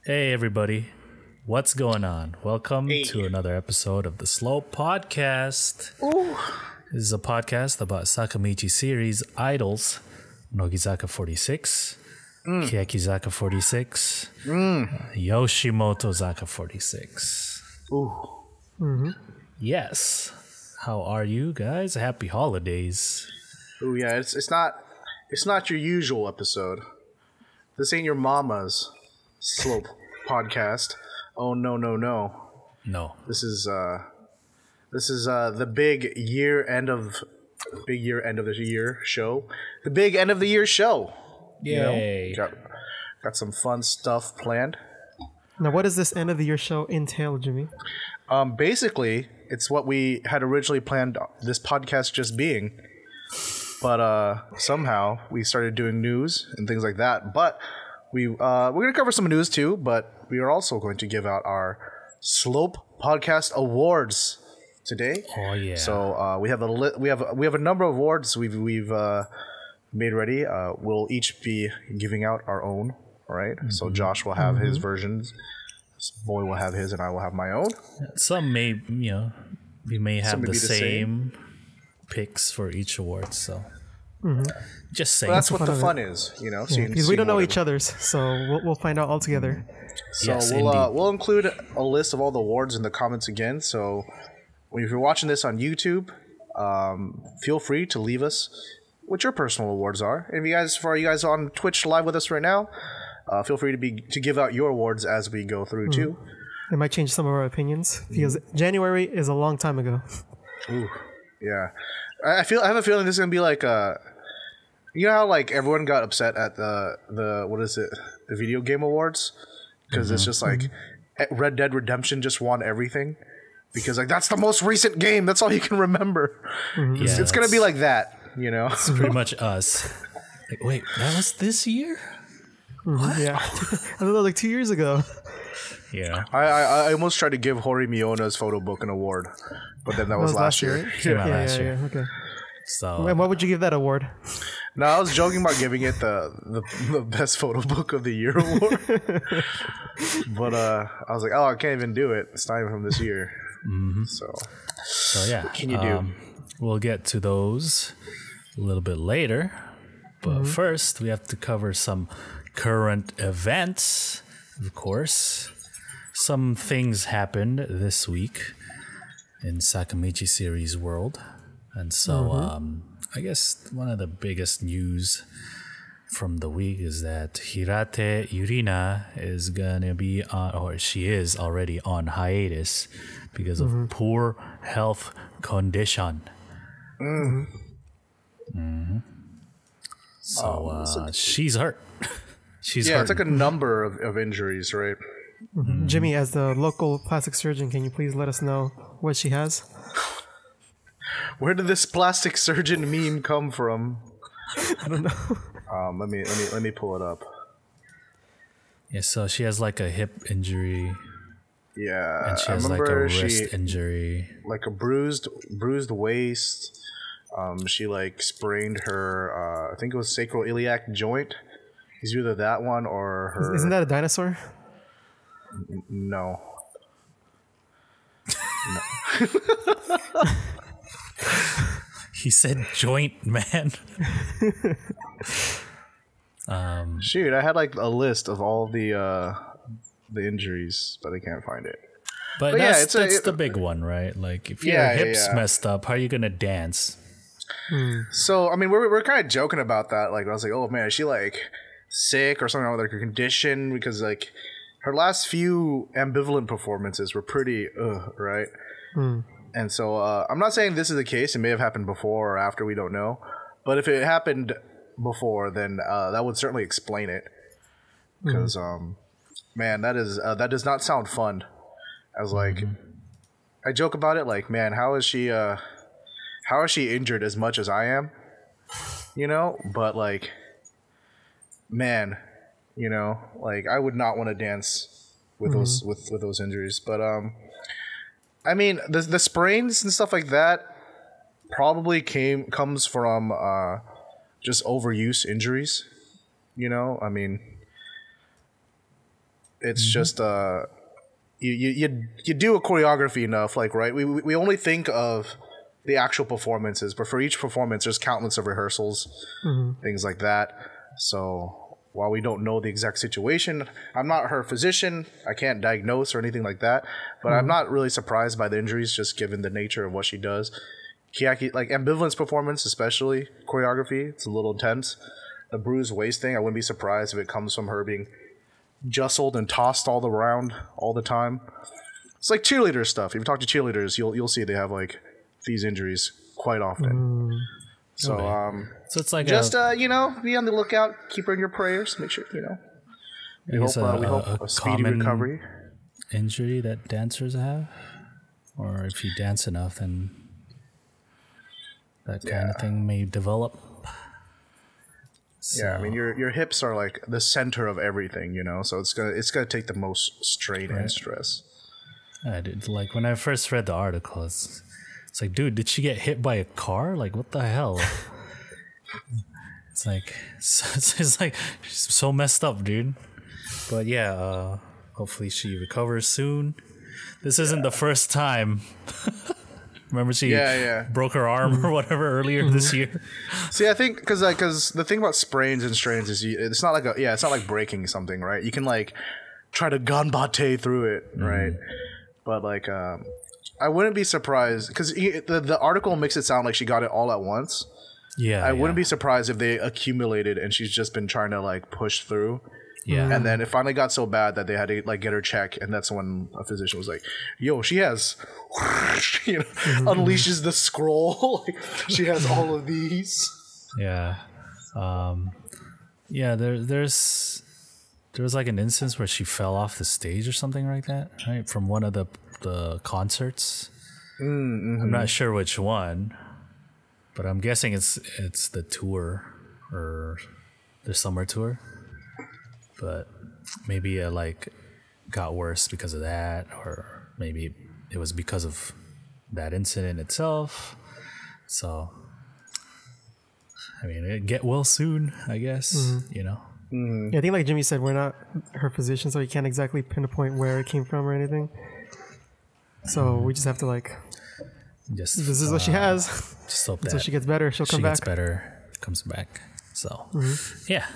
Hey everybody, what's going on? Welcome Hey. to another episode of the Slow Podcast. Ooh. This is a podcast about Sakamichi series idols, Nogizaka 46, Keyakitte 46, Yoshimoto Zaka 46. Ooh. Yes. How are you guys? Happy holidays. Ooh, yeah, it's not your usual episode. This ain't your mama's slope podcast. Oh no. No. This is the big year end of the year show. The big end of the year show. Yay. Got some fun stuff planned. Now, what does this end of the year show entail, Jimmy? Basically, it's what we had originally planned this podcast just being. But somehow we started doing news and things like that. But we're going to cover some news too, but we are also going to give out our Slope Podcast Awards today. Oh yeah. So we have a number of awards we've made ready. We'll each be giving out our own. All right. Mm-hmm. So Josh will have his versions. Boy will have his, and I will have my own. Some may, we may have the same picks for each award. So just saying. Well, that's what the fun is, Because we don't know each other's, so we'll find out all together. So yes, we'll include a list of all the awards in the comments again. So if you're watching this on YouTube, feel free to leave us what your personal awards are. And for you guys on Twitch live with us right now, feel free to give out your awards as we go through too. It might change some of our opinions because January is a long time ago. Ooh, yeah. I have a feeling this is gonna be like you know how like everyone got upset at the what is it, the video game awards, because it's just like Red Dead Redemption just won everything because like that's the most recent game, that's all you can remember. Yeah, it's gonna be like that, It's pretty much us. Like, wait, that was this year? Yeah, I don't know, like 2 years ago. Yeah, I almost tried to give Hori Miyona's photo book an award, but then that was last year. Right? Came out last year. Yeah, okay. So And what would you give that award? No, I was joking about giving it the best photo book of the year award, but I was like, I can't even do it. It's not even from this year. So yeah, what can you do? We'll get to those a little bit later, but first we have to cover some current events. Of course, some things happened this week in Sakamichi series world, and so I guess one of the biggest news from the week is that Hirate Yurina is gonna be on, or she is already on hiatus because of poor health condition. So she's hurt. She's hurt. It's like a number of injuries, right? Jimmy, as the local plastic surgeon, can you please let us know what she has? Where did this plastic surgeon meme come from? I don't know. Let me pull it up. Yeah, so she has like a hip injury. Yeah, And she has like a wrist injury. Like a bruised waist. She like sprained her. I think it was sacroiliac joint. It's either that one or her. Isn't that a dinosaur? No. He said joint, man. Shoot, I had like a list of all the injuries, but I can't find it. But yeah, that's the big one, right? Like if your hips messed up, how are you gonna dance? So I mean, we're kind of joking about that. Like I was like, oh man, is she like sick or something wrong with her condition? Because like her last few ambivalent performances were pretty right. And so I'm not saying this is the case. It may have happened before or after. We don't know. But if it happened before, then that would certainly explain it. Because man, that does not sound fun. I was like, I joke about it. Like, man, how is she injured as much as I am? But like, man, like I would not want to dance with those with those injuries. But I mean, the sprains and stuff like that probably comes from just overuse injuries. I mean, It's just you do a choreography enough, like, right? We only think of the actual performances, but for each performance, there's countless of rehearsals, things like that. So while we don't know the exact situation, I'm not her physician. I can't diagnose or anything like that, but I'm not really surprised by the injuries, just given the nature of what she does. Keyakitte, like Ambivalence performance, especially choreography, it's a little intense. The bruised waist thing, I wouldn't be surprised if it comes from her being jostled and tossed all around all the time. It's like cheerleader stuff. If you talk to cheerleaders, you'll see they have like these injuries quite often. So so it's like just be on the lookout, keep her in your prayers, make sure we hope a speedy recovery. Injury that dancers have, or if you dance enough, then that kind of thing may develop. So. Yeah, I mean your hips are like the center of everything, so it's gonna take the most strain and stress. I did, like when I first read the article, it's like, dude, did she get hit by a car? Like, what the hell? It's like she's so messed up, dude. But yeah, hopefully she recovers soon. This isn't the first time. Remember she broke her arm or whatever earlier this year. See, I think because the thing about sprains and strains is it's not like breaking something, right? You can like try to ganbate through it, right? But like I wouldn't be surprised because the article makes it sound like she got it all at once. Yeah, I wouldn't be surprised if they accumulated and she's just been trying to like push through. Yeah, and then it finally got so bad that they had to like get her checked, and that's when a physician was like, "Yo, she has," unleashes the scroll. Like, she has all of these. Yeah, there was like an instance where she fell off the stage or something like that, right? From one of the concerts. I'm not sure which one, but I'm guessing it's the tour or the summer tour. But maybe it like got worse because of that, or maybe it was because of that incident itself. So, I mean, get well soon, I guess. Yeah, I think like Jimmy said, we're not her physician, so we can't exactly pinpoint where it came from or anything. So we just have to like, this is what she has. Just hope until she gets better, she'll come back. She gets better, comes back. So, yeah.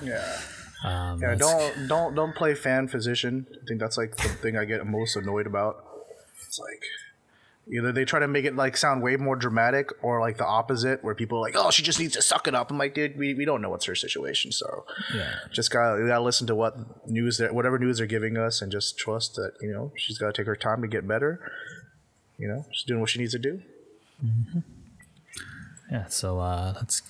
Don't play fan physician. I think that's like the thing I get most annoyed about. It's like either they try to make it like sound way more dramatic, or like the opposite, where people are like, "Oh, she just needs to suck it up." I'm like, dude, we don't know what's her situation, so just we gotta listen to whatever news they're giving us, and just trust that she's gotta take her time to get better. She's doing what she needs to do. Yeah. So let's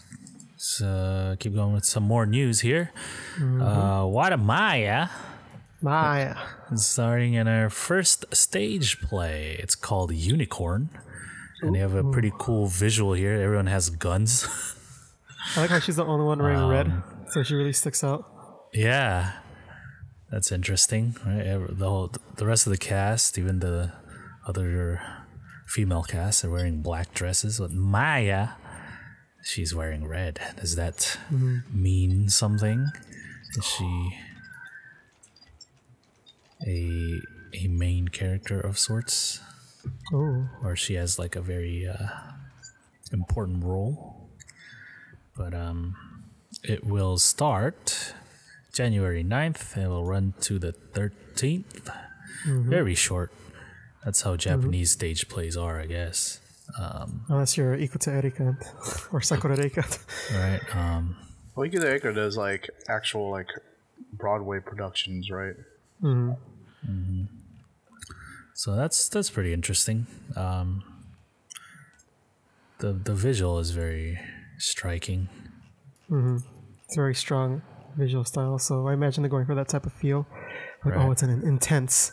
keep going with some more news here. Wada Maaya is starring in her first stage play. It's called Unicorn. And they have a pretty cool visual here. Everyone has guns. I like how she's the only one wearing red, so she really sticks out. Yeah. That's interesting, right? The rest of the cast, even the other female cast, are wearing black dresses. But Maaya, she's wearing red. Does that mean something? Is she a main character of sorts? Or she has like a very important role? But it will start January 9th. It will run to the 13th. Very short. That's how Japanese stage plays are, I guess. Unless you're Ikuta Erika or Sakura Reika. Right. Well, Ikuta Erika does like actual like Broadway productions, right? So that's pretty interesting. The visual is very striking. It's very strong visual style, so I imagine they're going for that type of feel. Like, it's an intense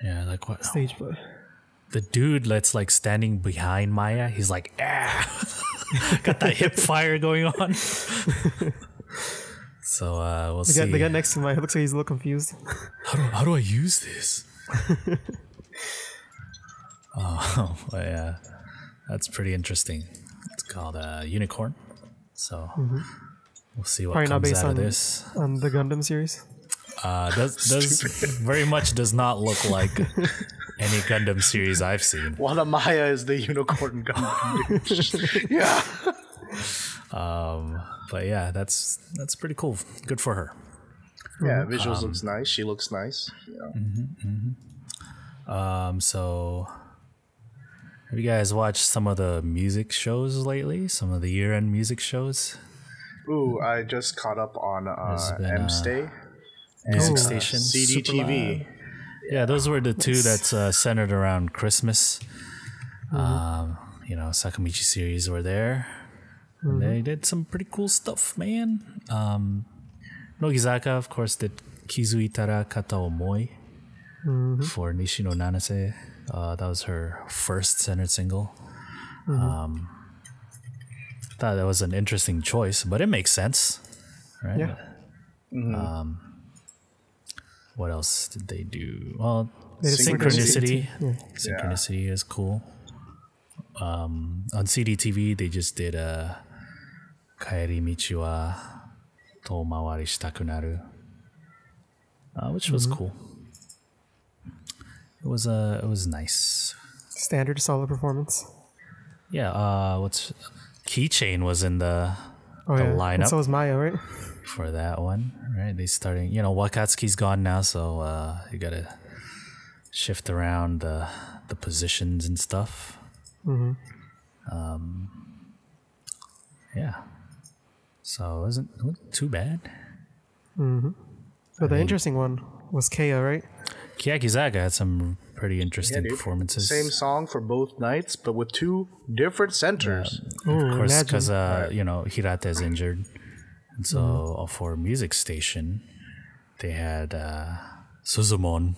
like what stage play. The dude that's like standing behind Maaya, he's like, got that hip fire going on. So we'll see. The guy next to Maaya looks like he's a little confused. How do I use this? Yeah, that's pretty interesting. It's called Unicorn. So we'll see what Probably comes not based out on, of this. On the Gundam series? Does very much does not look like any Gundam series I've seen. Wada Maaya is the unicorn Gundam. Yeah. But yeah, that's pretty cool. Good for her. Yeah, visuals looks nice. She looks nice. Yeah. So have you guys watched some of the music shows lately? Some of the year-end music shows? Ooh, I just caught up on M-Stay. Music Station. CDTV. Yeah, those were the two that's centered around Christmas. Sakamichi series were there. And they did some pretty cool stuff, man. Nogizaka, of course, did Kizuitara Kata Omoi for Nishino Nanase. That was her first centered single. Thought that was an interesting choice, but it makes sense, right? Yeah. What else did they do? Well, Synchronicity. Synchronicity is cool. On CDTV, they just did Kaeri Michi wa Tomawari Shitaku Naru, which was cool. It was nice. Standard solid performance. Yeah. Keychain was in the lineup. And so was Maya, right? For that one, right? They starting. Wakatsuki's gone now, so you gotta shift around the positions and stuff. Yeah. So it wasn't too bad. But the interesting one was Keia, right? Keyakitte had some pretty interesting performances. Same song for both nights, but with two different centers. Of course, because Hirate is injured, and so for Music Station, they had Suzumoto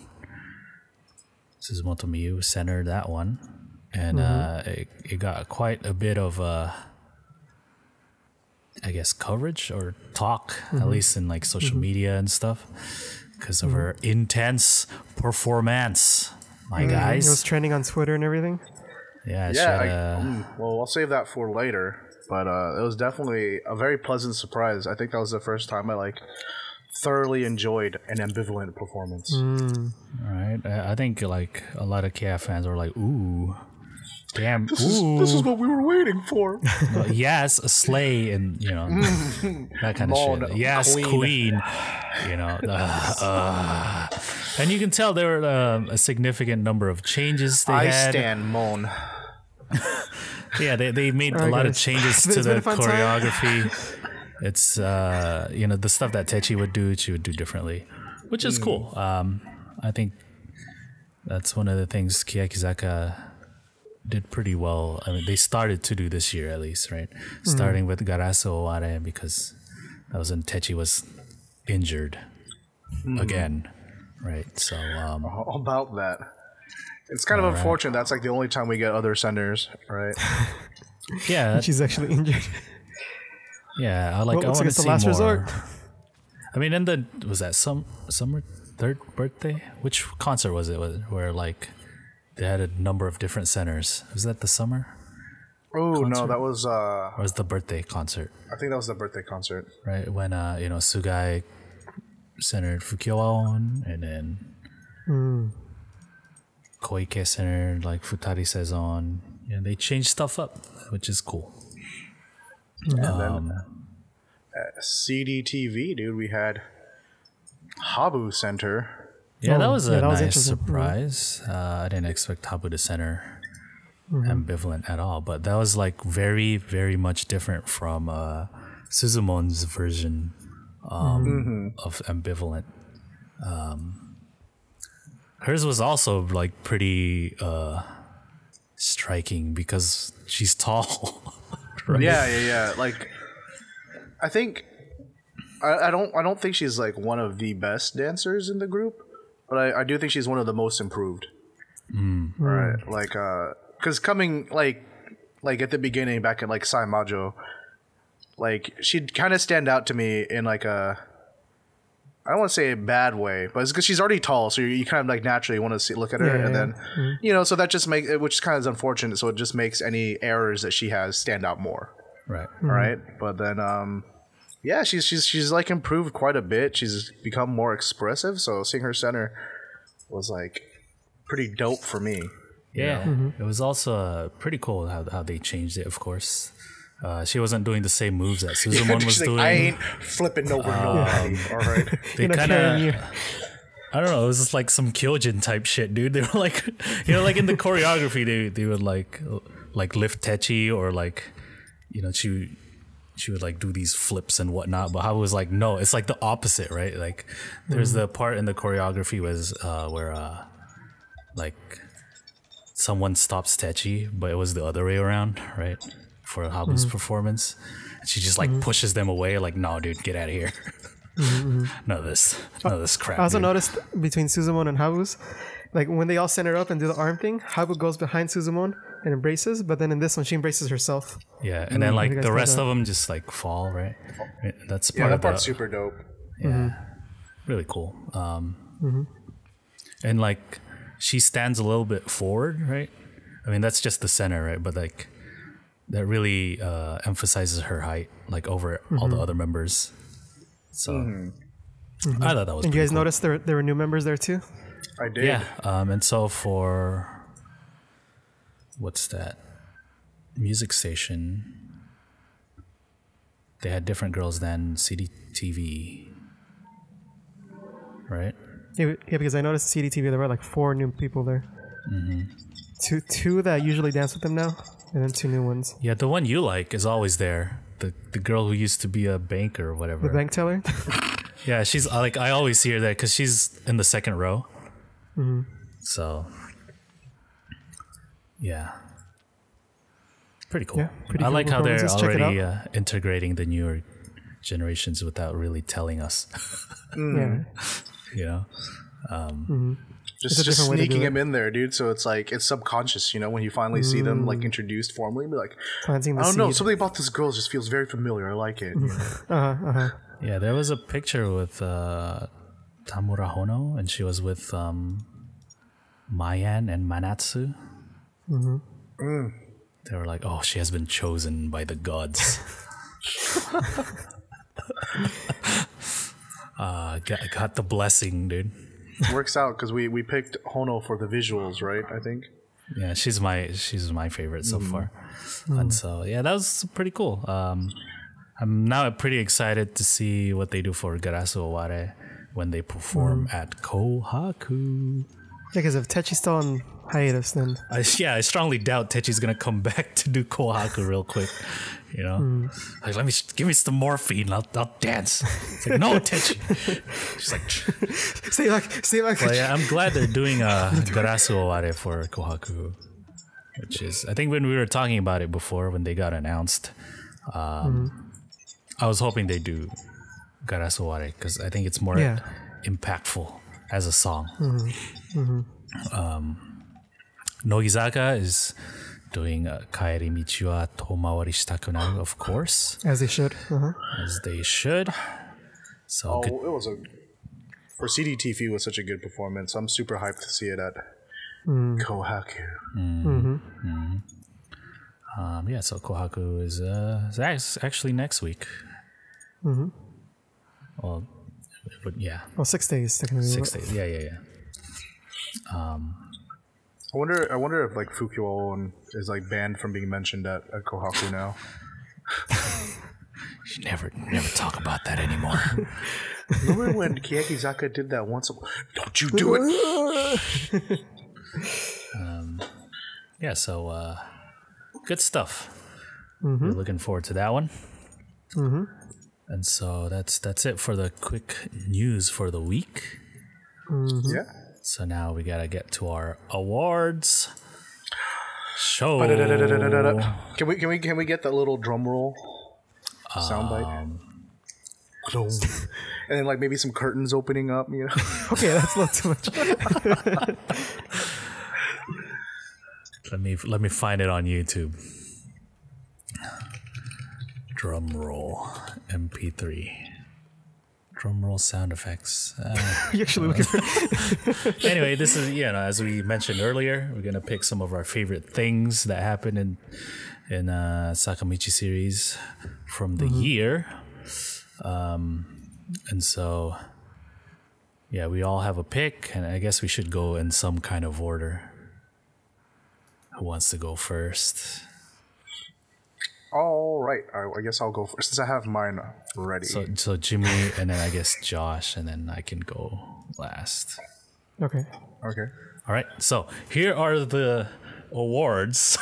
Miyu centered that one, and it got quite a bit of I guess coverage or talk, at least in like social media and stuff, because of her intense performance. My guys, it was trending on Twitter and everything. Yeah. Well, I'll save that for later. But it was definitely a very pleasant surprise. I think that was the first time I thoroughly enjoyed an ambivalent performance. Right. I think like a lot of KF fans were like, "Ooh, damn! This is what we were waiting for." Yes, a slay, and that kind of shit. Yes, queen. And you can tell there were a significant number of changes they had. I stand Mon. Yeah, they made a lot of changes to the choreography. It's the stuff that Techi would do, she would do differently, which is cool. I think that's one of the things Keyakitte did pretty well. I mean, they started to do this year at least, right? Starting with Garasu Oware, because that was when Techi was injured again, right? So about that. It's kind of unfortunate. That's like the only time we get other centers, right? Yeah, she's actually injured. Yeah, I want to see last more. Resort. I mean, was that summer third birthday? Which concert was it? Where they had a number of different centers. Was that the summer? Oh concert? No, that was. Or was the birthday concert? I think that was the birthday concert. Right when Sugai centered Fukioaon, and then Koike centered Futari Saison. Yeah, they changed stuff up, which is cool. And then CDTV, dude, we had Habu center. Yeah, that was a nice surprise. I didn't expect Habu to center ambivalent at all, but that was very, very much different from Suzumon's version of ambivalent. Hers was also pretty striking because she's tall. Right? Yeah. I think I don't think she's one of the best dancers in the group, but I do think she's one of the most improved. Right, because coming at the beginning back in Sai Majo, she'd kind of stand out to me in I don't want to say a bad way, but it's because she's already tall, so you kind of naturally want to look at her, and then so that just makes it, which kind of is unfortunate. So it just makes any errors that she has stand out more. Right. Right. But then Yeah, she's like improved quite a bit. She's become more expressive. So seeing her center was like pretty dope for me. Yeah, it was also pretty cool how they changed it. Of course, she wasn't doing the same moves that Suzumon was doing. I ain't flipping over nobody. All right, they kind of. I don't know. It was just like some Kyojin type shit, dude. They were like, like in the choreography, they would like lift Techi or like, she would like do these flips and whatnot. But Habu was like, no, it's like the opposite, right? Like, there's the part in the choreography was where like someone stops Techi, but it was the other way around, right? For Habu's performance, and she just like pushes them away, like, no, dude, get out of here. None of this crap. I also noticed between Suzumon and Habu's, like when they all center up and do the arm thing, Habu goes behind Suzumon and embraces, but then in this one she embraces herself. Yeah, and then like the rest of them just like fall, right? That's part that part's super dope. Yeah, really cool. And like she stands a little bit forward, right? I mean, that's just the center, right? But like that really emphasizes her height, like over all the other members. So I thought that was. And you guys cool. noticed there were new members there too? I did. Yeah, and so for what's that music station, they had different girls than CDTV, right? Yeah, because I noticed CDTV there were like 4 new people there. Two that usually dance with them now, and then 2 new ones. Yeah, the one you like is always there. The girl who used to be a banker or whatever. The bank teller? Yeah, she's like, I always see her there because she's in the second row. So, yeah. Pretty cool. Yeah, pretty I cool like how they're performances. already integrating the newer generations without really telling us. Yeah. Just different way to do sneaking it. him in there, dude. So it's like it's subconscious, when you finally see them like introduced formally, be like, Planting the I don't know, seed. something about this girl just feels very familiar. I like it. Yeah, there was a picture with Tamura Hono, and she was with Mayan and Manatsu. They were like, oh, she has been chosen by the gods. Got the blessing, dude. Works out because we picked Hono for the visuals, right? I think. Yeah, she's my favorite so far, and so yeah, that was pretty cool. I'm now pretty excited to see what they do for Garasu Oware when they perform at Kohaku. Yeah, because if Techi's still on hiatus, then I strongly doubt Techi's gonna come back to do Kohaku real quick. Like, give me some morphine, I'll dance. It's like, no, Techi. She's like, stay like. well, yeah, I'm glad they're doing Garasu Oware for Kohaku, which is, I think when we were talking about it before when they got announced, I was hoping they do Garasu Oware because I think it's more impactful as a song. Nogizaka is doing Kaeri Michi wa Tomawari Shitaku Naru, of course. As they should. As they should. So it was for CDTV was such a good performance. I'm super hyped to see it at Kohaku. Yeah, so Kohaku is actually next week. Well, but yeah. Well, 6 days technically. 6 days. Yeah. I wonder if like Fukuo is like banned from being mentioned at Kohaku now. You should never talk about that anymore. Remember when Keyakitte did that once? Don't you do it! Yeah, so good stuff. We're looking forward to that one. And so that's it for the quick news for the week. Yeah. So now we gotta get to our awards show. Can we get that little drum roll soundbite? And then like maybe some curtains opening up, Okay, that's not too much. Let me find it on YouTube. Drum roll MP3. Drum roll sound effects. You actually looking for Anyway, this is as we mentioned earlier, we're gonna pick some of our favorite things that happened in Sakamichi series from the year. And so, yeah, we all have a pick, and I guess we should go in some kind of order. Who wants to go first? All right, I guess I'll go first since I have mine ready. So Jimmy, and then I guess Josh, and then I can go last. Okay. Okay. All right, so here are the awards.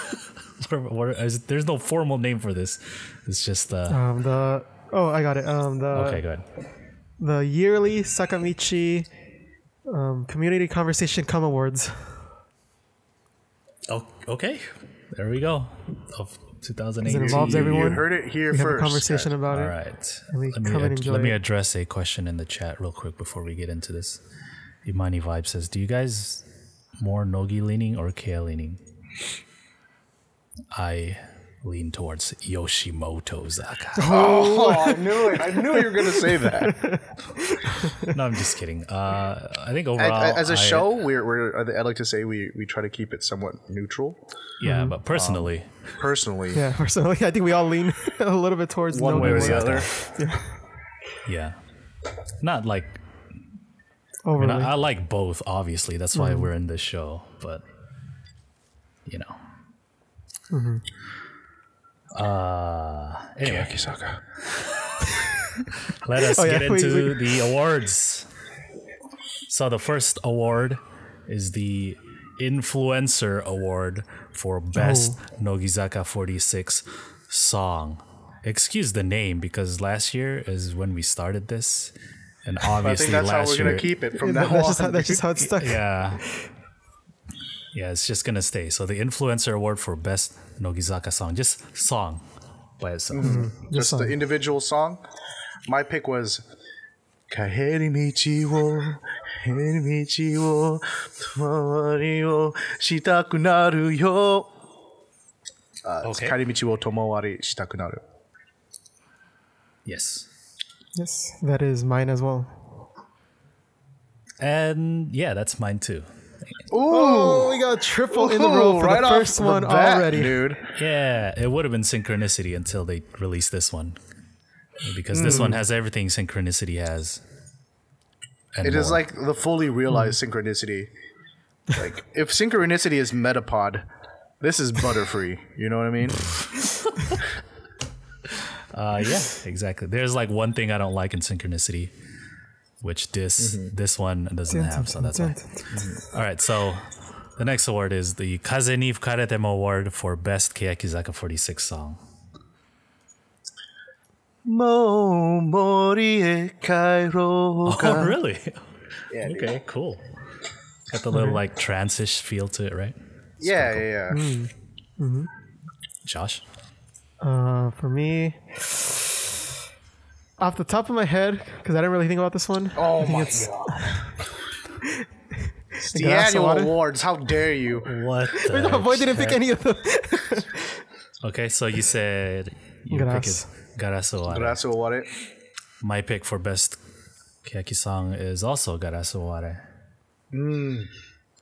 There's no formal name for this. It's just I got it. Okay, go ahead. The yearly Sakamichi Community Conversation Come Awards. Oh, okay, there we go. Of 2018. It involves everyone. You heard it here we first. have a conversation about All it. right. And we come and enjoy Let me it. address a question in the chat real quick before we get into this. Imani Vibe says, do you guys more Nogi leaning or Kea leaning? I lean towards Yoshimoto Zaka. Oh, I knew it. I knew you were going to say that. No, I'm just kidding. I think overall, as a show, I like to say we try to keep it somewhat neutral. Yeah, but personally, Yeah, personally, I think we all lean a little bit towards one way or the other. Yeah, not like. Overly. I like both. Obviously, that's why we're in this show. But you know. Anyway, Keyakitte. let us get into the awards. So the first award is the Influencer Award for Best Nogizaka 46 Song. Excuse the name because last year is when we started this, and obviously I think that's how we're year, gonna keep it from now on. That's just how it's stuck. Yeah. Yeah, it's just gonna stay. So the Influencer Award for Best Nogizaka Song, just song by itself. Just the individual song. My pick was Kaheri Michi wo Kaheri Michi wo Tomawari wo Shitaku naru yo. Okay. Kaheri Michi wo Tomawari Shitaku naru. Yes. Yes, that is mine as well. And yeah, that's mine too. Oh, we got triple in the row for right the first off the one bat, already. dude. Yeah, it would have been Synchronicity until they released this one. Because this one has everything Synchronicity has. And It is more. like the fully realized synchronicity. Like, if synchronicity is Metapod, this is Butterfree. You know what I mean? Yeah, exactly. There's like one thing I don't like in Synchronicity, which this one doesn't have, so that's why. All right, so the next award is the Kaze ni Fukarete mo Award for Best Keyakitte 46 Song. Mo mori e kairo Oh, really? Yeah, dude. Okay, cool. Got the little like trance-ish feel to it, right? Yeah. Josh? For me, off the top of my head, because I didn't really think about this one. Oh I think my it's god. It's the Grasso annual water? awards. How dare you? What the My boy didn't pick any of them. Okay, so you said your pick Grass. is Garasu Ware. Grasso award. My pick for best Keyaki song is also Garasu Ware.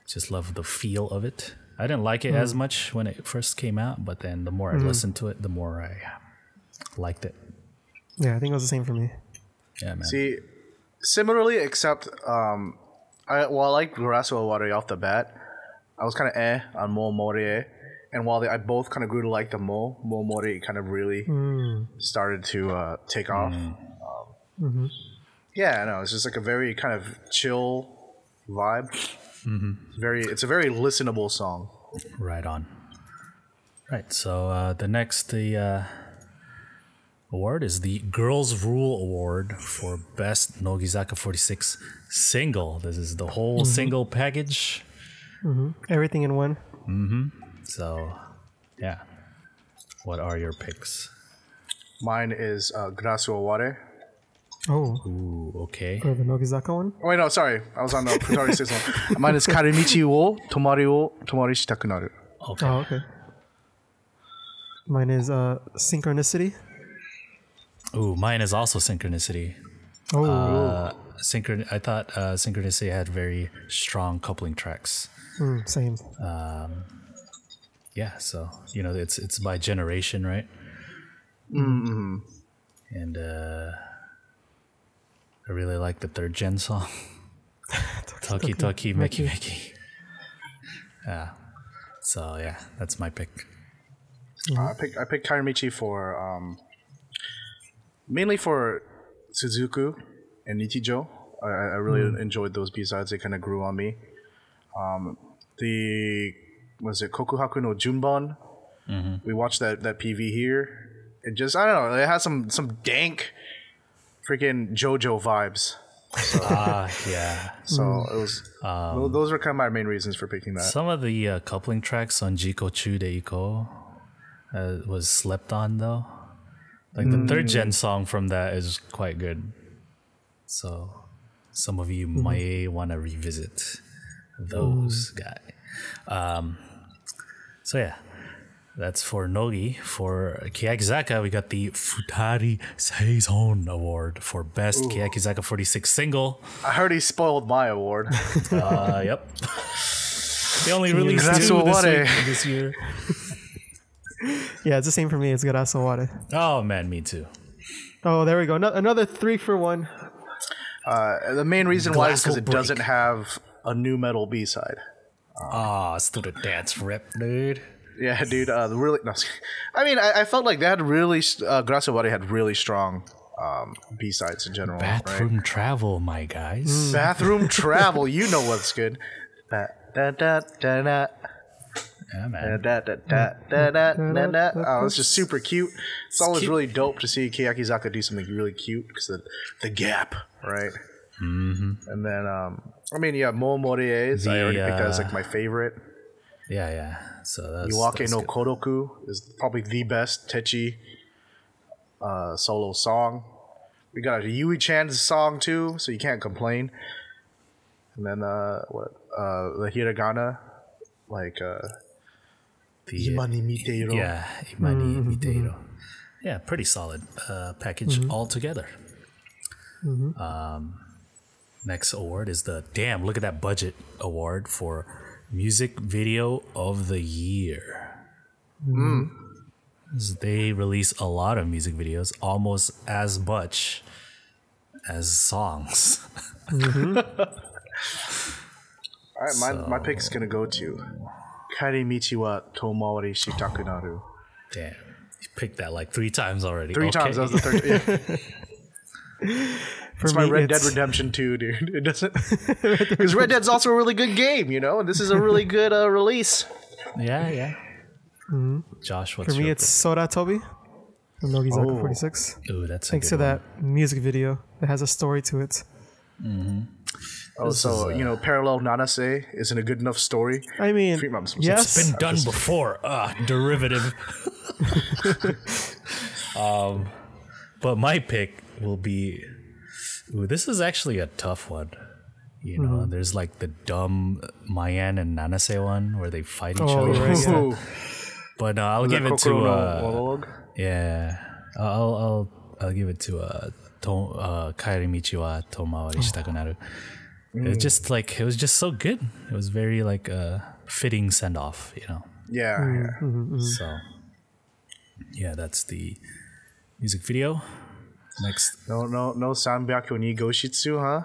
Just love the feel of it. I didn't like it as much when it first came out, but then the more I listened to it, the more I liked it. Yeah, I think it was the same for me. Yeah, man. See, similarly, except I like Grasso award off the bat. I was kind of on Mo Mori, and while I both kind of grew to like the Mo Mori kind of really started to take off. Yeah, I know. It's just like a very kind of chill vibe. It's a very listenable song. Right on. Right, so the next award is the Girls Rule Award for Best Nogizaka 46 Single. This is the whole single package. Everything in one. So, yeah. What are your picks? Mine is Grasso award. Oh, Ooh, okay. for the Nogizaka one. Oh, wait, no, sorry. I was on the Futari 6 one. Mine is Karemichi wo Tomari shitaku naru. Okay. Oh, okay. Mine is Synchronicity. Ooh, mine is also Synchronicity. Oh, I thought Synchronicity had very strong coupling tracks. same. Yeah, so you know it's by generation, right? And I really like the third gen song. Toki Toki Meki Meki. Yeah. So yeah, that's my pick. I picked Kairimichi for mainly for Suzuku and Nichijo. I really enjoyed those B-sides. They kind of grew on me. Was it Kokuhaku no Junban? We watched that PV here. It just, I don't know, it has some dank freaking JoJo vibes. So, yeah. So it was, those were kind of my main reasons for picking that. Some of the coupling tracks on Jiko Chu de Iko was slept on though. Like the third gen song from that is quite good. So some of you might want to revisit those guys. So yeah, that's for Nogi. For Keyakitzaka, we got the Futari Seizon Award for Best Keyakitzaka 46 Single. I heard he spoiled my award. Yep. They only released 2 this year. Yeah, it's the same for me. It's Garaso Ware. Oh man, me too. Oh, there we go. Another 3 for 1. The main reason why is because it doesn't have a new metal B-side. Still the dance rip, dude. Yeah, dude. Really, no, I mean, I felt like they had really Grasso Ware had really strong B-sides in general. Bathroom Travel, my guys. Bathroom Travel, you know what's good. Yeah, man. Oh, it's just super cute. It's always really dope to see Keyakitzaka do something really cute because of the gap, right? And then, I mean, yeah, Momore's. I already picked that as like my favorite. Yeah. So that's Iwake no good. Kodoku is probably the best Techi solo song. We got a Yui-chan's song too, so you can't complain. And then the hiragana, like Imani Miteiro. Yeah, Imani Miteiro. Yeah, pretty solid package altogether. Next award is the look at that budget award for Music Video of the Year. They release a lot of music videos, almost as much as songs. All right, my pick's gonna go to Kairimichi wa Tomawari Shitaku Naru. Damn, you picked that like 3 times already. 3 times. That was the third. Yeah. It's my Red Dead Redemption 2, dude. It doesn't, because Red Dead's also a really good game, you know, and this is a really good release. Yeah. Josh, what's for me? your It's Sora Tobi from Nogizaka 46. Ooh, that's thanks to that music video that has a story to it. Oh, so you know, Parallel Nanase isn't a good enough story. I mean, yes, it's been done before. Derivative. But my pick will be. Ooh, this is actually a tough one. You know, there's like the dumb Mayan and Nanase one where they fight each other. Right, yeah. But I'll give it to. Yeah, I'll give it to Kairimichi wa Tomawari Shitaku Naru. It's just like it was just so good. It was very like a fitting send off, you know. Yeah. So yeah, that's the music video. Next. No Sanbyaku ni Goshitsu, huh?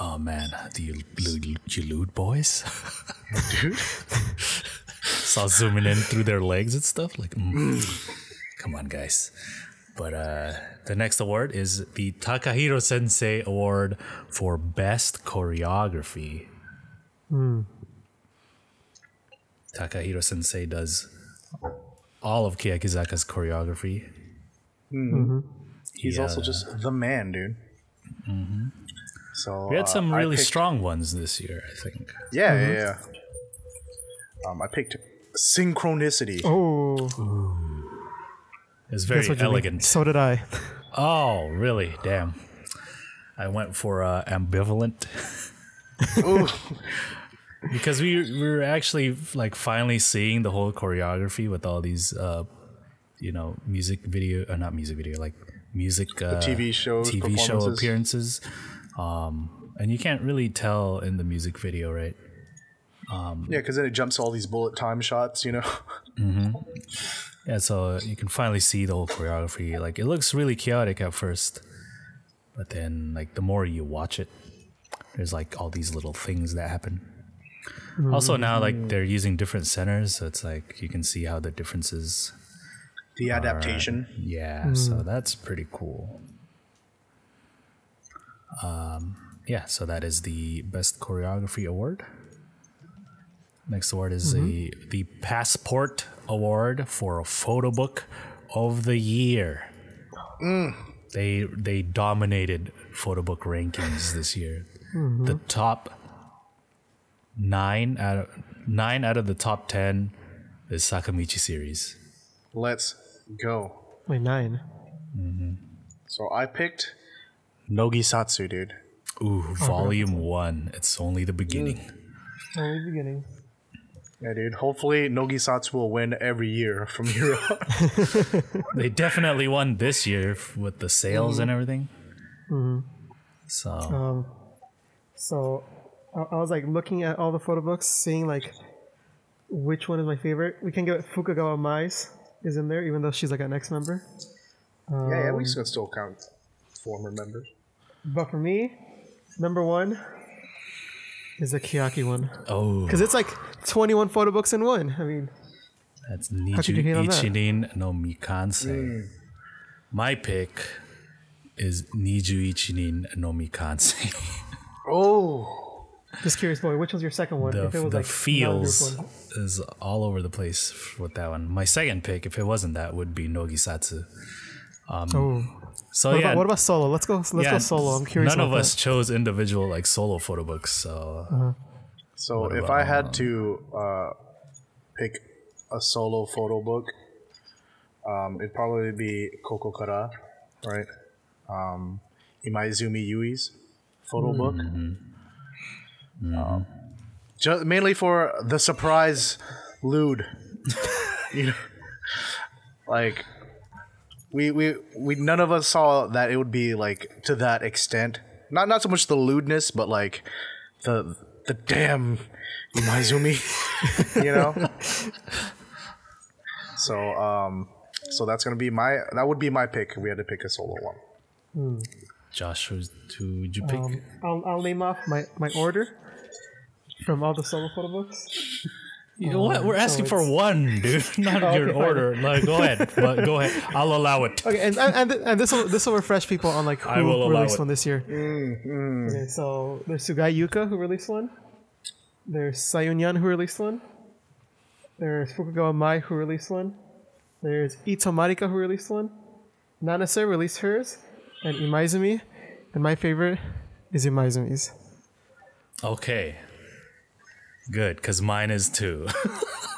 Oh man, the Jalud boys. Dude. Saw zooming in through their legs and stuff. Like, come on, guys. But the next award is the Takahiro Sensei Award for Best Choreography. Takahiro Sensei does all of Keyakitzaka's choreography. He's also just the man, dude. So we had some really strong ones this year, I think. Yeah. I picked Synchronicity. Oh. It's very elegant. So did I. Oh, really? Damn. I went for ambivalent. Because we were actually like finally seeing the whole choreography with all these music video, not music video, like music TV show appearances. And you can't really tell in the music video, right? Yeah, because then it jumps all these bullet time shots, you know. Yeah, so you can finally see the whole choreography. Like, it looks really chaotic at first, But then, like, the more you watch it, there's like all these little things that happen. Also now, like, they're using different centers, so it's like you can see how the differences. The adaptation. Yeah, so that's pretty cool. Yeah, so that is the Best Choreography Award. Next award is the Passport Award for Photo Book of the Year. They dominated photo book rankings this year. The top 9 out of the top 10 is Sakamichi series. Let's go. Wait, 9. So I picked Nogisatsu, dude. Ooh, volume 1. It's only the beginning. Only beginning. Yeah, dude. Hopefully, Nogisatsu will win every year from here on. They definitely won this year with the sales and everything. So, So I was like looking at all the photo books, seeing like which one is my favorite. We can get Fukagawa Mai's is in there, even though she's like an ex-member. Yeah, we can still count former members. But for me, number 1 is the Kiyaki one. oh, Because it's like 21 photo books in one. I mean, that's How could you hate Niju on that? Ichinin no Mikansei. My pick is Niju Ichinin no Mikansei. Oh, just curious, boy, which was your second one? The, if it was the like feels one. is all over the place with that one. My second pick, if it wasn't that, would be Nogisatsu. So What about solo? Let's go solo. I'm curious. None of about us chose individual like solo photo books. So so if I had to pick a solo photo book, it'd probably be Kokokara, right? Imaizumi Yui's photo book. Just mainly for the surprise lewd. You know, like we none of us saw that it would be like to that extent. Not so much the lewdness, but like the damn Imaizumi, you know. So that's gonna be that would be my pick if we had to pick a solo one. Josh, who would you pick? I'll name off my order from all the solo photo books. You know what? We're asking for it's- one, dude. Not your okay, order. Like, go ahead. But go ahead. I'll allow it. Okay, and this will refresh people on like I will who allow released it. one this year. Okay, so there's Sugai Yuka who released one. There's Sayunyan who released one. There's Fukagawa Mai who released one. There's Ito Marika who released one. Nanase released hers, and Imaizumi. And my favorite is Imaizumi's. Okay. Good, because mine is 2.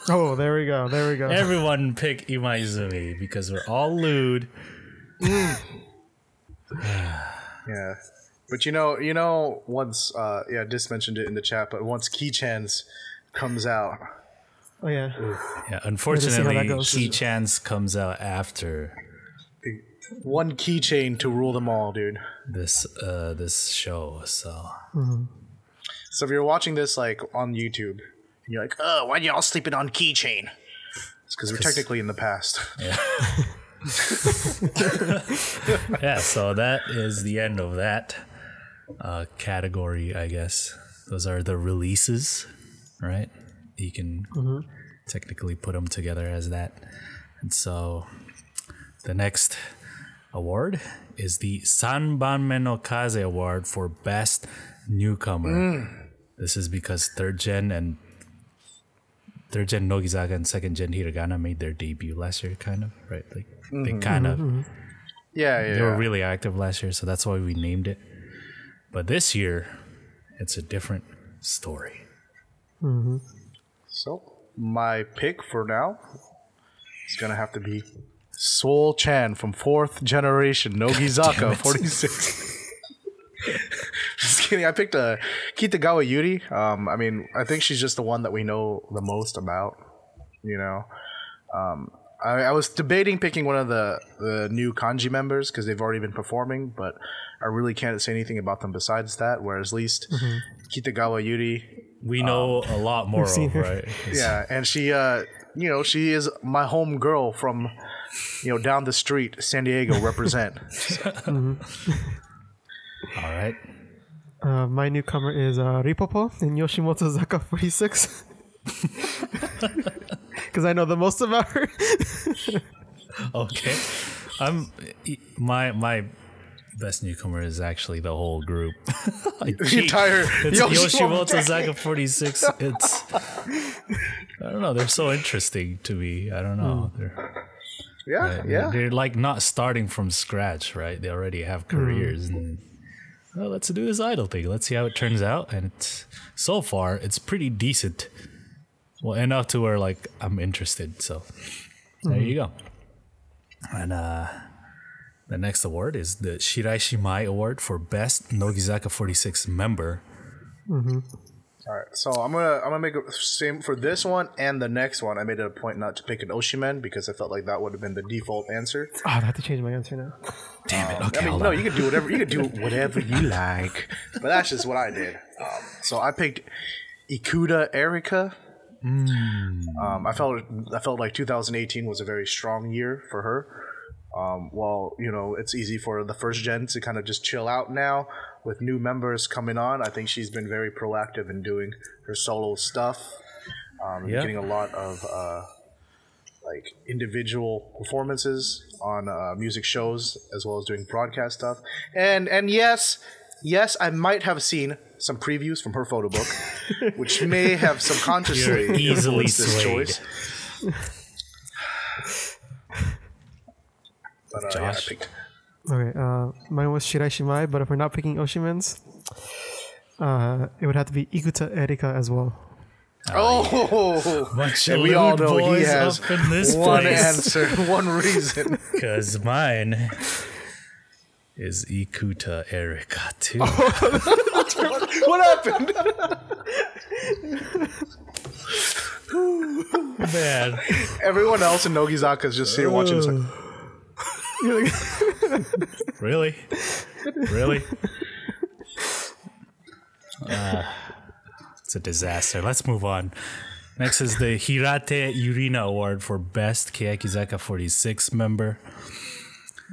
Oh, there we go. Everyone pick Imaizumi because we're all lewd. Yeah, but you know, once Dis mentioned it in the chat, but once Key-chan's comes out, Oh yeah. Yeah, see how unfortunately, that goes. Key-chan's comes out after one keychain to rule them all, dude. this show. So So if you're watching this like on YouTube, and you're like, "Oh, why y'all sleeping on Keychain?" It's because we're technically in the past. yeah, so that is the end of that category, I guess. Those are the releases, right? You can technically put them together as that. And so the next award is the Sanbanme no Kaze Award for Best Newcomer. This is because third gen Nogizaka and second gen Hiragana made their debut last year, kind of, right? Like they kind of they were really active last year, so that's why we named it. But this year, it's a different story. So my pick for now is gonna have to be Soul Chan from 4th generation Nogizaka 46. Just kidding. I picked Kitagawa Yuri. I mean, I think she's just the one that we know the most about. You know, I was debating picking one of the new kanji members because they've already been performing, but I really can't say anything about them besides that. Whereas at least Kitagawa Yuri, We know a lot more seen of, her. right? yeah, and she, she is my home girl from, down the street, San Diego represent. All right. My newcomer is Ripopo in Yoshimoto Zaka 46. Because I know the most about her. Okay. My best newcomer is actually the whole group. Like, The entire it's Yoshimoto Zaka 46. It's I don't know. They're so interesting to me. I don't know. They're like not starting from scratch, right? They already have careers, and well, let's do this idol thing. Let's see how it turns out. And so far, it's pretty decent. Well, enough to where like I'm interested. So there you go. And the next award is the Shiraishi Mai Award for Best Nogizaka 46 Member. All right, so I'm gonna make it same for this one and the next one. I made it a point not to pick an Oshimen because I felt like that would have been the default answer. Oh, I have to change my answer now. Damn it! Okay, I mean, no, you can do whatever you like, but that's just what I did. So I picked Ikuta Erika. I felt like 2018 was a very strong year for her. While it's easy for the first gen to kind of just chill out now with new members coming on, I think she's been very proactive in doing her solo stuff, getting a lot of like individual performances on music shows as well as doing broadcast stuff. And yes, I might have seen some previews from her photo book, which may have subconsciously easily influenced this swayed. choice. But I picked. Okay, mine was Shiraishi Mai, but if we're not picking Oshimen's, it would have to be Ikuta Erika as well. And we all know he has one answer, one reason. Because mine is Ikuta Erika too. What happened? Man, Everyone else in Nogizaka is just here watching this like, really? It's a disaster. Let's move on. Next is the Hirate Yurina Award for Best Keyakitte 46 Member.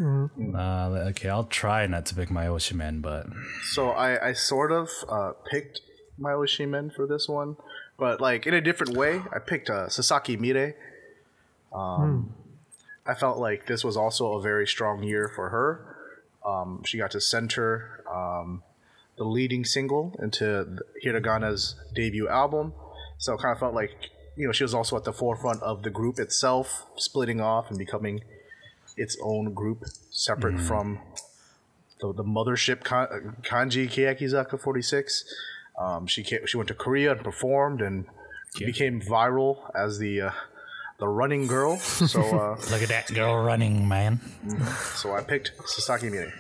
Okay, I'll try not to pick my Oshimen, but So I sort of picked my Oshimen for this one, but like in a different way. I picked Sasaki Mire. I felt like this was also a very strong year for her. She got to center the leading single into Hiragana's debut album. So it kind of felt like, she was also at the forefront of the group itself, splitting off and becoming its own group, separate from the mothership Kanji Keyakitte 46. She went to Korea and performed and became viral as the running girl. So look at that girl running, man. So I picked Sasaki Mire.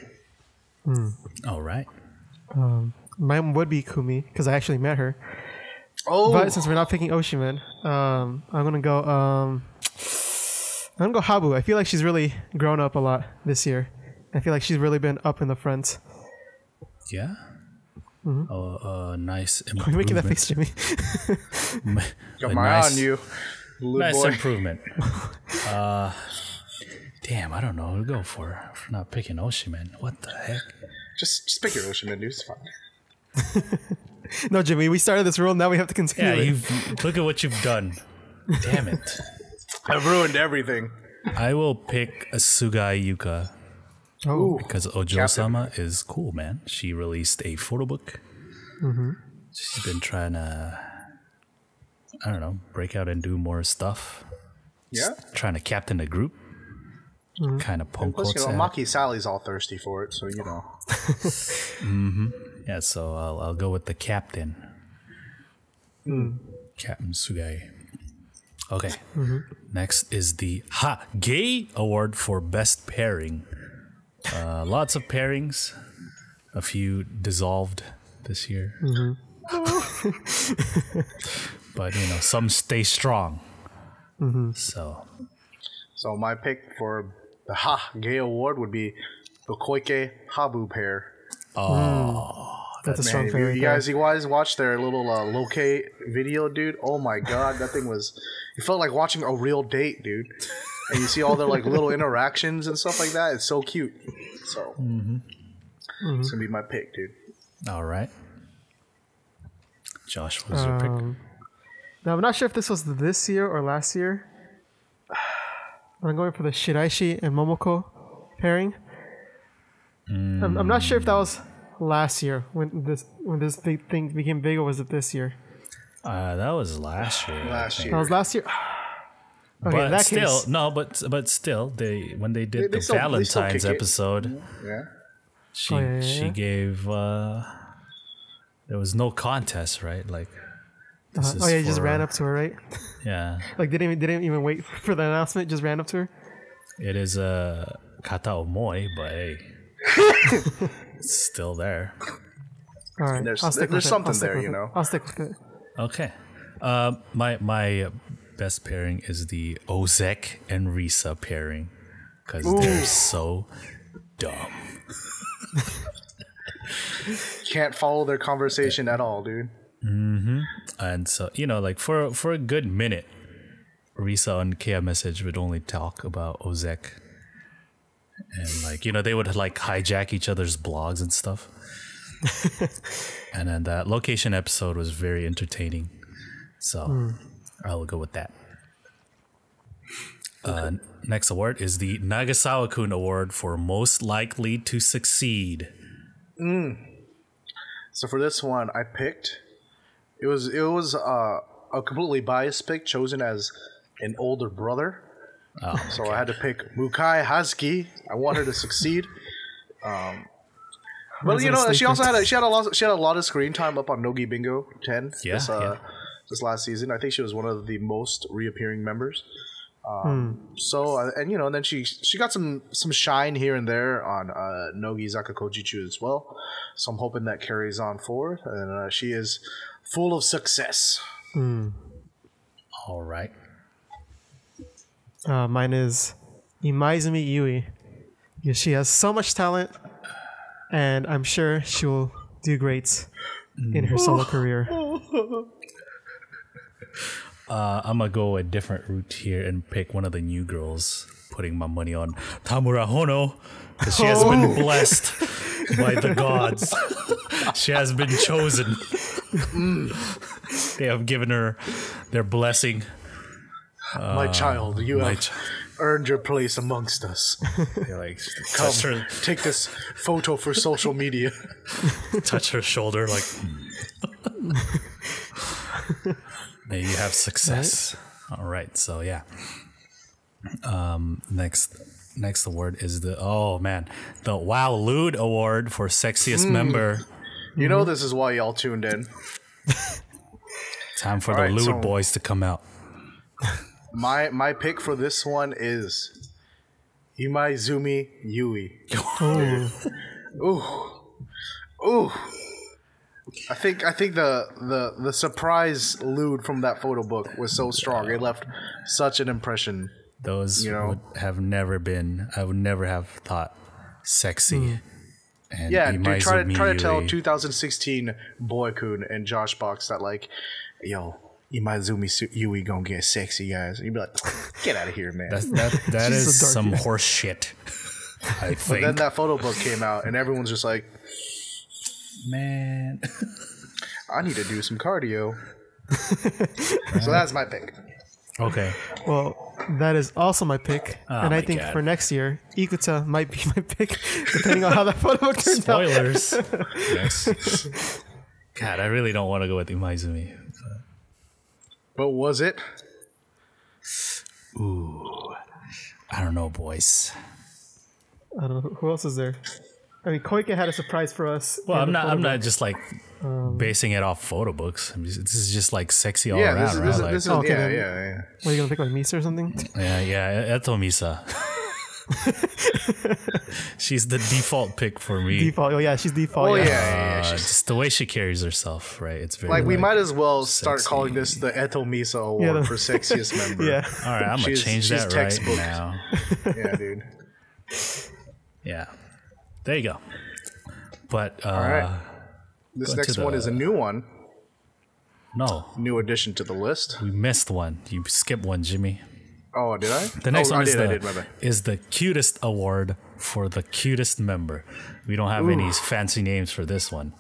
All right. Mine would be Kumi, because I actually met her. Oh, But since we're not picking Oshimen, I'm gonna go Habu. I feel like she's really grown up a lot this year. I feel like she's really been up in the front. Yeah. Nice improvement. You're making that face, Jimmy. got my eye on you, little Nice boy. improvement. Damn, I don't know who to go for not picking Oshimen. What the heck? Just pick your Oshimen, dude. It's fine. No, Jimmy, we started this rule. Now we have to continue. Yeah, it. look at what you've done. Damn it. I've ruined everything. I will pick a Sugai Yuka Oh, because Ojo-sama is cool, man. She released a photo book. She's been trying to, I don't know, break out and do more stuff. Yeah. Trying to captain a group. Kind of punk Plus, quotes. Maki Sally's all thirsty for it, so Yeah, so I'll go with the captain. Captain Sugai. Okay. Next is the Gay Award for Best Pairing. Lots of pairings. A few dissolved this year. But, some stay strong. So my pick for the Gay Award would be the Koike Habu pair. that's a strong Man, favorite. you guys watched their little Loke video, dude. Oh my god, that thing was. It felt like watching a real date, dude. And you see all their like little interactions and stuff like that. It's so cute. So It's gonna be my pick, dude. All right. Josh, what was your pick? Now I'm not sure if this was this year or last year. But I'm going for the Shiraishi and Momoko pairing. I'm not sure if that was last year when this big thing became big, or was it this year? That was last year. That was last year. Okay, But in that still, case, no, but still, when they did They the still Valentine's kick it. episode, Yeah. she gave. There was no contest, right? Like, this is he just for- ran up to her, right? Yeah, Like didn't even wait for the announcement, just ran up to her. it is a kata omoi, but hey, it's still there. All right, There's I'll stick with it. something I'll stick there, with you it. know. I'll stick with it. Okay, my best pairing is the Ozek and Risa pairing because they're so dumb. Can't follow their conversation at all, dude. And so, like for a good minute, Risa on Kia Message would only talk about Ozek. And like, they would like hijack each other's blogs and stuff. And then that location episode was very entertaining. So I'll go with that. Next award is the Nagasawa-kun Award for Most Likely to Succeed. So for this one, I picked. It was a completely biased pick, chosen as an older brother. So I had to pick Mukai Hazuki. I want her to succeed. But she also had a lot of screen time up on Nogi Bingo 10 this last season. I think she was one of the most reappearing members. So and then she got some shine here and there on Nogizaka Kojichu as well. So I'm hoping that carries on forward, and she is full of success. All right. Mine is Imaizumi Yui. Yeah, she has so much talent, and I'm sure she will do great in her solo career. I'm gonna go a different route here and pick one of the new girls, putting my money on Tamura Hono, because she has been blessed by the gods. She has been chosen. They have given her their blessing. My child, you have earned your place amongst us. They're like, Come, take this photo for social media. touch her shoulder, like, may you have success. Right. All right, so yeah. Next award is the Wow Lude Award for Sexiest Member. You know this is why y'all tuned in. Time for the Lude boys to come out. My pick for this one is Imaizumi Yui. Ooh. I think the surprise lewd from that photo book was so strong. It left such an impression. Those would have never been. I would never have thought sexy. And yeah, dude, try to tell Yui. 2016 Boy-kun and Josh Box that like, yo, Imaizumi Yui gonna get sexy, guys. And you'd be like, get out of here, man. That is some horse shit. I think. But then that photo book came out, and everyone's just like, man, I need to do some cardio. So that's my pick. Okay. Well, that is also my pick, and I think for next year, Ikuta might be my pick, depending on how that photo turns Spoilers. Yes. God, I really don't want to go with Imaizumi. But was it? Ooh, I don't know, boys. I don't know who else is there. I mean, Koike had a surprise for us. Well, I'm not just like basing it off photo books. This is just like sexy all around, right? This is, yeah. What, are you gonna pick like Misa or something? Yeah, Eto Misa. She's the default pick for me. Default. Oh yeah, she's default. Oh yeah. yeah. Just the way she carries herself, right? It's very Like we might as well start sexy. calling this the Eto Misa Award for sexiest member. Yeah. All right, I'm gonna change that right textbook. now. Yeah, dude. Yeah, there you go. But All right. This next one is a new one. No, New addition to the list. we missed one. You skipped one, Jimmy. Oh, did I? The next one I did, my bad. is the cutest award for the cutest member. We don't have any fancy names for this one.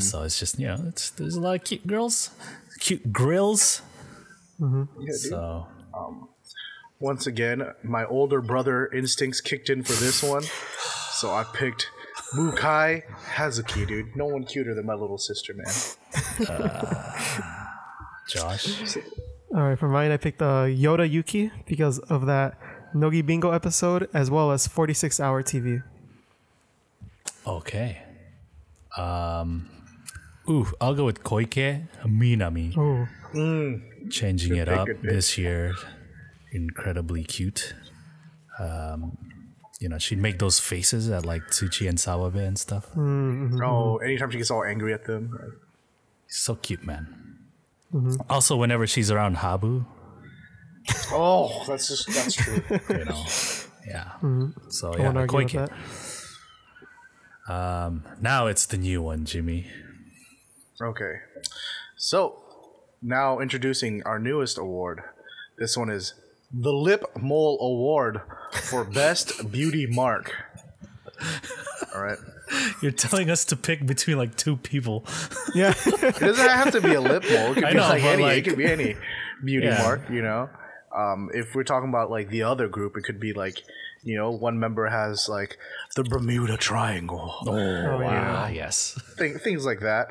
So it's just, there's a lot of cute girls, cute grills. Yeah, So once again, my older brother instincts kicked in for this one. So I picked Mukai Hazuki, dude. No one cuter than my little sister, man. Josh. All right, for mine, I picked Yoda Yuki because of that Nogi Bingo episode, as well as 46-hour TV. Okay. I'll go with Koike Minami. Oh, Changing it pick, up good pick. this year. Incredibly cute. She'd make those faces at like Tsuchi and Sawabe and stuff. Oh, anytime she gets all angry at them. So cute, man. Also, whenever she's around Habu, Oh, that's true. yeah. So I yeah, won't argue with Koike. that. Now it's the new one, Jimmy. Okay. So, now introducing our newest award. This one is the Lip Mole Award for Best Beauty Mark. All right. You're telling us to pick between like two people. Yeah. It doesn't have to be a lip mole. It could I be know, like but, any. like- It could be any beauty Yeah. mark. If we're talking about like the other group, it could be like one member has like the Bermuda Triangle. Wow. Yes. Things like that.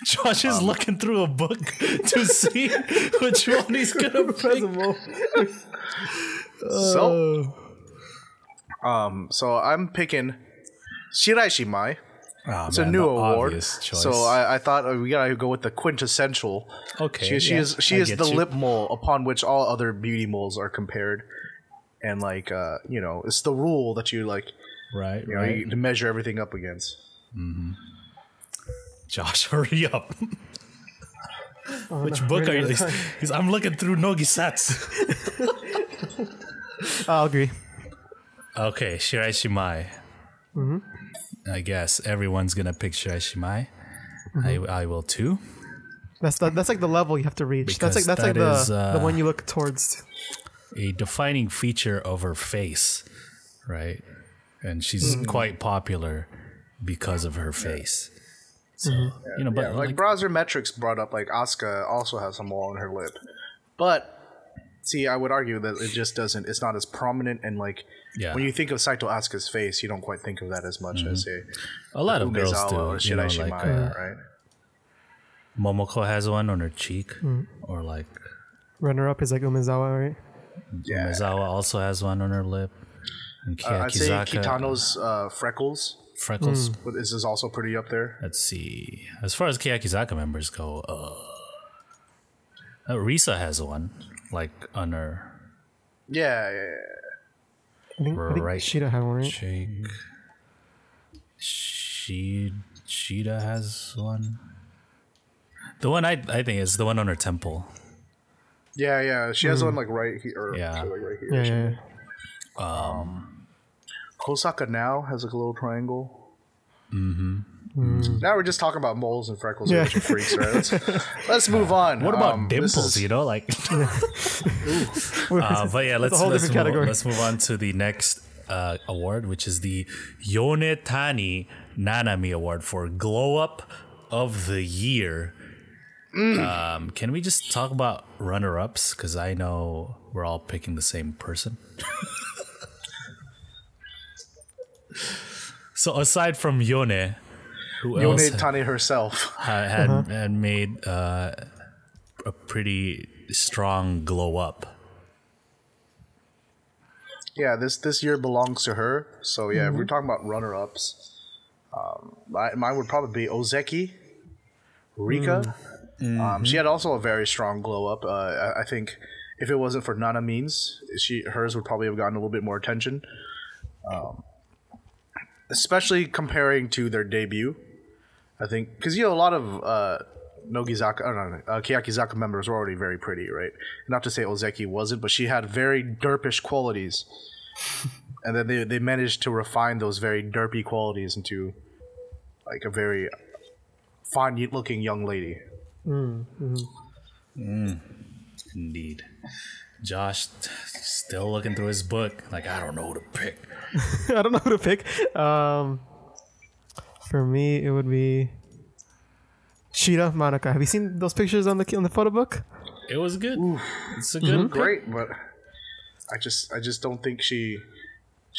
Josh is looking through a book to see which one he's gonna pick. So I'm picking Shiraishimai. Oh, It's man, a new the award, obvious choice. so I thought we gotta go with the quintessential. Okay, she yeah, is I the get you. lip mole upon which all other beauty moles are compared, and it's the rule that you like right, to measure everything up against. Josh, hurry up. Which book are you? I'm looking through Nogisatsu. I'll agree. Okay, Shiraishimai. I guess everyone's gonna pick Shiraishimai. I will too. That's like the level you have to reach. Because that's like that is, the one you look towards. A defining feature of her face, right? And she's quite popular because of her face. So, but Like browser metrics brought up, like Asuka also has a mole on her lip, but see, I would argue that it just doesn't. It's not as prominent, and like when you think of Saito Asuka's face, you don't quite think of that as much as a lot of girls Umezawa do. or Shiraishimai, right? Momoko has one on her cheek, or like Runner up is like Umezawa, right? Yeah. Mizawa also has one on her lip. And I'd say Keyakizaga Kitano's freckles. freckles. But this is also pretty up there. Let's see. As far as Keyakizaga members go, Risa has one, like on her Yeah. I think right Shida had one, right? cheek. Shida has one. The one I think is the one on her temple. Yeah. She has one like right here. Or, Yeah. like right here. Yeah. Kosaka now has like a little triangle. Now we're just talking about moles and freckles. Yeah. Yeah. Bunch of freaks, right? Let's move on. What about this dimples? is- Like. But yeah, let's whole different category. let's move on to the next award, which is the Yonetani Nanami Award for Glow Up of the Year. Can we just talk about runner-ups? Because I know we're all picking the same person. So aside from Yone, who Yone else Tani herself. had made a pretty strong glow up? Yeah, this year belongs to her. So yeah, if we're talking about runner-ups, mine would probably be Ozeki, Rika. She had also a very strong glow up. I think if it wasn't for Nana Means, hers would probably have gotten a little bit more attention. Especially comparing to their debut, I think, because a lot of Keyakizaka members were already very pretty, right? Not to say Ozeki wasn't, but she had very derpish qualities, and then they managed to refine those very derpy qualities into like a very fine-looking young lady. Indeed. Josh still looking through his book. Like, I don't know who to pick. I don't know who to pick. For me, it would be Shira Manaka. Have you seen those pictures on the photo book? It was good. Oof. It's a good Great, but I just don't think she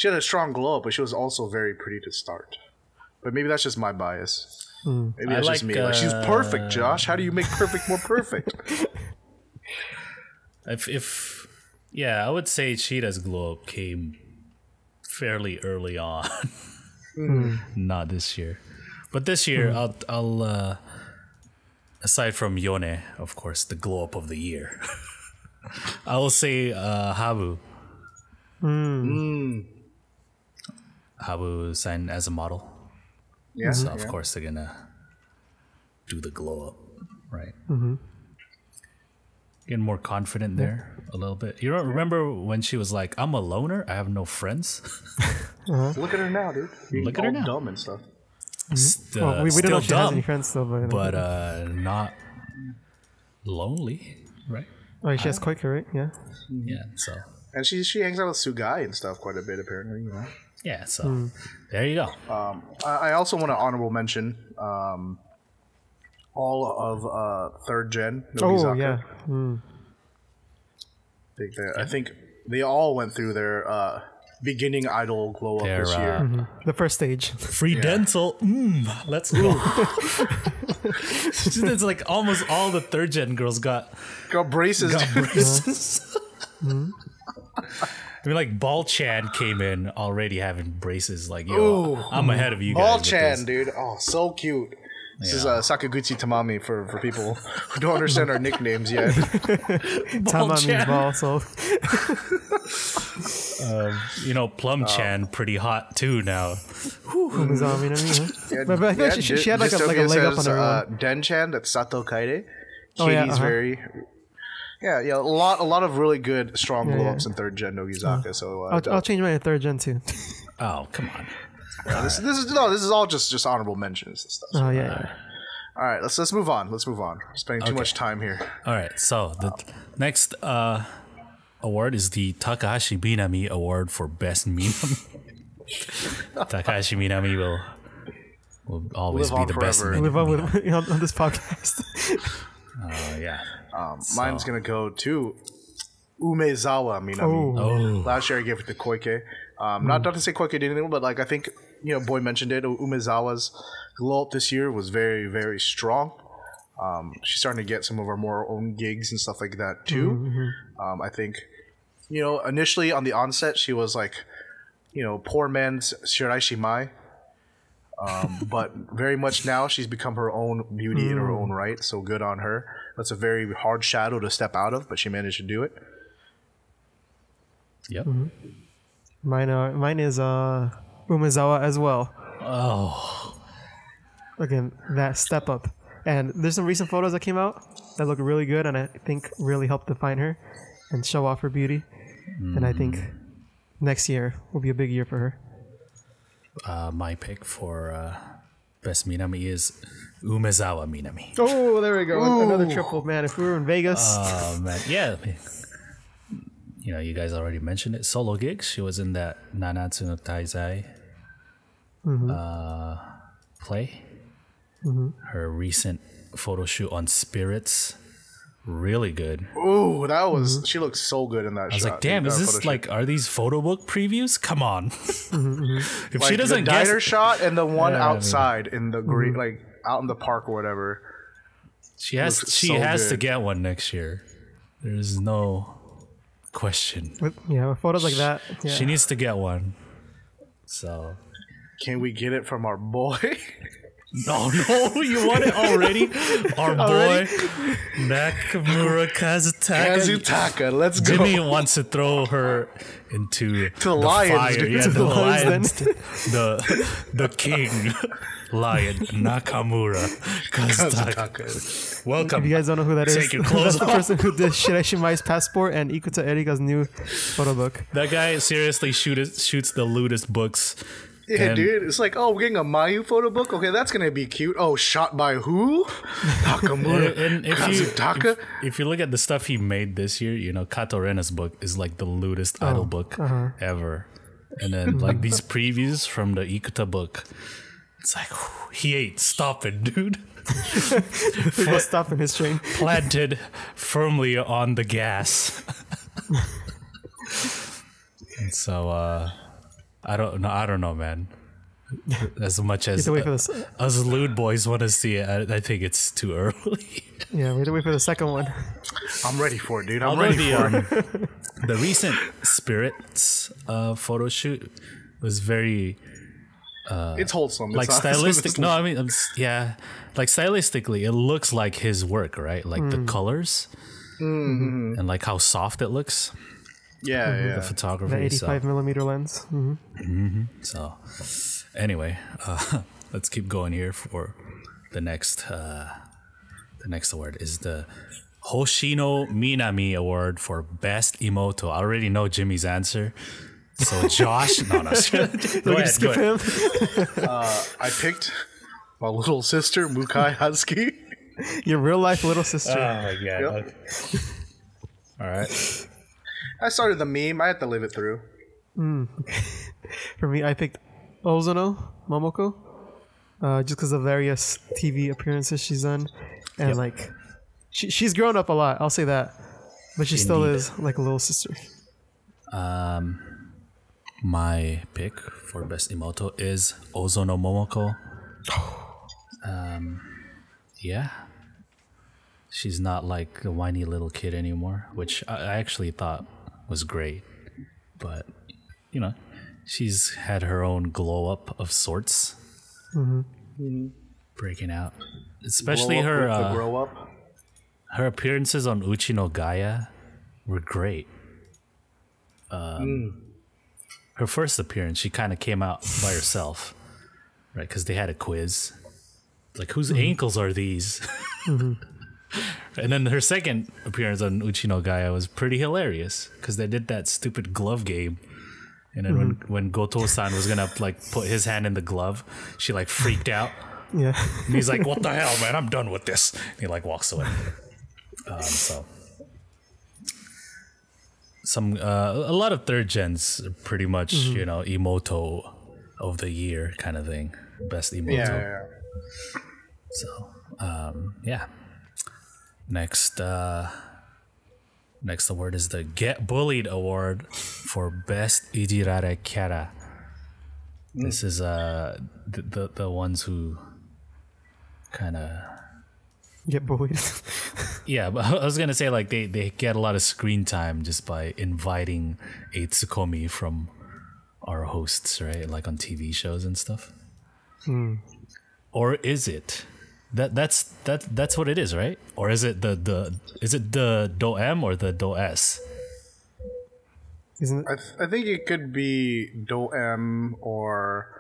had a strong glow up, but she was also very pretty to start. But maybe that's just my bias. Maybe that's just me. Like, she's perfect, Josh. How do you make perfect more perfect? I would say Cheetah's glow up came fairly early on. Not this year. But this year, I'll aside from Yone, of course, the glow up of the year, I will say Habu. Habu signed as a model. Yeah. So, of course, they're going to do the glow up, right? Getting more confident there a little bit. You don't remember when she was like, I'm a loner, I have no friends? Look at her now, dude. Being Look at her now. dumb and stuff. Well, we don't know if she has any friends still, but not lonely, right? Oh, she has Koike, right? Yeah. Yeah, so. And she hangs out with Sugai and stuff quite a bit, apparently, you know. Yeah, so there you go. I also want to honorable mention all of third gen Nogizaka. Oh, yeah. I think they all went through their beginning idol glow up this year. The first stage. Free dental. Let's go. It's like almost all the third gen girls got braces. I mean, like Ball Chan came in already having braces. Like, yo, I'm ahead of you guys. Ball Chan, dude. Oh, so cute. This is Sakaguchi Tamami for people who don't understand our nicknames yet. Tama means ball, so. Plum Chan pretty hot too now. But I think she had like a leg up on her. Den Chan, that's Sato Kaide. Katie's very. Yeah, a lot of really good, strong glow-ups in third gen Nogizaka. So I'll change mine to third gen too. Oh, come on. This is all just honorable mentions and stuff. So. Oh yeah. All right, let's move on. We're spending too much time here. All right, so the next award is the Takahashi Minami Award for Best Minami. Takahashi Minami will always be the best Minami. Live on on this podcast. Yeah. Mine's gonna go to Umezawa Minami. Last year I gave it to Koike. Not to say Koike did anything, but like I think Boy mentioned it. Umezawa's glow up this year was very, very strong. She's starting to get some of her more own gigs and stuff like that too. I think initially on the onset she was like poor man's Shiraishi Mai. But very much now she's become her own beauty in her own right. So good on her. That's a very hard shadow to step out of, but she managed to do it. Yep. Mine is Umezawa as well. Oh. Again, that step up. And there's some recent photos that came out that look really good and I think really help define her and show off her beauty. And I think next year will be a big year for her. My pick for Best Minami is Umezawa Minami. Oh, there we go. Another triple, man. If we were in Vegas. Oh, man. Yeah. You guys already mentioned it. Solo gigs. She was in that Nanatsu no Taizai play. Her recent photo shoot on Spirits. Really good. Ooh, that was. She looked so good in that shot. I was like, damn, is this like, are these photo book previews? Come on. If like she doesn't the guess. diner shot and the one outside in the green, like out in the park or whatever. She has to get one next year. There's no question. With photos like that. Yeah. She needs to get one. So. Can we get it from our boy? No, you want it already? Our boy, Nakamura Kazutaka. Let's go. Jimmy wants to throw her into the lions, fire. dude. Yeah, to the lions. The king lion, Nakamura Kazutaka. Welcome. If you guys don't know who that is, Take your clothes that's the person who did Shirashimai's passport and Ikuta Erika's new photo book. That guy seriously shoots the lewdest books Yeah, dude. It's like, oh, we're getting a Mayu photo book. Okay, that's gonna be cute. Oh, shot by who? Nakamura And Kazutaka. if you look at the stuff he made this year, you know, Kato Rena's book is like the lewdest idol book ever. And then like these previews from the Ikuta book, it's like he ain't stopping, dude. He's stopping his train. Planted firmly on the gas. And so I don't know, man. As much as us lewd boys want to see it, I think it's too early. Yeah, we have to wait for the second one. I'm ready for it, dude. I'm ready for it. The recent Spirits photo shoot was very it's wholesome. like stylistic. No, I mean, like stylistically, it looks like his work, right? Like the colors and like how soft it looks. Yeah, The photography. The 85 millimeter lens. So, anyway, let's keep going here for the next. The next award is the Hoshino Minami Award for Best Emoto. I already know Jimmy's answer. So Josh, no, go ahead. Skip him. I picked my little sister Mukai Hatsuki. Your real life little sister. Oh my god. Yep. Okay. All right. I started the meme. I had to live it through. For me, I picked Ozono Momoko, just because of various TV appearances she's done, and like she's grown up a lot. I'll say that, but she still is like a little sister. My pick for best emoto is Ozono Momoko. Yeah. She's not like a whiny little kid anymore, which I actually thought was great. But, you know, she's had her own glow up of sorts. Breaking out. Especially her grow up. Her appearances on Uchi no Gaia were great. Her first appearance, she kind of came out by herself, right? Because they had a quiz. Like, whose ankles are these? And then her second appearance on Uchi no Gaia was pretty hilarious because they did that stupid glove game. And then when Goto-san was gonna like put his hand in the glove, she like freaked out. Yeah. And he's like, "What the hell, man? I'm done with this." And he like walks away. So a lot of third gens are pretty much you know emoto of the year kind of thing, best emoto. Yeah. So yeah. Next award is the Get Bullied Award for Best Ijirare Kara. This is the ones who kind of Get bullied. yeah, but I was gonna say like they get a lot of screen time just by inviting a tsukomi from our hosts, right? Like on TV shows and stuff. Or is it? That's what it is, right? Or is it the do-em or the do-s? Isn't it? I think it could be do-em or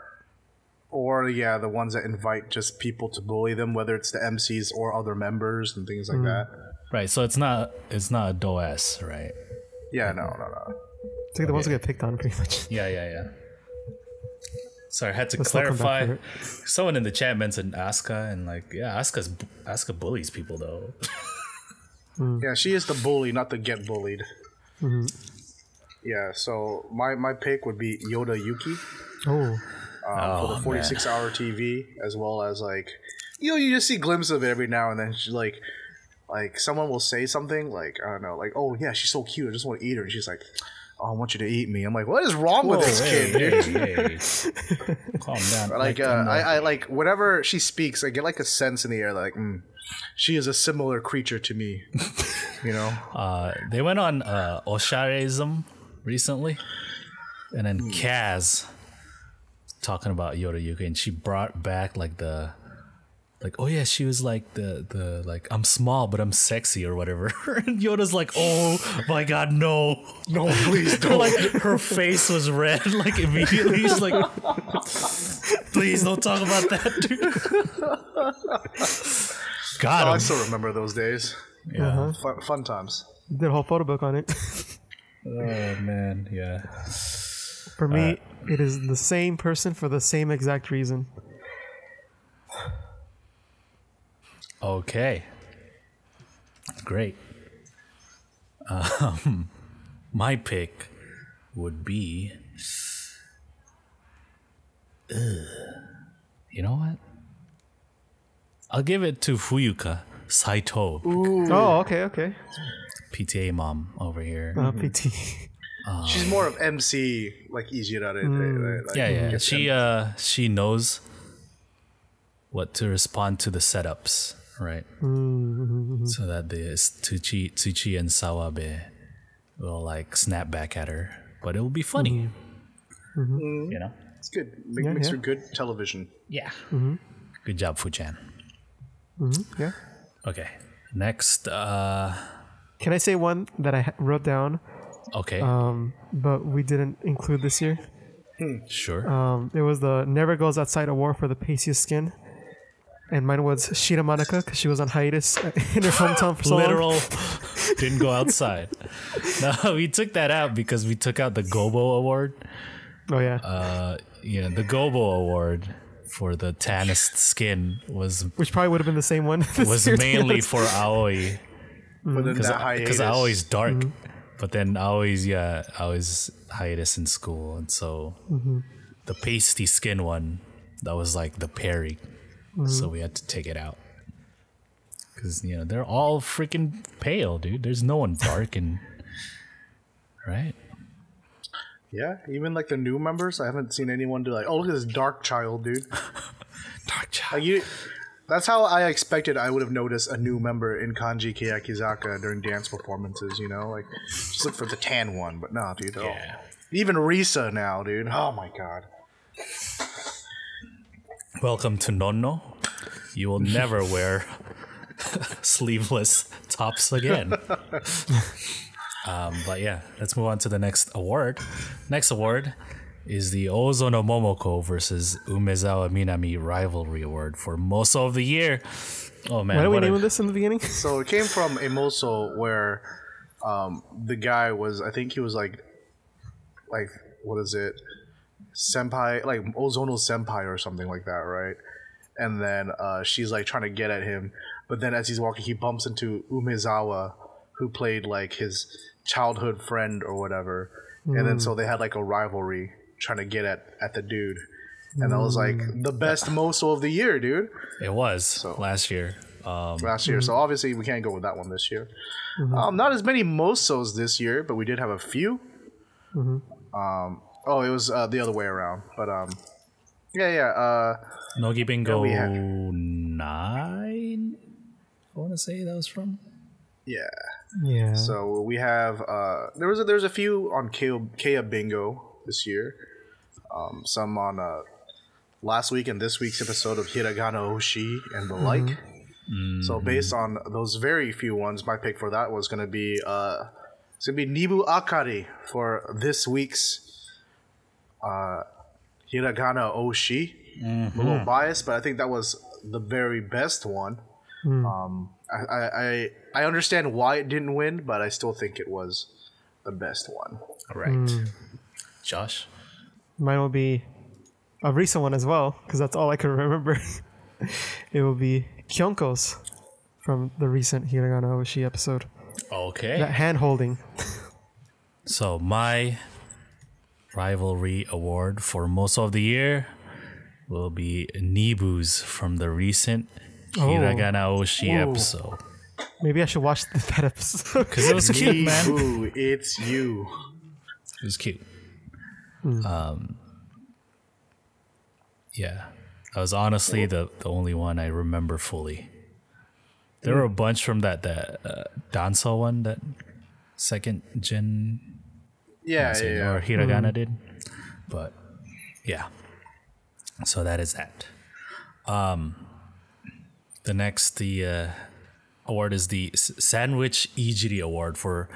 yeah, the ones that invite just people to bully them, whether it's the MCs or other members and things like that. Right, so it's not a do-s, right? Yeah, no. It's like the ones that get picked on, pretty much. Yeah. Sorry, I had to Let's not come back clarify. for it. Someone in the chat mentioned Asuka, and like, yeah, Asuka bullies people though. Yeah, she is the bully, not the get bullied. Yeah, so my pick would be Yoda Yuki for the 46-hour TV, as well as like, you just see glimpses of it every now and then. She, like someone will say something like, I don't know, like, oh yeah, she's so cute, I just want to eat her, and she's like, oh, I want you to eat me. I'm like, what is wrong with this kid, dude? Hey. Calm down. Like, I like whenever she speaks, I get like a sense in the air, like, she is a similar creature to me. You know. They went on Oshareism recently, and then Kaz talking about Yoda Yuki, and she brought back like oh yeah, she was like the like, I'm small but I'm sexy or whatever. And Yoda's like, oh my god, no, please don't. Like her face was red like immediately. She's like, please don't talk about that, dude. God, I still remember those days. Yeah. Fun times. Did a whole photo book on it. Oh man, yeah. For me, it is the same person for the same exact reason. Okay. Great. My pick would be... you know what? I'll give it to Fuyuka Saito. Oh, okay. PTA mom over here. PT. She's more of MC, like Ijirare. Right? Like, Yeah. She knows what to respond to the setups, right? So that the Tsuchi and Sawabe will like snap back at her, but it will be funny. You know, it's good. Makes for good television. Yeah. Good job, Fuchan. Yeah. Okay. Next. Can I say one that I wrote down? Okay. But we didn't include this year. Sure. It was the Never Goes Outside Award for the pastiest skin. And mine was Shira Manaka because she was on hiatus in her hometown for so Literal long. didn't go outside. No, we took that out because we took out the Gobo Award. Oh, yeah. The Gobo Award for the tannest skin was Which probably would have been the same one. was mainly for Aoi. But then that hiatus. Because Aoi's dark. But then Aoi's hiatus in school. And so the pasty skin one, that was like the pairing. So we had to take it out. Because, they're all freaking pale, dude. There's no one dark and... Right? Yeah, even like the new members, I haven't seen anyone do like, oh, look at this dark child, dude. Dark child. Like that's how I expected I would have noticed a new member in Kanji Keyakizaka during dance performances, like just look for the tan one, but no, dude. Yeah. Even Risa now, dude. Oh my god. Welcome to Nonno. You will never wear sleeveless tops again. But yeah, let's move on to the next award. Next award is the Ozono Momoko versus Umezawa Minami rivalry award for Moso of the Year. Oh man, Why did we name this in the beginning? So it came from a Moso where the guy was, I think he was like what is it? Senpai, like Ozono's senpai or something like that, right? And then she's like trying to get at him, but then as he's walking, he bumps into Umezawa, who played like his childhood friend or whatever, and then so they had like a rivalry trying to get at the dude, and that was like the best Moso of the year, dude. It was last year. So obviously we can't go with that one this year. Not as many Mosos this year, but we did have a few. It was the other way around, but Nogi Bingo 9. I want to say that was from. Yeah. So we have there's a few on Keia Bingo this year. Some on last week and this week's episode of Hiragana Oshi and the like. So based on those very few ones, my pick for that was gonna be Nibu Akari for this week's Hiragana Oshi. I'm a little biased, but I think that was the very best one. I understand why it didn't win, but I still think it was the best one. Right. Josh? Mine will be a recent one as well, because that's all I can remember. It will be Kyonko's from the recent Hiragana Oshi episode. Okay. That hand holding. So my rivalry award for Moso of the Year will be Nibu's from the recent Hiragana Oshi episode. Maybe I should watch that episode. Because it was cute, man. Ooh, it's you. It was cute. Yeah. That was honestly the only one I remember fully. There were a bunch from that Danso one, that second gen. Or Hiragana did. But yeah. So that is that. The next award is the Sandwich Ijiri Award for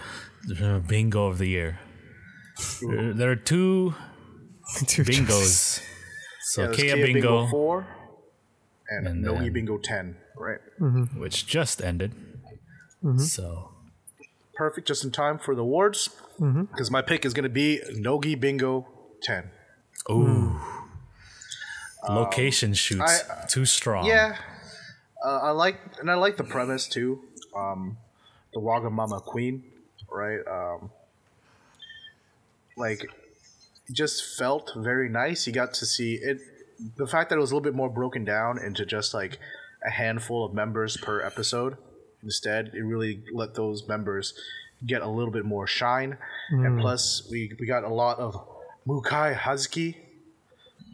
the Bingo of the Year. There are two bingos. So Keia Bingo 4 and Nogi Bingo 10, right? Which just ended. So perfect, just in time for the awards. Because my pick is going to be Nogi Bingo 10. Ooh. Location shoots too strong. Yeah. I like the premise too. The Wagamama Queen, right? Like, it just felt very nice. You got to see it. The fact that it was a little bit more broken down into just like a handful of members per episode. Instead, it really let those members get a little bit more shine. And plus, we got a lot of Mukai Hazuki,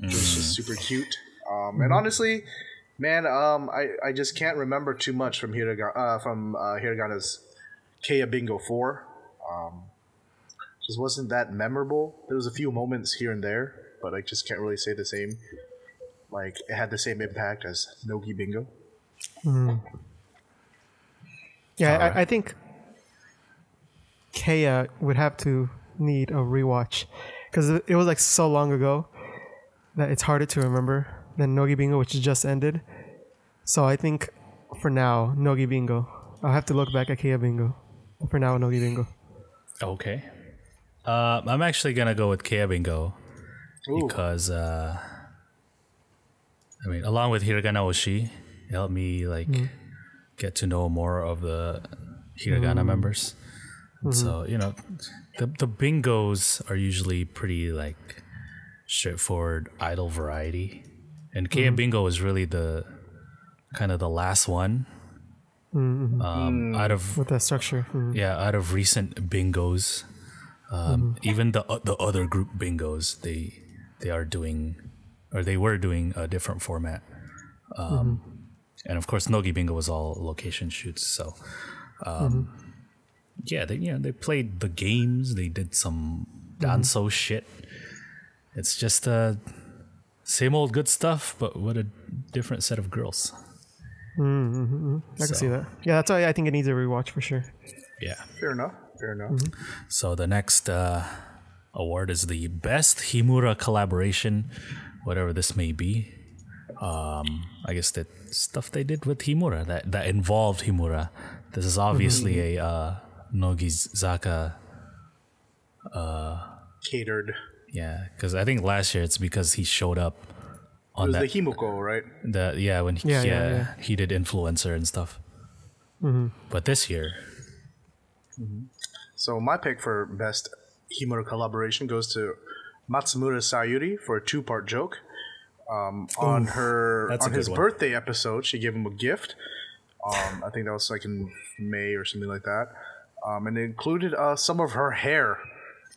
which is just super cute. And honestly, man, I just can't remember too much from Hiragana's Keia Bingo 4. Just wasn't that memorable. There was a few moments here and there, but I just can't really say the same. Like, it had the same impact as Nogi Bingo. Yeah, right. I think Keia would have to need a rewatch because it was like so long ago that it's harder to remember than Nogi Bingo, which just ended. So I think for now, Nogi Bingo. I'll have to look back at Keia Bingo. But for now, Nogi Bingo. Okay. I'm actually gonna go with Keia Bingo because I mean, along with Hiragana Oshi, it helped me like get to know more of the Hiragana members. So, you know, the bingos are usually pretty like straightforward idol variety. And Keia Bingo is really the kind of the last one out of with that structure. out of recent bingos. Even the other group bingos, they are doing, or they were doing a different format. And of course, Nogi Bingo was all location shoots. So, they played the games. They did some danso shit. It's just same old good stuff, but with a different set of girls. I can see that. Yeah, that's why I think it needs a rewatch for sure. Yeah. Fair enough. So the next award is the Best Himura Collaboration, whatever this may be. I guess that stuff they did with Himura that involved Himura. This is obviously a Nogizaka catered. Yeah, because I think last year it's because he showed up on the Himiko, right? When he did influencer and stuff. But this year. So my pick for best Himura collaboration goes to Matsumura Sayuri for a 2-part joke. On his birthday episode, she gave him a gift. I think that was like in May or something like that. And it included some of her hair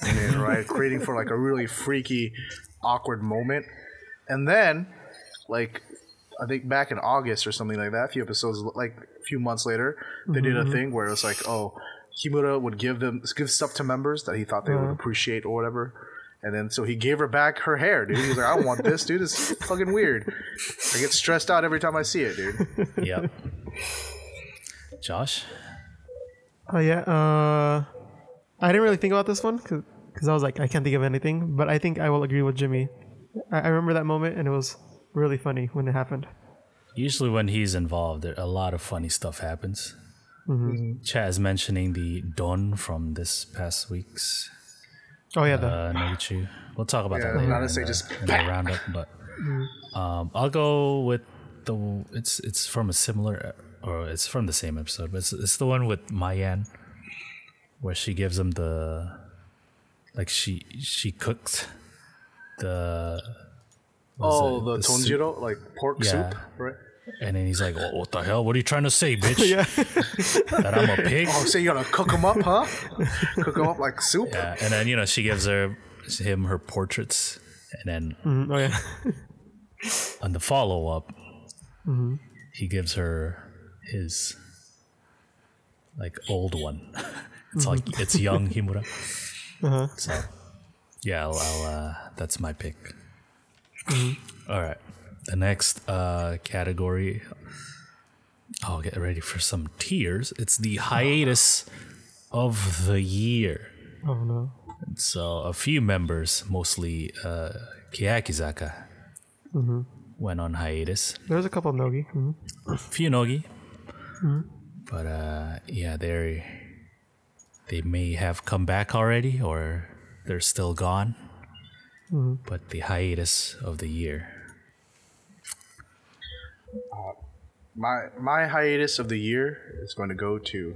in it, right? Creating for like a really freaky, awkward moment. And then, like, I think back in August or something like that, a few months later, they did a thing where it was like, Himura would give stuff to members that he thought they would appreciate or whatever. And then so he gave her back her hair, dude. He was like, I don't want this, dude. It's fucking weird. I get stressed out every time I see it, dude. Yep. Josh? Oh, yeah. I didn't really think about this one because I was like, I can't think of anything. But I think I will agree with Jimmy. I remember that moment, and it was really funny when it happened. Usually when he's involved, a lot of funny stuff happens. Chaz mentioning the Don from this past week's Noichu. We'll talk about that later in the roundup. But I'll go with it's from a similar, or it's from the same episode, but it's the one with Mayan, where she gives him she cooked the tonjiro, like pork soup, right? And then he's like, what the hell? What are you trying to say, bitch? That I'm a pig? Oh, so you're going to cook them up, huh? Cook them up like soup? Yeah, and then, she gives him her portraits. And then on the follow-up, he gives her his, like, old one. It's like, it's young Himura. So, yeah, I'll that's my pick. All right. The next category, I'll get ready for some tears. It's the hiatus of the year. Oh, no. So a few members, mostly Keyakitte, went on hiatus. There's a couple of Nogi. A few Nogi. But they may have come back already, or they're still gone. but the hiatus of the year. My hiatus of the year is going to go to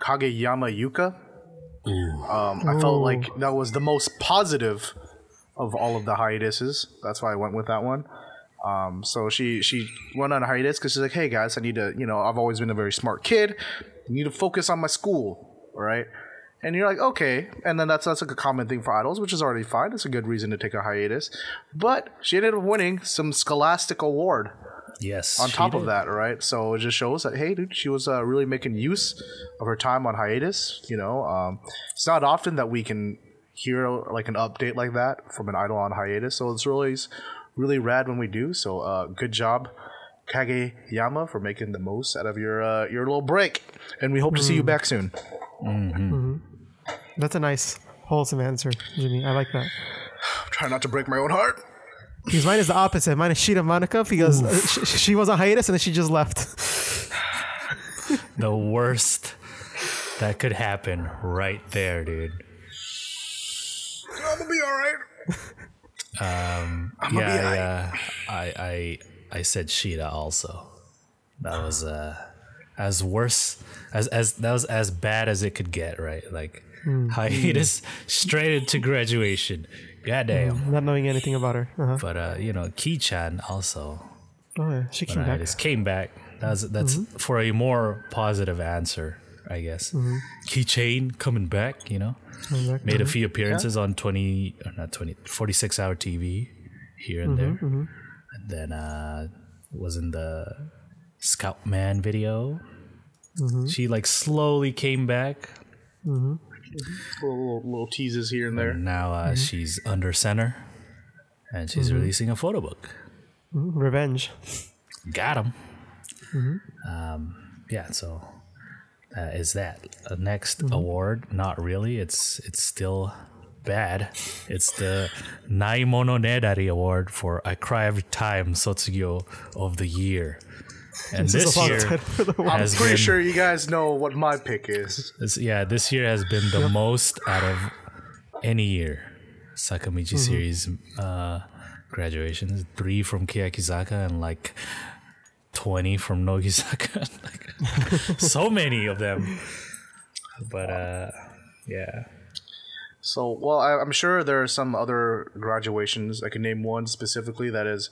Kageyama Yuka. I felt like that was the most positive of all of the hiatuses. That's why I went with that one. So she went on a hiatus because she's like, hey guys, I need to, I've always been a very smart kid. I need to focus on my school, right? And you're like, okay. And then that's like a common thing for idols, which is already fine. It's a good reason to take a hiatus. But she ended up winning some Scholastic Award. Yes. On top of that, right? So it just shows that, hey, dude, she was really making use of her time on hiatus. It's not often that we can hear like an update like that from an idol on hiatus. So it's really rad when we do. So good job, Kageyama, for making the most out of your little break. And we hope to see you back soon. That's a nice, wholesome answer, Jimmy. I like that. Try not to break my own heart. Because mine is the opposite. Mine is Shida Monica because she was on hiatus and then she just left. The worst that could happen right there, dude. I'm gonna be all right. I said Shida also. That was as worse as that was as bad as it could get, right? Like hiatus straight into graduation. Goddamn. Not knowing anything about her. But Ki-chan also. Oh yeah, she came back. Came back. That's for a more positive answer, I guess. Ki-chan coming back, made a few appearances on 46-hour TV here and there. And then was in the Scoutman video. She like slowly came back. Little teases here and there. And now she's under center, and she's releasing a photo book. Revenge. Got him. So is that next award? Not really. It's still bad. It's the Naimono Nedari Award for I Cry Every Time Sotsugo of the Year. And this year I'm pretty sure you guys know what my pick is. This year has been the most out of any year. Sakamichi series graduations, 3 from Keyakitte and like 20 from Nogizaka. So many of them. But So, well, I'm sure there are some other graduations. I can name one specifically that is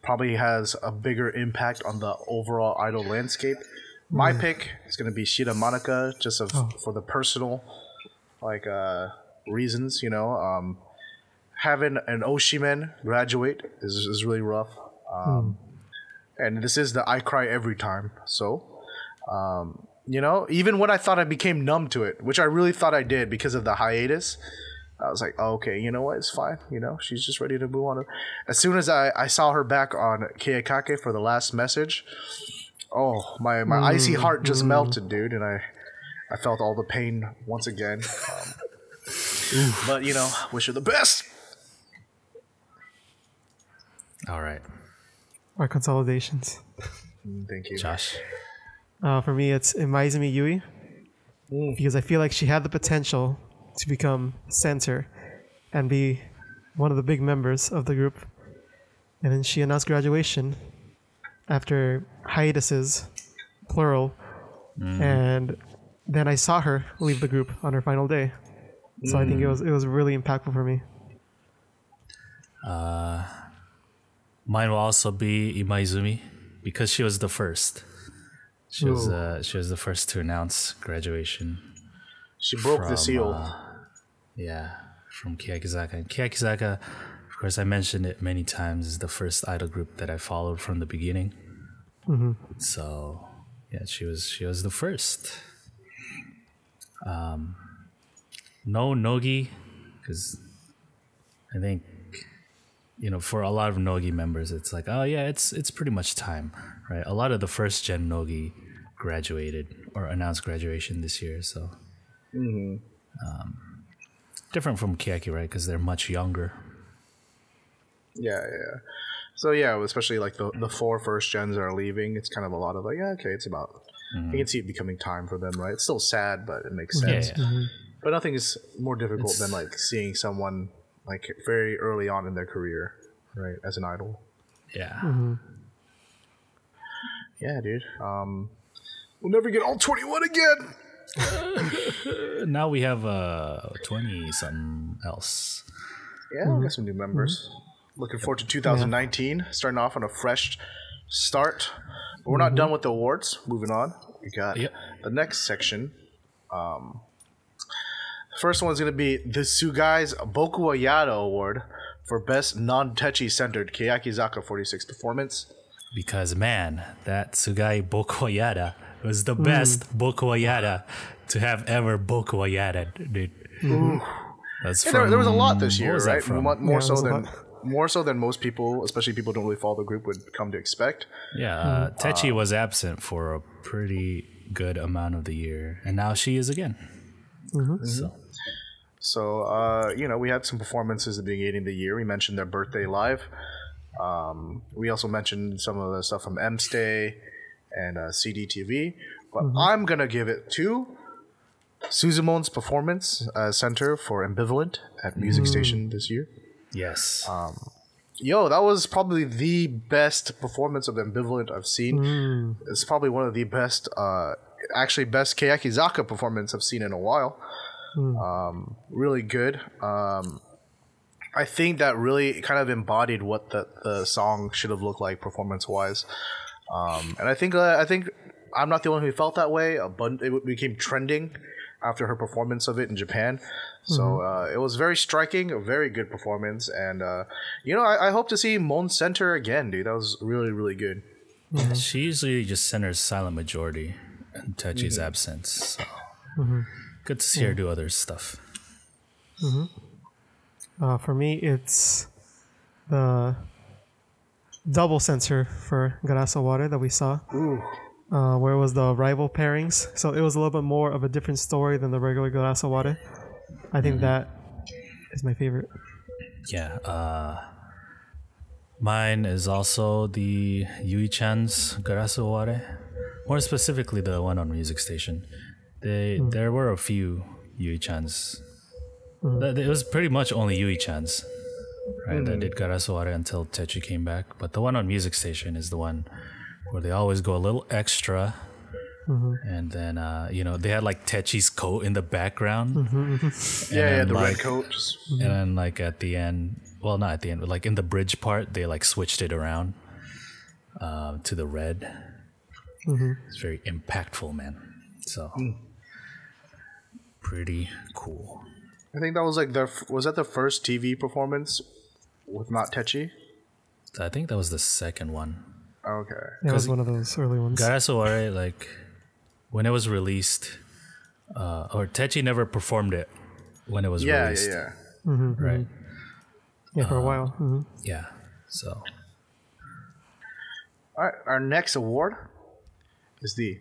probably has a bigger impact on the overall idol landscape. My pick is going to be Shida Monica, just for the personal reasons. Having an Oshimen graduate is really rough. And this is the I Cry Every Time. So, even when I thought I became numb to it, which I really thought I did because of the hiatus, I was like, oh, okay, you know what? It's fine. She's just ready to move on. As soon as I saw her back on Keyakitte for the last message, oh, my icy heart just melted, dude. And I felt all the pain once again. But, wish her the best. all right. Our consolidations. Thank you. Josh? For me, it's Imaizumi Yui. Because I feel like she had the potential to become center and be one of the big members of the group. And then she announced graduation after hiatuses, plural. And then I saw her leave the group on her final day. So I think it was really impactful for me. Mine will also be Imaizumi because she was the first. She was the first to announce graduation. She broke the seal. From Keyakitte. And Keyakitte, of course, I mentioned it many times, is the first idol group that I followed from the beginning. So, yeah, she was the first. No Nogi, because I think, for a lot of Nogi members, it's like, oh yeah, it's pretty much time, right? A lot of the first gen Nogi graduated or announced graduation this year, so different from Keyakitte, right? Because they're much younger. Yeah. So yeah, especially like the 4 first gens that are leaving, it's kind of a lot of like, yeah, okay, it's about. You can see it becoming time for them, right? It's still sad, but it makes sense. Yeah. But nothing is more difficult than like seeing someone like very early on in their career, right, as an idol. Yeah. Yeah, dude. We'll never get all 21 again. Now we have 20 something else. Yeah, we got some new members. Looking forward to 2019. Starting off on a fresh start. But we're not done with the awards. Moving on. We got the next section. The first one's going to be the Sugai's Boku wa Yada Award for Best Non-Techi-Centered Keyakitte 46 Performance. Because, man, that Sugai Boku wa Yada was the best Boku wa Yada to have ever Boku wa Yada, dude. That's there was a lot this year, right? More so than most people, especially people who don't really follow the group, would come to expect. Yeah, Techi was absent for a pretty good amount of the year, and now she is again. So, we had some performances at the beginning of the year. We mentioned their birthday live. We also mentioned some of the stuff from M-Stay and CDTV. But I'm going to give it to Suzumon's performance as center for Ambivalent at Music Station this year. Yes. That was probably the best performance of Ambivalent I've seen. It's probably one of the best, best Keyakitte performance I've seen in a while. Really good. I think that really kind of embodied what the song should have looked like performance-wise. And I think I'm not the only one who felt that way. It became trending after her performance of it in Japan. So it was very striking, a very good performance. And, I hope to see Mon center again, dude. That was really, really good. Yeah, she usually just centers silent majority in Techi's absence. So good to see her do other stuff. For me, it's the double censor for Garasu Water that we saw. Where it was the rival pairings. So it was a little bit more of a different story than the regular Garasu Water. I think that is my favorite. Yeah. Mine is also the Yui-chan's Garasu Water. More specifically, the one on Music Station. There were a few Yui-chans. It was pretty much only Yui-chans, right, that did Garasu Water until Techi came back. But the one on Music Station is the one where they always go a little extra. And then, they had like Techi's coat in the background. The red coat. And then like at the end, well, not at the end, but like in the bridge part, they like switched it around to the red. It's very impactful, man. So, pretty cool. I think that was like was that the first TV performance with not Techi? I think that was the second one. Okay. That was one of those early ones. Garasu Water, like, when it was released, or Techi never performed it when it was released. Right? Yeah, for a while. Yeah, so. All right, our next award is the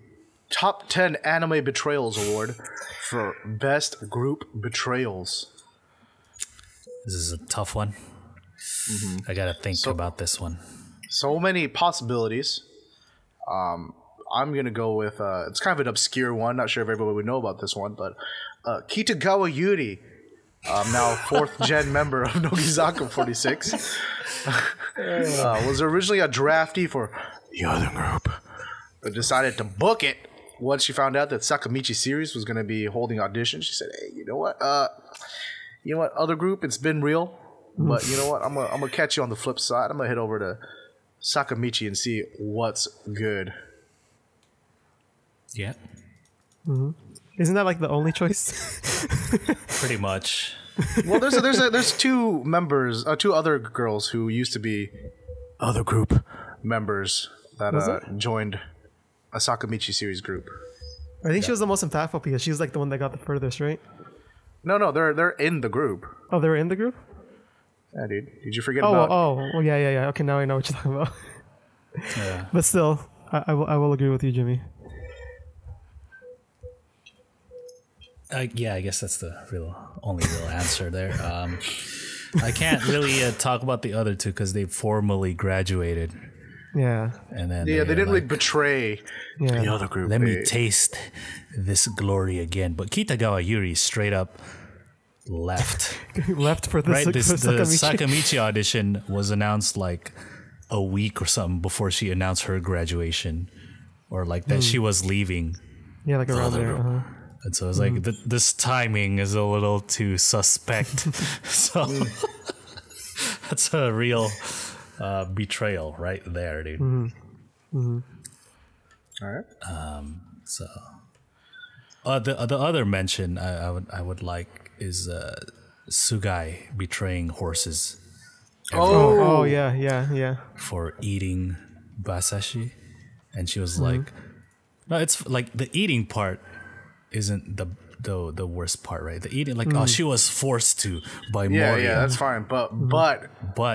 Top 10 Anime Betrayals Award for Best Group Betrayals. This is a tough one. I gotta think about this one. So many possibilities. I'm gonna go with it's kind of an obscure one. Not sure if everybody would know about this one, but Kitagawa Yuri, now 4th gen member of Nogizaka 46, was originally a draftee for the other group, but decided to book it once she found out that Sakamichi series was gonna be holding auditions. She said, "Hey, you know what? Other group, it's been real, but you know what? I'm gonna catch you on the flip side. I'm gonna head over to Sakamichi and see what's good." Yeah. Isn't that like the only choice? Pretty much. Well, there's two members, two other girls who used to be other group members that joined a Sakamichi series group. I think she was the most impactful because she was like the one that got the furthest, right? No, they're in the group. Oh, they were in the group? Yeah, dude. Did you forget about? Yeah. Okay, now I know what you're talking about. Yeah. But still, I will agree with you, Jimmy. I guess that's the only real answer there. I can't really talk about the other two because they formally graduated. Yeah. And then they didn't really betray the other group. Let me taste this glory again. But Kitagawa Yuri straight up left. Left for the, Right, the Sakamichi. Sakamichi audition was announced like a week or something before she announced her graduation, or like that she was leaving. Yeah, like around there. And so it's like this timing is a little too suspect. So that's a real betrayal right there, dude. All right. So the other mention I would like is Sugai betraying horses. Oh yeah. For eating basashi, and she was like, "No, it's like the eating part isn't the worst part, right? The eating, like, she was forced to by Mori. Yeah, that's fine. But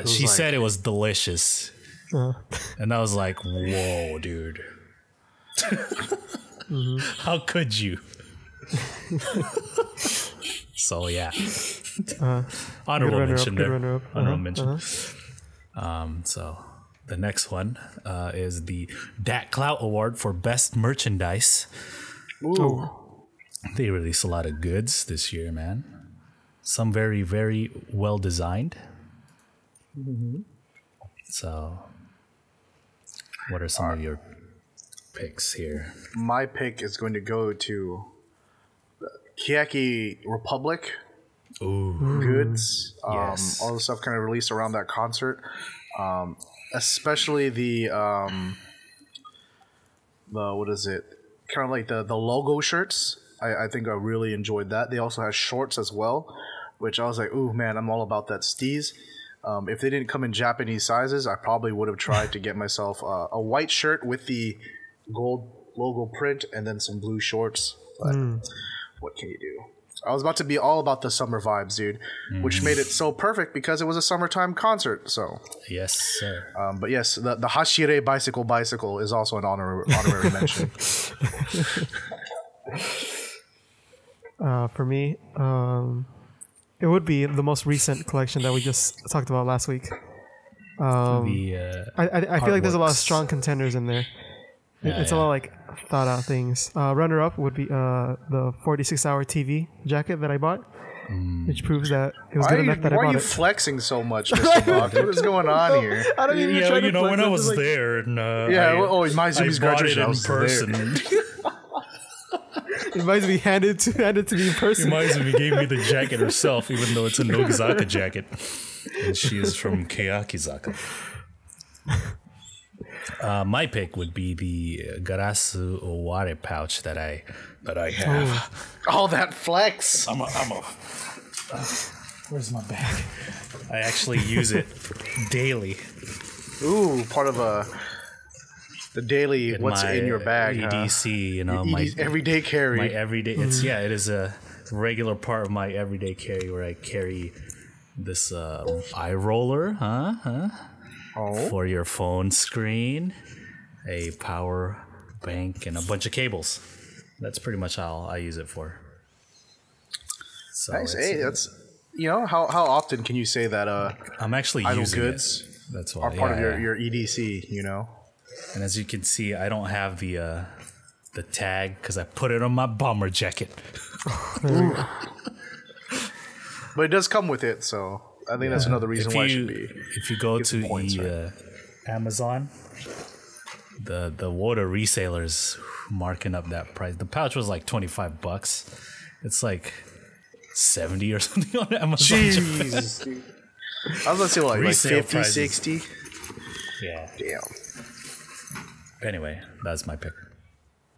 she said it was delicious, and I was like, whoa, dude, how could you?" So yeah, honorable mention there. Honorable mention. So the next one is the Dat Clout Award for Best Merchandise. Ooh. They released a lot of goods this year, man. Some very, very well designed. So, what are some of your picks here? My pick is going to go to Keyakitte Republic goods. Yes. All the stuff kind of released around that concert. Especially the what is it? Kind of like the logo shirts. I think I really enjoyed that. They also had shorts as well, which I was like, ooh, man, I'm all about that steez. If they didn't come in Japanese sizes, I probably would have tried to get myself a white shirt with the gold logo print and then some blue shorts. But what can you do? I was about to be all about the summer vibes, dude, which made it so perfect because it was a summertime concert. So yes, sir. But yes, the Hashire bicycle is also an honorary mention. For me, it would be the most recent collection that we just talked about last week. I feel like there's a lot of strong contenders in there. It's a lot of like thought out things. Runner up would be the 46-hour TV jacket that I bought, which proves that it was good enough that I bought it. Why are you flexing so much, Mr. Bob? What is going on here? I don't even try to flex. When I was there, and Maizumi's graduation, I bought it in person. Maizumi handed to me in person. Maizumi gave me the jacket herself, even though it's a Nogizaka jacket, and she is from Keyakizaka. My pick would be the Garasu Oware pouch that I have. All that flex. Where's my bag? I actually use it daily. Ooh, part of the daily what's in your bag. EDC, my everyday carry. My everyday. It is a regular part of my everyday carry where I carry this eye roller, for your phone screen, a power bank, and a bunch of cables. That's pretty much all I use it for. So nice. Hey, that's how often can you say that? I'm actually idle using goods. It. That's why are part of your EDC. And as you can see, I don't have the tag because I put it on my bomber jacket. But it does come with it, so I think that's another reason why it should be. If you go to Amazon, the Wada resellers marking up that price. The pouch was like $25. It's like $70 or something on Amazon. Jeez. I was gonna say like 50, prices. 60. Yeah. Damn. Anyway, that's my pick.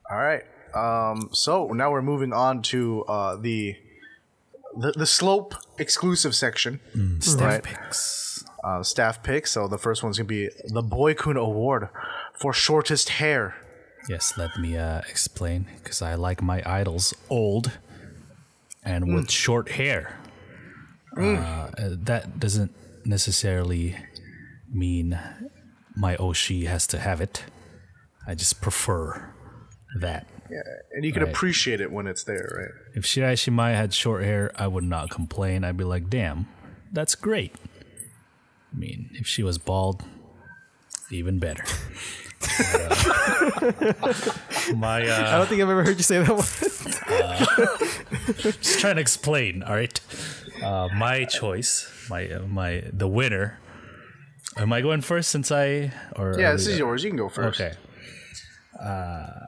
All right. So now we're moving on to the Slope exclusive section. Staff picks. Staff picks. So the first one's gonna be the Boy-kun Award for shortest hair. Yes, let me explain, because I like my idols old and with short hair. That doesn't necessarily mean my Oshi has to have it. I just prefer that. Yeah, and you can appreciate it when it's there, right? If Shirashimai had short hair, I would not complain. I'd be like, damn, that's great. I mean, if she was bald, even better. My I don't think I've ever heard you say that one. just trying to explain. All right, my choice, the winner. Am I going first since I or Yeah, this is yours. You can go first. Okay. A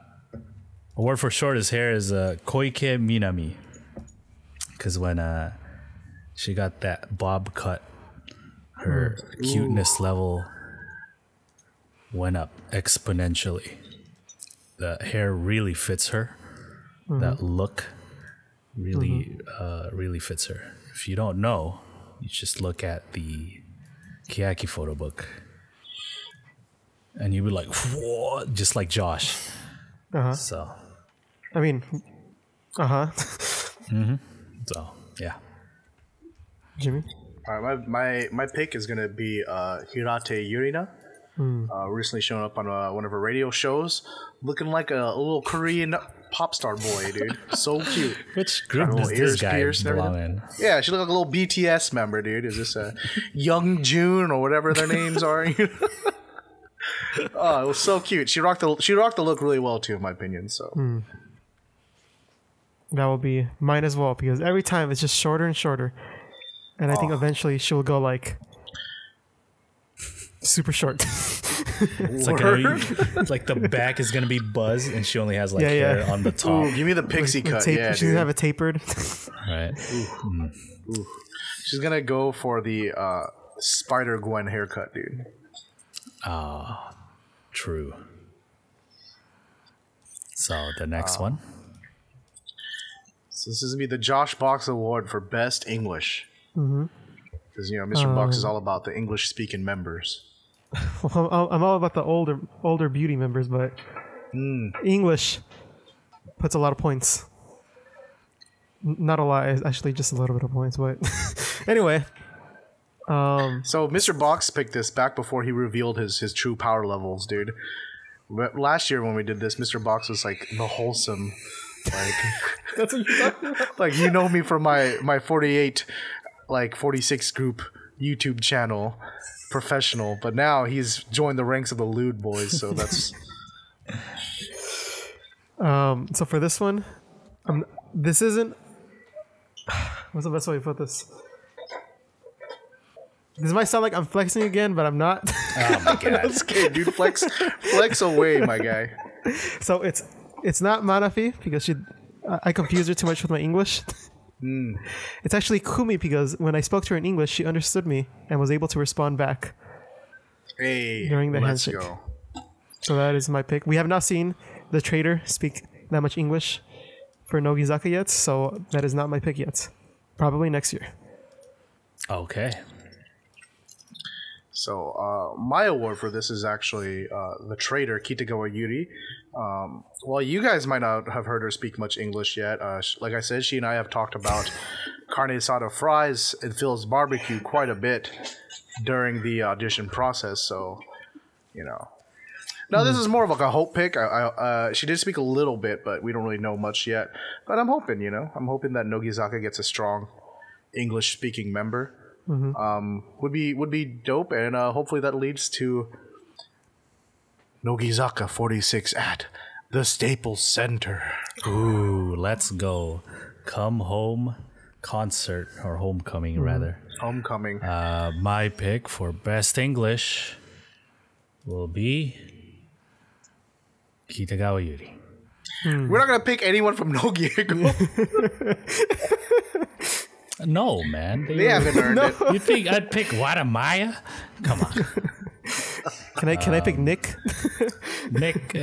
word for short is hair is Koike Minami, because when she got that bob cut, her cuteness level went up exponentially. The hair really fits her. That look really really fits her. If you don't know, you just look at the Keyakitte photo book and you would like, whoa, just like Josh. So I mean, so yeah. Jimmy? All right, my pick is gonna be Hirate Yurina. Recently shown up on one of her radio shows, looking like a little Korean pop star boy, dude. So cute. Which group does this guy belong in? Yeah, she looked like a little BTS member, dude. Is this Young June or whatever their names are? Oh, it was so cute. She rocked the look really well too, in my opinion. So That will be mine as well, because every time it's just shorter and shorter. And I think eventually she'll go like super short. It's like the back is gonna be buzzed, and she only has like hair on the top. Ooh, give me the pixie cut. Yeah, she's gonna have it tapered. Right. Ooh. She's gonna go for the Spider Gwen haircut, dude. True. So the next one. So this is gonna be the Josh Box Award for Best English. Because Mr. Box is all about the English speaking members. Well, I'm all about the older beauty members, but English puts a lot of points. Not a lot, actually, just a little bit of points. But anyway, so Mr. Box picked this back before he revealed his true power levels, dude. Last year when we did this, Mr. Box was like the wholesome, like that's what you're talking about. like me from my 46 group YouTube channel. Professional, but now he's joined the ranks of the lewd boys, so that's so for this one, this isn't what's the best way to put this? This might sound like I'm flexing again, but I'm not. Oh my god. That's okay, dude. Flex away, my guy. So it's not Manafi because I confused her too much with my English. It's actually Kumi because when I spoke to her in English, she understood me and was able to respond back during the handshake. Go. So that is my pick. We have not seen the trader speak that much English for Nogizaka yet, so that is not my pick yet. Probably next year. Okay. So my award for this is actually the trader Kitagawa Yuri. Well, you guys might not have heard her speak much English yet. Like I said, she and I have talked about carne asada fries and Phil's barbecue quite a bit during the audition process. So, Now, this is more of like a hope pick. She did speak a little bit, but we don't really know much yet. But I'm hoping, I'm hoping that Nogizaka gets a strong English-speaking member. Would be dope, and hopefully that leads to Nogizaka 46 at the Staples Center. Ooh, let's go. Come home concert, or homecoming rather. Homecoming. My pick for best English will be Kitagawa Yuri. We're not gonna pick anyone from Nogizaka. No, man. They haven't earned it. You think I'd pick Wada Maaya? Come on. Can I pick Nick? Nick,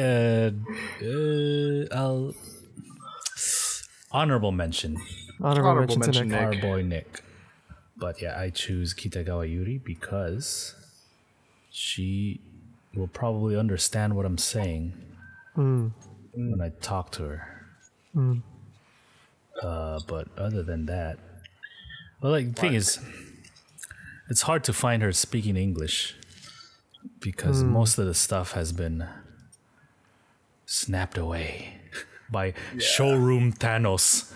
I'll honorable mention. Honorable mention to Nick. Our boy Nick. But yeah, I choose Kitagawa Yuri because she will probably understand what I'm saying when I talk to her. But other than that, well, like the thing is, it's hard to find her speaking English because most of the stuff has been snapped away by showroom Thanos.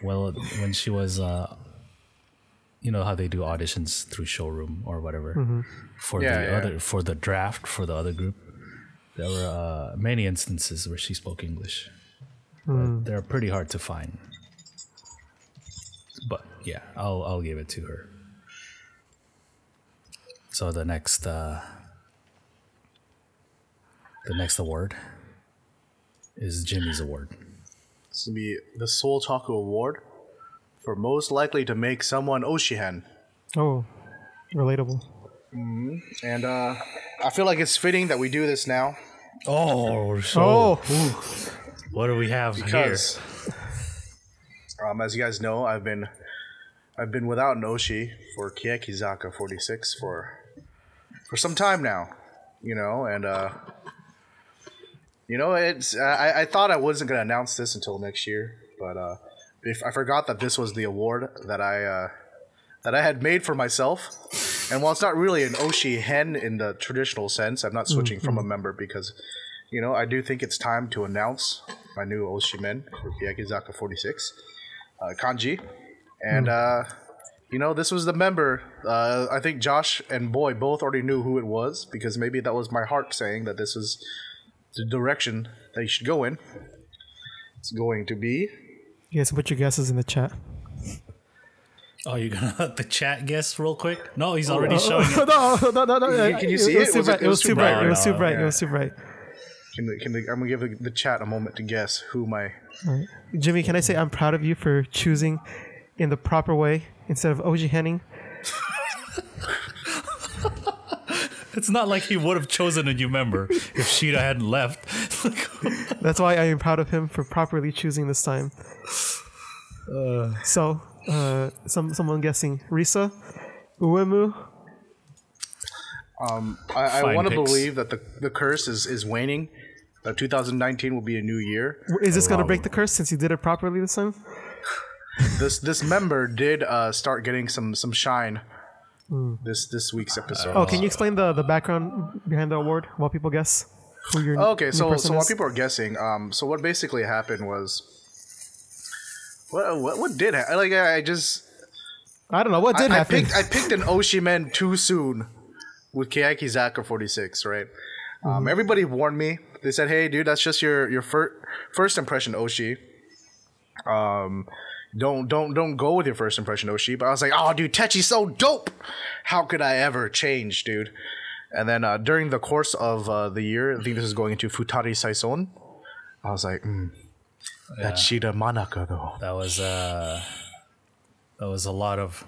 Well, when she was, you know how they do auditions through showroom or whatever for the draft for the other group. There were many instances where she spoke English. But they're pretty hard to find. But yeah, I'll give it to her. So the next award is Jimmy's award. This will be the Soul Taku Award for most likely to make someone Oshihen. Oh, relatable. And I feel like it's fitting that we do this now. What do we have because, as you guys know, I've been without an Oshi for Keyakitte 46 for some time now, and it's I thought I wasn't gonna announce this until next year, but if I forgot that this was the award that I had made for myself. And while it's not really an Oshi hen in the traditional sense, I'm not switching from a member because, I do think it's time to announce my new Oshi men for Keyakitte 46, Kanji. And, this was the member. I think Josh and Boy both already knew who it was because maybe that was my heart saying that this is the direction that you should go in. It's going to be... You guys can put your guesses in the chat. Oh, you're gonna let the chat guess real quick? No, he's already showing it. No. Can you see it? It was too bright. It was too bright. I'm gonna give the chat a moment to guess who my... Right. Jimmy, can I say I'm proud of you for choosing in the proper way instead of Oji henning? It's not like he would have chosen a new member if Shida hadn't left. That's why I am proud of him for properly choosing this time. Someone guessing Risa, Uemu. I want to believe that the curse is waning. That 2019 will be a new year. Is this going to break the curse since you did it properly this time? This member did start getting some shine this week's episode. Oh, can you explain the background behind the award while people guess who your so while people are guessing, so what basically happened was what did happen? Like I don't know what did happen. I picked an Oshimen too soon with Keyakitte 46, right? Everybody warned me. They said, "Hey, dude, that's just your first impression Oshi. Don't go with your first impression Oshi." But I was like, "Oh, dude, Techi's so dope. How could I ever change, dude?" And then during the course of the year, I think this is going into Futari Saison. I was like, that Shida Manaka though. That was a lot of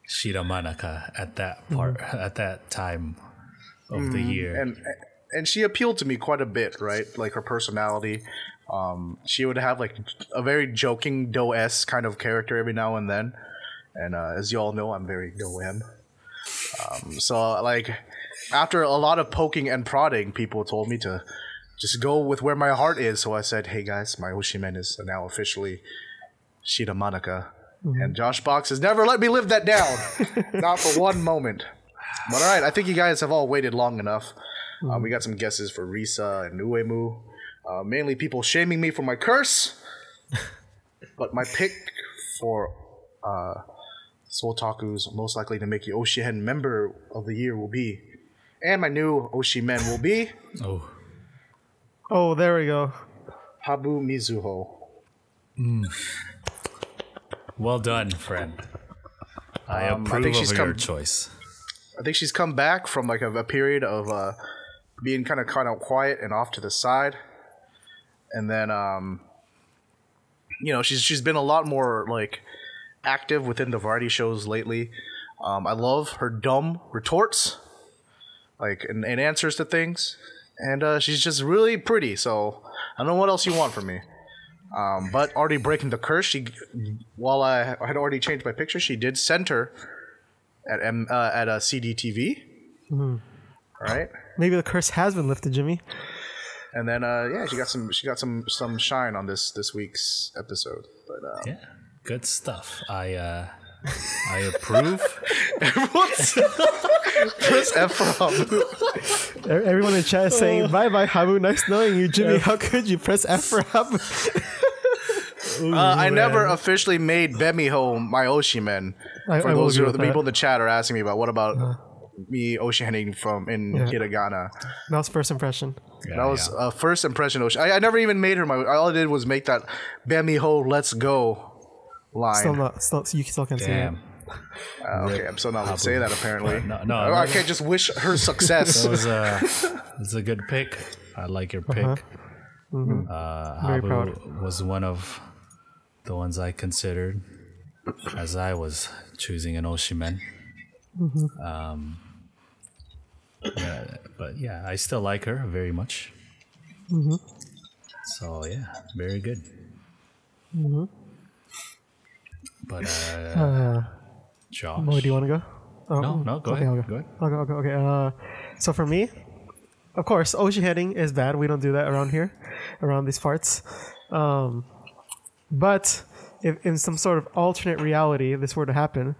Shida Manaka at that part at that time of the year. And she appealed to me quite a bit, right? Like her personality. She would have like a very joking Do-esque kind of character every now and then. And as you all know, I'm very Do-em. So like after a lot of poking and prodding, people told me to just go with where my heart is. So I said, "Hey guys, my Oshimen is now officially Shida Manaka." And Josh Box has never let me live that down. Not for one moment. But alright, I think you guys have all waited long enough. We got some guesses for Risa and Uemu. Mainly people shaming me for my curse. But my pick for Soultaku's most likely to make you Oshihen member of the year will be, and my new Oshimen will be... Oh, there we go. Habu Mizuho. Well done, friend. I approve of your choice. I think she's come back from like a period of being kind of quiet and off to the side, and then she's been a lot more like active within the variety shows lately. I love her dumb retorts, like and answers to things, and she's just really pretty. So I don't know what else you want from me. But already breaking the curse, while I had already changed my picture, she did center at a CDTV. All right. Maybe the curse has been lifted, Jimmy. And then she got some shine on this week's episode. But yeah, good stuff. I approve. Press F for Habu. Everyone in chat is saying bye bye Habu. Nice knowing you, Jimmy. How could you press F for Habu? I never officially made Bemiho my Oshimen. For those the people in the chat are asking me about what about me Oshihening in Hiragana. That was first impression. That was a first impression. I never even made her my. All I did was make that "Bammy ho, let's go" line. You still can't say it. Okay, I'm still not going to say that apparently. No, I can't just wish her success. It was a good pick. I like your pick. Very proud. Was one of the ones I considered as I was choosing an Oshimen. But yeah, I still like her very much. So yeah, very good. But Josh, Mo, do you want to go? Oh, no, go ahead. Go ahead. I'll go. Okay. So for me, of course, Oshi heading is bad. We don't do that around here, around these parts. But if in some sort of alternate reality this were to happen,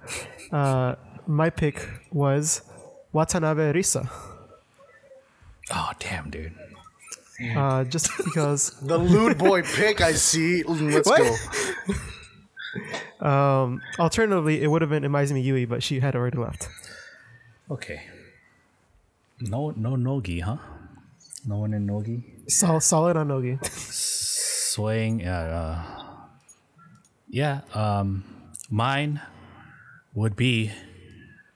my pick was Watanabe Risa. Oh damn, dude! Just because the lewd boy pick, I see. Let's go. Alternatively, it would have been Imaizumi Yui, but she had already left. Okay. No Nogi, huh? No one in Nogi. Solid on Nogi. Swaying. Mine would be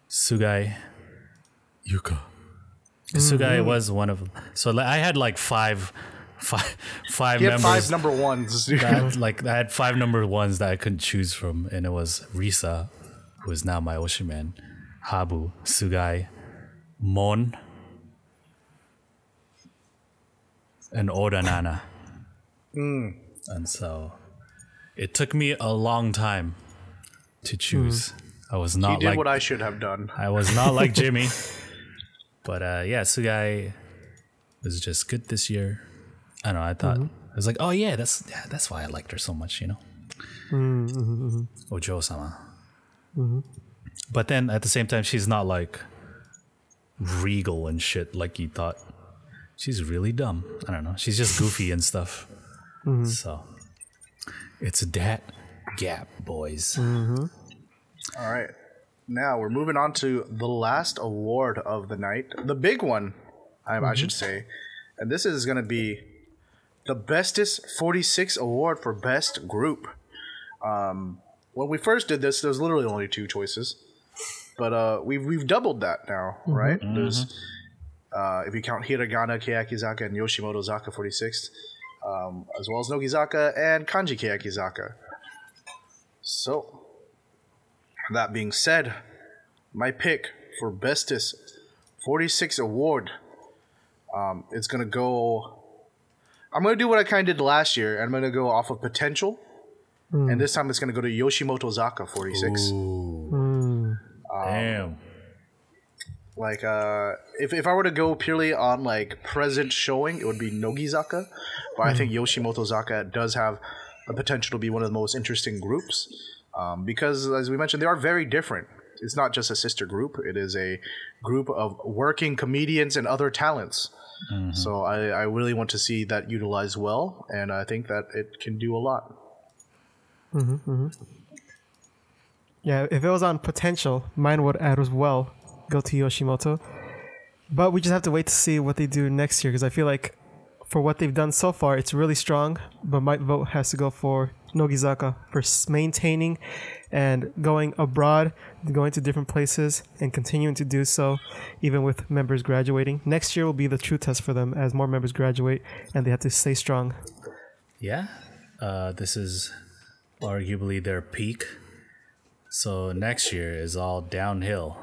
Sugai Yuka. Sugai was one of. So I had like five members. 5 number ones. I had 5 number ones that I couldn't choose from, and it was Risa, who is now my Oshiman, Habu, Sugai, Mon, and Oda Nana. And so it took me a long time to choose. I was not. He did what I should have done. I was not like Jimmy, but Sugai was just good this year. I don't know. I thought I was like, oh yeah, that's why I liked her so much, you know. Ojo-sama. But then at the same time, she's not like regal and shit like you thought. She's really dumb. I don't know. She's just goofy and stuff. So it's that gap, boys. All right. Now we're moving on to the last award of the night. The big one, I should say. And this is going to be the Bestest 46 award for Best Group. When we first did this, there was literally only 2 choices. But we've doubled that now, right? There's, if you count Hiragana, Keyakitte, and Yoshimoto Zaka 46, as well as Nogizaka and Kanji Keyakitte. So, that being said, my pick for Bestest 46 award, it's going to go... I'm going to do what I kind of did last year. I'm going to go off of potential. And this time it's going to go to Yoshimoto Zaka 46. Damn. Like, if I were to go purely on, like, present showing, it would be Nogizaka. But I think Yoshimoto Zaka does have the potential to be one of the most interesting groups. Because, as we mentioned, they are very different. It's not just a sister group. It is a group of working comedians and other talents. So I really want to see that utilized well. And I think that it can do a lot. Yeah, if it was on potential, mine would as well go to Yoshimoto. But we just have to wait to see what they do next year, because I feel like for what they've done so far, it's really strong. But my vote has to go for Nogizaka for maintaining and going abroad, going to different places, and continuing to do so, even with members graduating. Next year will be the true test for them as more members graduate, and they have to stay strong. Yeah, this is arguably their peak. So next year is all downhill.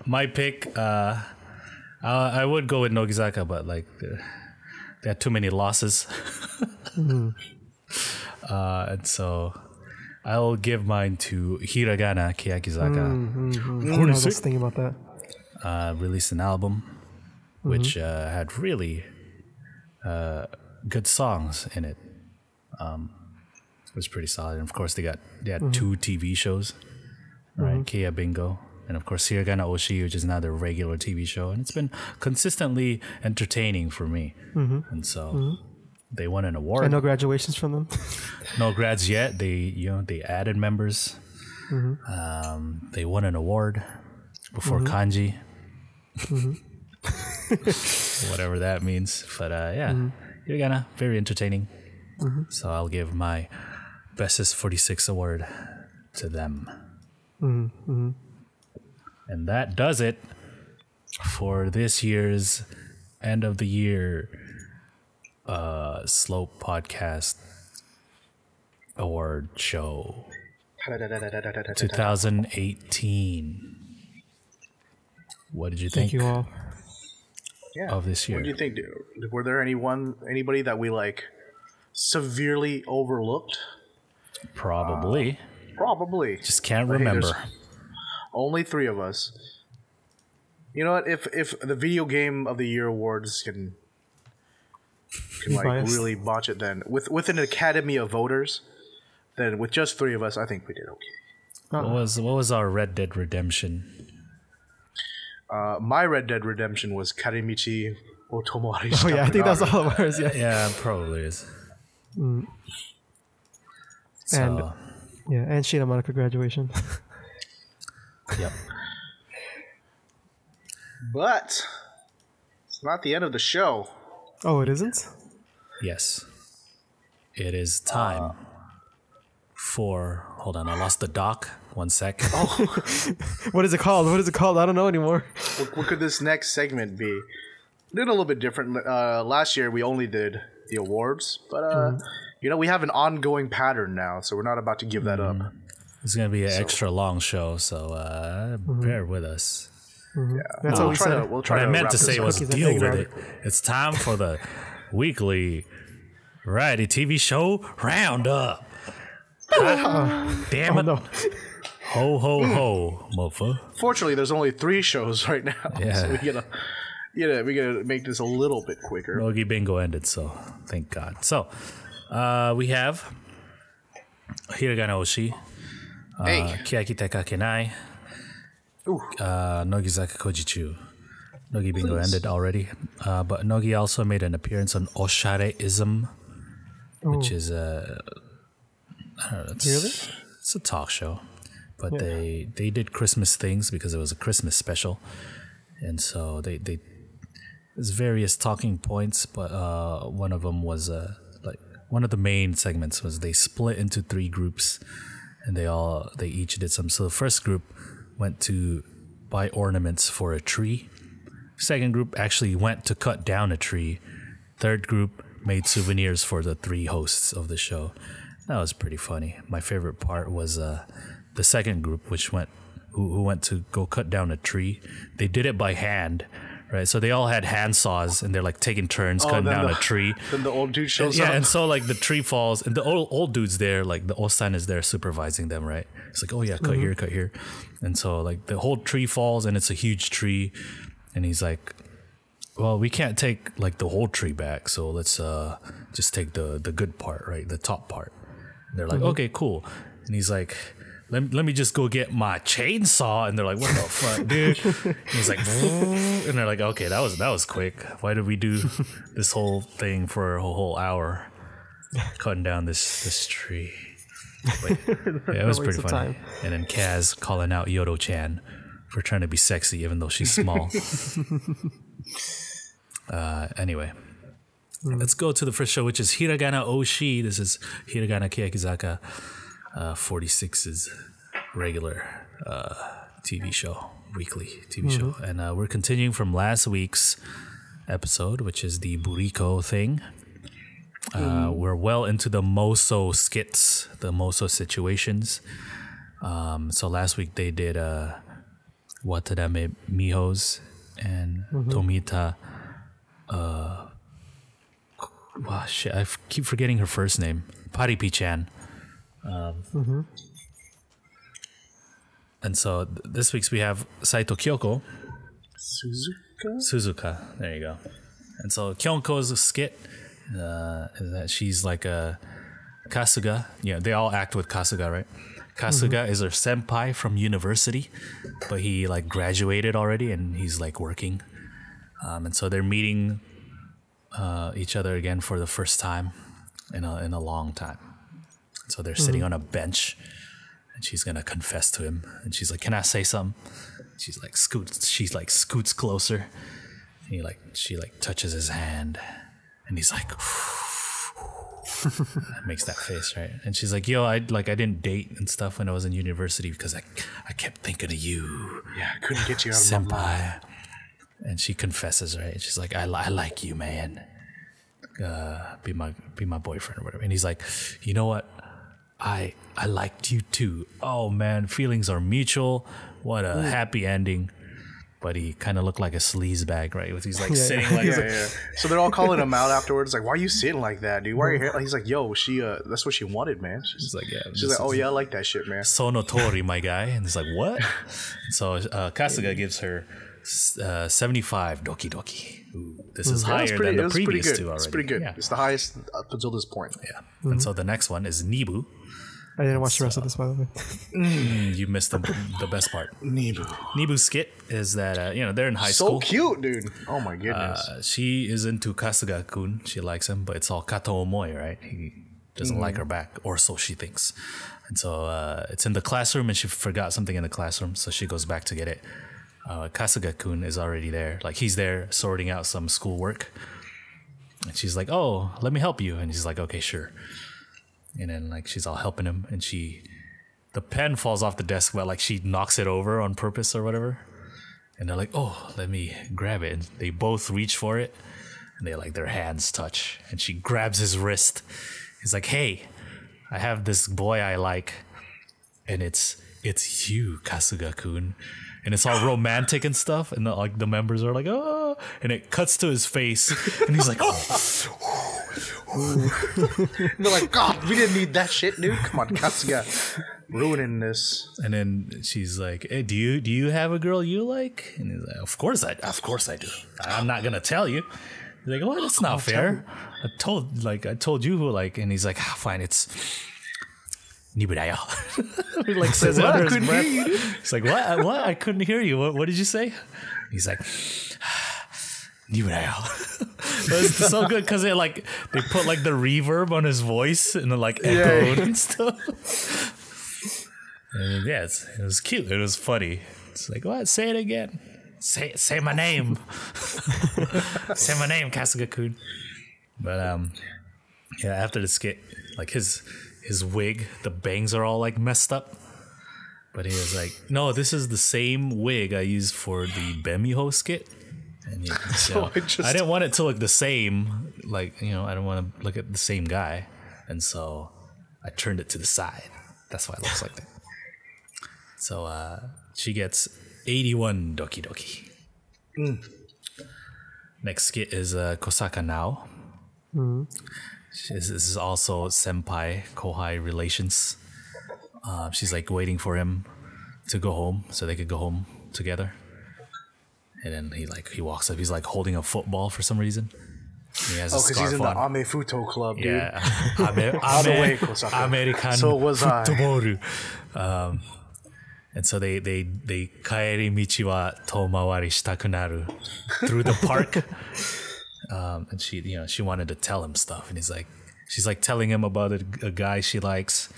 My pick, I would go with Nogizaka, but like they had too many losses. And so I'll give mine to Hiragana Keyakitte. I was thinking about that. Released an album which had really good songs in it. It was pretty solid. And of course, they had 2 TV shows, right? Keiya Bingo, and of course Hiragana Oshi, which is now their regular TV show, and it's been consistently entertaining for me. And so they won an award. And no graduations from them. No grads yet. They added members. They won an award before kanji. Whatever that means. But yeah, Hiragana, very entertaining. So I'll give my bestest 46 award to them. And that does it for this year's end of the year Slope Podcast Award Show 2018. What did you think? Thank you all. Of this year? What do you think? Were there anybody that we like severely overlooked? Probably. Probably. Just can't But hey, remember. there's only 3 of us. You know what? If the video game of the year awards can like Biased. really botch it, then with an academy of voters, then with just 3 of us, I think we did okay. What was our Red Dead Redemption? My Red Dead Redemption was Karimichi Otomari. Oh yeah, I think that's all of ours. Yeah. Yeah, it probably is. And So, and Shina Monica graduation. yep. But it's not the end of the show. Oh, it isn't? Yes. It is time for. Hold on, I lost the doc. 1 sec. What is it called? What is it called? I don't know anymore. What could this next segment be? We did a little bit different. Last year we only did the awards, but you know, we have an ongoing pattern now, so we're not about to give that up. It's going to be an extra long show, so bear with us. That's what we said. We'll What try I to meant wrap to this say up. was Cookies and deal with eggnog. it. It's time for the weekly variety TV show roundup. Damn it. No. Ho, ho, ho, mofo. Fortunately, there's only 3 shows right now, Yeah. so we gotta make this a little bit quicker. Nogi Bingo ended, so thank God. So, we have Hiragana Oshi, Hey. Keyakitte Kakenai, Nogizaka Kojichu. Nogi Bingo ended already, but Nogi also made an appearance on Oshareism, which is I don't know, it's a talk show, but they did Christmas things because it was a Christmas special, and so they there's various talking points, but one of them was like one of the main segments was they split into 3 groups, and they each did some. So the first group went to buy ornaments for a tree. Second group actually went to cut down a tree. Third group made souvenirs for the 3 hosts of the show. That was pretty funny. My favorite part was the second group, who went to go cut down a tree. They did it by hand, right? So they all had hand saws, and they're like taking turns cutting down a tree. Then the old dude shows Yeah, up. and so like the tree falls, and the old dude's there, like the Osan is there supervising them, right? It's like, oh yeah, cut here, and so like the whole tree falls, and it's a huge tree, and he's like, well, we can't take like the whole tree back, so let's just take the good part, right, the top part. And they're like, okay, cool, and he's like, let me just go get my chainsaw, and they're like, what the fuck, dude? And he's like, and they're like, okay, that was quick. Why did we do this whole thing for a whole hour, cutting down this tree? But, yeah, it was pretty waste of funny. time. And then Kaz calling out Yodo-chan for trying to be sexy, even though she's small. Anyway, let's go to the first show, which is Hiragana Oshi. This is Hiragana Keyakizaka 46's regular TV show, weekly TV show. And we're continuing from last week's episode, which is the Buriko thing. We're well into the Moso skits, the Moso situations. So last week they did Watadame Mihos and Tomita. Wow, shit! I keep forgetting her first name, Paripi-chan. And so this week's we have Saito Kyoko. Suzuka. There you go. And so Kyoko's skit is that she's like a Kasuga. Yeah, they all act with Kasuga, right? Kasuga is her senpai from university, but he like graduated already and he's like working. And so they're meeting each other again for the first time in a long time. So they're sitting on a bench, and she's gonna confess to him. And she's like, "Can I say something?" She's like scoots closer. And she touches his hand, and he's like, makes that face, right? And she's like, "Yo, I didn't date and stuff when I was in university because I kept thinking of you. Yeah, I couldn't get you out of my mind." And she confesses, right? She's like, I like you, man. Be my boyfriend or whatever. And he's like, "You know what? I liked you too. Oh man, feelings are mutual. What a happy ending." But he kind of looked like a sleaze bag, right? He's like sitting like, So they're all calling him out afterwards, like, "Why are you sitting like that, dude? Why are your hair?" He's like, "Yo, she that's what she wanted, man." She's like, "Yeah." She's like, "Oh yeah, I like that shit, man." Sonotori, my guy. And he's like, "What?" So Kasuga gives her 75 doki doki. Ooh, this is higher than the previous two already. It's pretty good. Yeah. It's the highest up until this point. Yeah. And so the next one is Nibu. I didn't watch the rest of this, by the way. You missed the best part. Nibu's skit is that they're in high school. So cute, dude. Oh my goodness. She is into Kasuga-kun. She likes him, but it's all kato omoi, right? He doesn't like her back, or so she thinks. And so it's in the classroom, and she forgot something in the classroom, so she goes back to get it. Kasuga-kun is already there. Like, he's there sorting out some schoolwork. And she's like, "Oh, let me help you." And he's like, "Okay, sure." And then like she's all helping him, and the pen falls off the desk, but like she knocks it over on purpose or whatever. And they're like, "Oh, let me grab it." And they both reach for it, and their hands touch, and she grabs his wrist. He's like, "Hey, I have this boy I like, and it's you, Kasuga-kun." And it's all romantic and stuff, and the members are like, "Oh," and it cuts to his face, and he's like, "Oh." They're like, "God, we didn't need that shit, dude. Come on, Kasuga, ruining this." And then she's like, "Hey, do you have a girl you like?" And he's like, Of course I do. I'm not gonna tell you." He's like, "Oh, that's not fair. I told you who like." And he's like, "Fine, it's Niburayo." He like says it under his breath. He's like, What? I couldn't hear you. What did you say?" He's like, "Niburayo." It's so good because they put like the reverb on his voice and it echoed and stuff. And it was cute. It was funny. It's like, "What? Say it again. Say my name. Say my name, Kasuga-kun." But after the skit, like his wig, the bangs are all like messed up. But he was like, "No, this is the same wig I used for the Bemiho skit." And so I didn't want it to look the same, I don't want to look at the same guy, and so I turned it to the side. That's why it looks like that. So she gets 81 doki doki. Next skit is Kosaka Now. This is also senpai kohai relations. She's like waiting for him to go home so they could go home together. And then he walks up. He's like holding a football for some reason. He has a scarf because he's in the on. Amefuto club, dude. Yeah, All the way, Kosaka. American So was I. football. And so they kaeri michi wa tomawari shitaku naru through the park. And she wanted to tell him stuff, and she's like telling him about a guy she likes.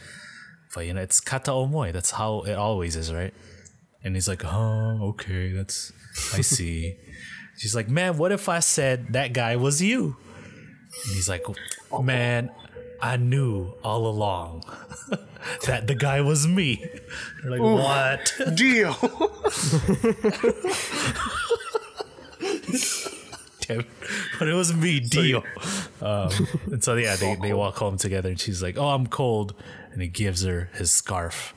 But it's kata omoi. That's how it always is, right? And he's like, "Oh, okay, I see." She's like, "Man, what if I said that guy was you?" And he's like, "Man, I knew all along that the guy was me." They're like, "What?" Deal. Damn, but it was me, deal. And so they walk home together, and she's like, "Oh, I'm cold," and he gives her his scarf,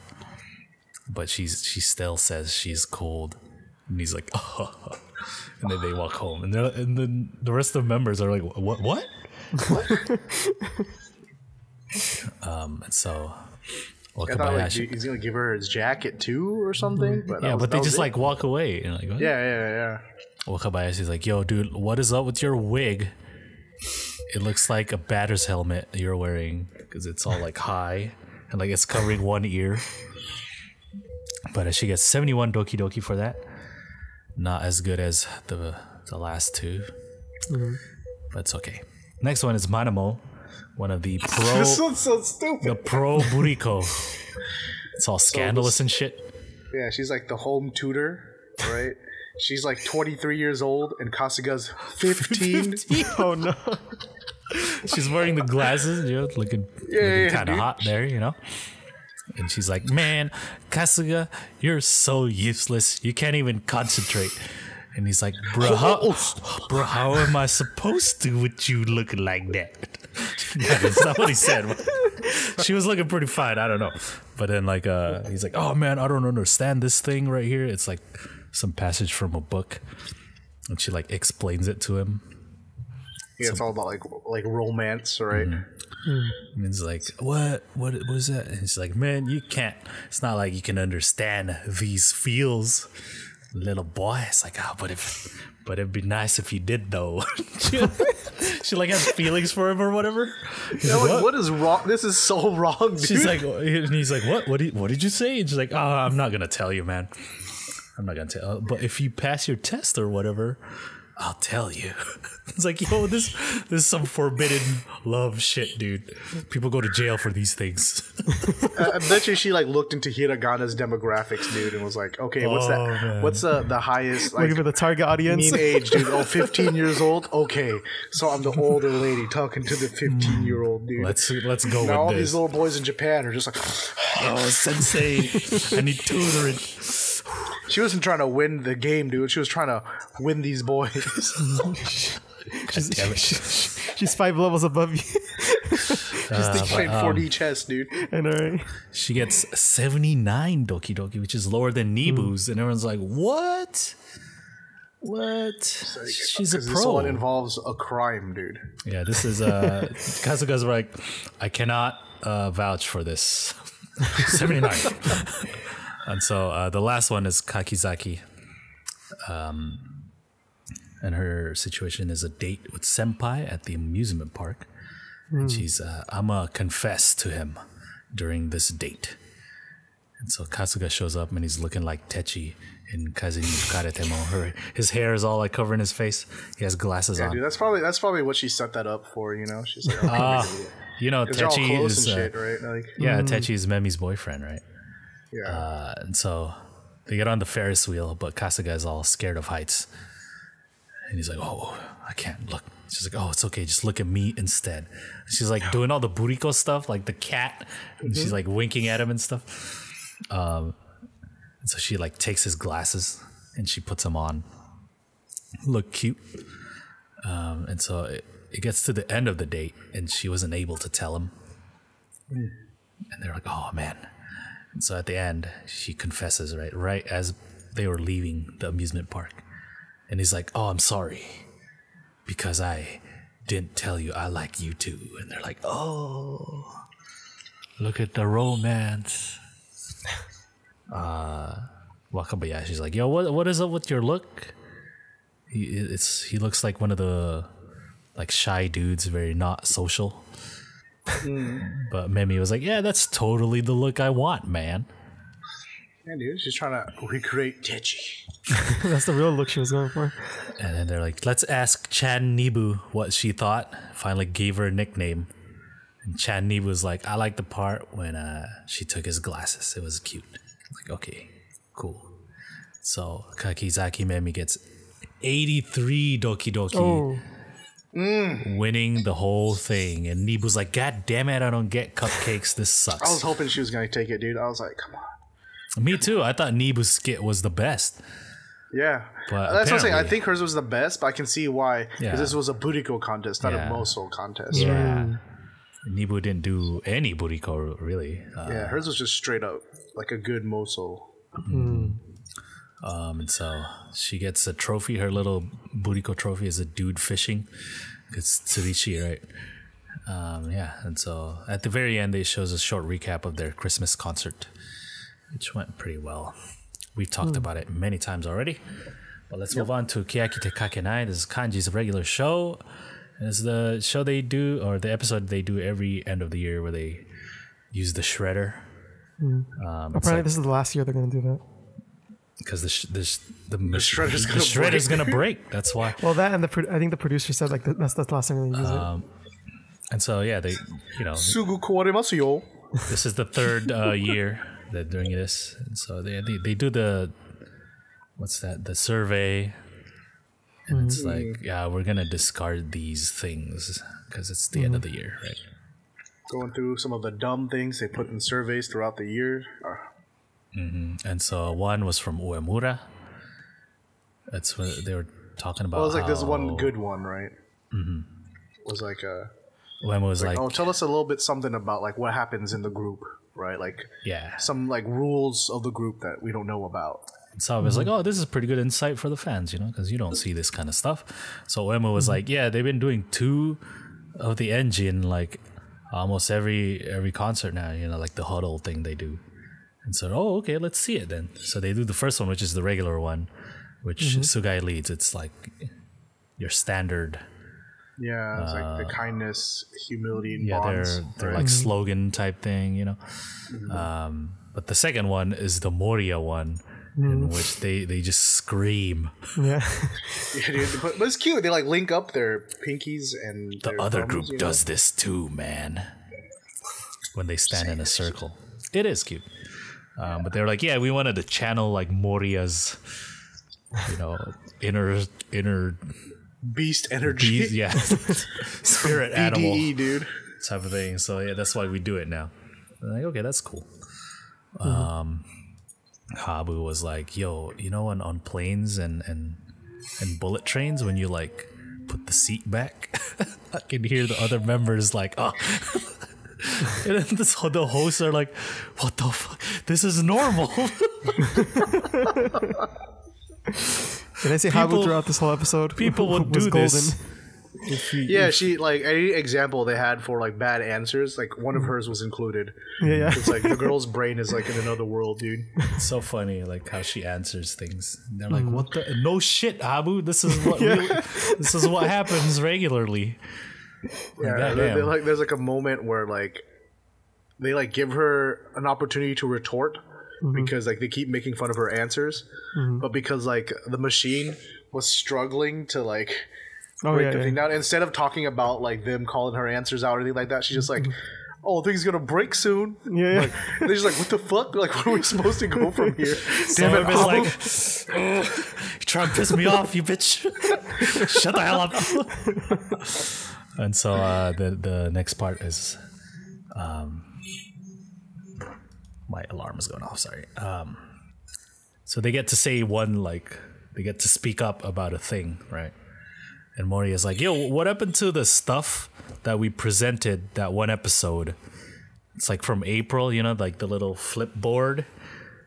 but she still says she's cold, and he's like, "Oh," and then they walk home, and then the rest of the members are like, "What?" And so Wakabayashi, he's gonna give her his jacket too or something. But but they just walk away. And like, what? Yeah. Wakabayashi's like, "Yo, dude, what is up with your wig? It looks like a batter's helmet you're wearing because it's all high and it's covering one ear." But she gets 71 doki doki for that. Not as good as the last two, but it's okay. Next one is Manamo, one of the pro. This one's so stupid. The pro buriko. It's all scandalous and shit. Yeah, she's like the home tutor, right? She's like 23 years old and Kasuga's 15. Oh no. She's wearing the glasses, looking kind of hot there, And she's like, man, Kasuga, you're so useless. You can't even concentrate. And he's like, bro, how am I supposed to with you looking like that? That's not what he said. She was looking pretty fine. I don't know. But then he's like, oh man, I don't understand this thing right here. It's like some passage from a book. And she like explains it to him. Yeah, it's all about like romance, right? And he's like, what is that? And he's like, man, you can't. It's not like you can understand these feels, little boy. It's like, but it'd be nice if you did though. she like has feelings for him or whatever. What is wrong? This is so wrong, dude. She's like, and he's like, what did you say? And she's like, I'm not gonna tell you, man. I'm not gonna tell. But if you pass your test or whatever, I'll tell you. It's like, yo, this is some forbidden love shit, dude. People go to jail for these things. I bet you she like looked into Hiragana's demographics, dude, and was like, okay, what's that? Man. What's the highest like looking for the target audience? Mean age, dude. 15 years old. Okay, so I'm the older lady talking to the 15-year-old dude. Let's go now with all this. These little boys in Japan are just like, oh, sensei, I need tutoring. She wasn't trying to win the game, dude. She was trying to win these boys. She's 5 levels above you. She's playing 4D chess, dude. I know, right? She gets 79 Doki Doki, which is lower than Nibu's, and everyone's like, "What? What? She's a pro." This one involves a crime, dude. Yeah, this is Kasuga's like, I cannot vouch for this. 79. And so the last one is Kakizaki. And her situation is a date with Senpai at the amusement park. And she's, I'm going to confess to him during this date. And so Kasuga shows up and he's looking like Techi in Kazini Karetemo. His hair is all like covering his face. He has glasses on. Dude, that's probably what she set that up for, She's like, okay, Techi is shit, right? Like, Techi is Memi's boyfriend, right? Yeah. And so they get on the Ferris wheel, but Kasuga is all scared of heights. And he's like, oh, I can't look. She's like, oh, it's okay. Just look at me instead. And she's like doing all the buriko stuff, like the cat. And she's like winking at him and stuff. And so she like takes his glasses and she puts them on. Look cute. And so it gets to the end of the date and she wasn't able to tell him. And they're like, oh, man. And so at the end, she confesses, right as they were leaving the amusement park. And he's like, oh, I'm sorry. Because I didn't tell you I like you too. And they're like, oh, look at the romance. Wakabayashi's like, yo, what is up with your look? He looks like one of the like shy dudes, very not social. But Memi was like, yeah, that's totally the look I want, man. Yeah, dude, she's trying to recreate Techi. That's the real look she was going for. And then they're like, let's ask Chan Nibu what she thought. Finally gave her a nickname. And Chan Nibu was like, I like the part when she took his glasses. It was cute. Like, okay, cool. So Kakizaki Memi gets 83 Doki Doki. Oh. Winning the whole thing. And Nibu's like, God damn it, I don't get cupcakes. This sucks. I was hoping she was going to take it, dude. I was like, come on. Me too. I thought Nibu's skit was the best. Yeah. But that's what I'm saying. I think hers was the best, but I can see why. Because Yeah. this was a buriko contest, not a moso contest. Yeah. Nibu didn't do any buriko, really. Yeah, hers was just straight up like a good moso. And so she gets a trophy. Her little buriko trophy is a dude fishing. It's Tsurishi, right? And so at the very end, they shows a short recap of their Christmas concert, which went pretty well. We've talked about it many times already. But let's move on to Keyakitte Kakenai. This is Kanji's regular show. It's the show they do, or the episode they do every end of the year where they use the shredder. Apparently, this is the last year they're going to do that. Because the shredder's going to break. That's why. Well, that and I think the producer said like that's the last time they're going to use it. And so, yeah, they, Sugu kawarimasu yo. this is the third year during this. And so they do the the survey, and it's like, yeah, we're gonna discard these things because it's the end of the year, right? Going through some of the dumb things they put in surveys throughout the year. And so one was from Uemura. That's what they were talking about. Well, it was like this one good one, right? It was like Uemura was like, oh, tell us a little bit something about like what happens in the group, right? Like some like rules of the group that we don't know about. So I was like, oh, this is pretty good insight for the fans, you know, because you don't see this kind of stuff. So Uemura was like, yeah, they've been doing 2 of the engine like almost every concert now, you know, like the huddle thing they do. And so, oh, okay, let's see it then. So they do the first one, which is the regular one, which Sugai leads. It's like your standard. Yeah, it's like the kindness, humility, and bonds. They're like slogan type thing, you know. But the second one is the Moria one, in which they just scream. Yeah. Dude, but it's cute. They like link up their pinkies and the other group does this too, man. When they stand in a circle, it is cute. But they're like, yeah, we wanted to channel like Moria's, you know, inner beast energy. Spirit animal, dude, type of thing. So yeah, that's why we do it now. I'm like, okay, that's cool. Habu was like, yo, you know, on planes and bullet trains, when you like put the seat back, I can hear the other members like, oh. And then the hosts are like, what the fuck? This is normal. Can I say Habu throughout this whole episode? People would do this. She like any example they had for like bad answers, like one of hers was included. Yeah. It's like the girl's brain is like in another world, dude. It's so funny, like how she answers things. They're like, "What the? No shit, Habu. This is what this is what happens regularly." Yeah, like there's like a moment where like they like give her an opportunity to retort because like they keep making fun of her answers, but because like the machine was struggling to like break the thing down, instead of talking about like them calling her answers out or anything like that, she's just like, oh, things gonna break soon. Like, they're just like, what the fuck? Like, what are we supposed to go from here? Damn it, like, you try to piss me off, you bitch. Shut the hell up. And so the next part is my alarm is going off, sorry. So they get to say they get to speak up about a thing, right? And Moria's like, yo, what happened to the stuff that we presented that one episode? It's like from April, you know, like the little flip board.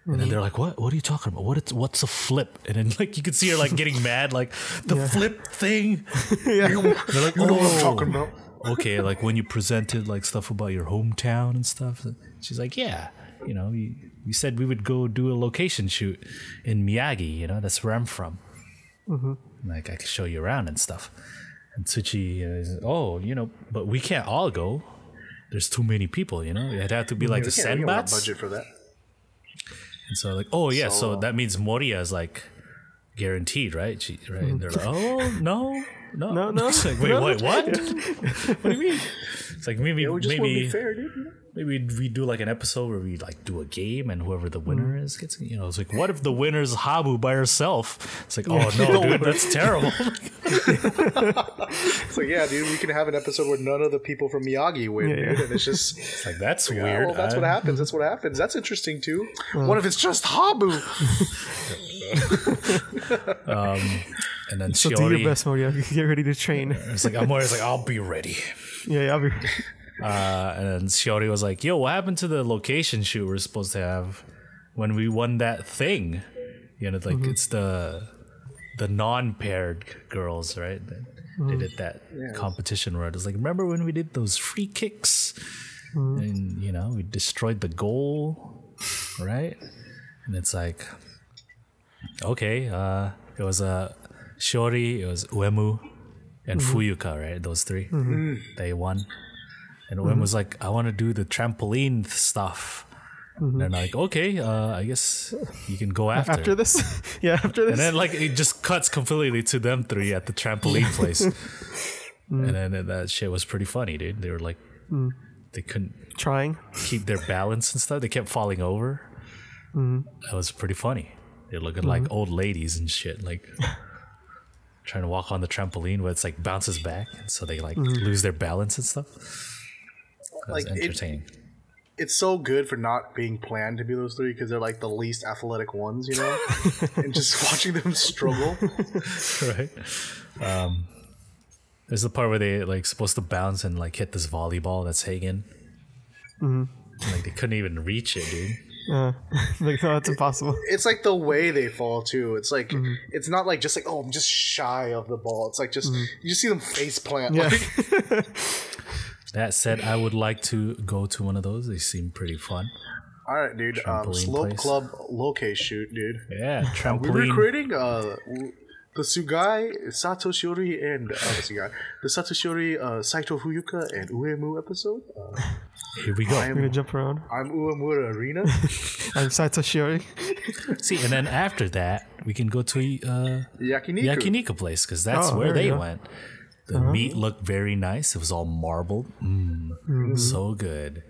And then they're like, what are you talking about? What's a flip? And then like you could see her like getting mad, like the flip thing. They're like, you know what I'm talking about. Okay, like when you presented like stuff about your hometown and stuff. She's like, yeah, you know, we said we would go do a location shoot in Miyagi, you know, that's where I'm from. Like I could show you around and stuff. And Tsuchi is, oh, you know, but we can't all go. There's too many people, you know. It'd have to be like the Senbats. Budget for that. And so like, oh yeah, so that means Moria is like guaranteed, right? Right? And they're like, oh no. It's like, wait, what? What do you mean? It's like maybe be fair, dude. Maybe we do like an episode where we like do a game and whoever the winner is gets, you know, it's like, what if the winner's Habu by herself? It's like, oh no, dude, that's terrible. It's like, yeah, dude, we can have an episode where none of the people from Miyagi win, dude. And it's just it's like, that's weird. Well, that's what happens. That's what happens. That's interesting too. What if it's just Habu? And then so Shiori, do your best, Moria. Get ready to train. It's like, Moria's like, I'll be ready. Yeah, I'll be. And then Shiori was like, yo, what happened to the location shoot we're supposed to have when we won that thing? You know, like it's the non-paired girls, right? They did that competition where it was like, remember when we did those free kicks? And, you know, we destroyed the goal, right? And it's like, okay, it was Shiori, it was Uemu, and Fuyuka, right? Those three. They won. And Uemu was like, I want to do the trampoline stuff. And they're like, okay, I guess you can go after. After this? Yeah, after this. And then like it just cuts completely to them three at the trampoline place. And then that shit was pretty funny, dude. They were like, they couldn't trying keep their balance and stuff. They kept falling over. That was pretty funny. They're looking like old ladies and shit, like trying to walk on the trampoline where it's like bounces back, and so they like lose their balance and stuff. That's like entertaining. It's so good for not being planned to be those three because they're like the least athletic ones, you know, and just watching them struggle. Right. There's the part where they like supposed to bounce and like hit this volleyball that's hanging. Like they couldn't even reach it, dude. Like, no, that's impossible. It's like the way they fall too. It's like it's not like just like, oh, I'm just shy of the ball. It's like just you just see them face plant. Yeah. Like. That said, I would like to go to one of those. They seem pretty fun. All right, dude. Slope place. Club Loke shoot, dude. Yeah, trampoline. We were creating the Sugai, Satoshiri, and the Satoshiri, Saito Fuyuka, and Uemu episode. Here we go. We're gonna jump around. I'm Uemura Arena. I'm Saito Shiori. See, and then after that, we can go to Yakiniku place because that's where they went. The meat looked very nice. It was all marbled. So good.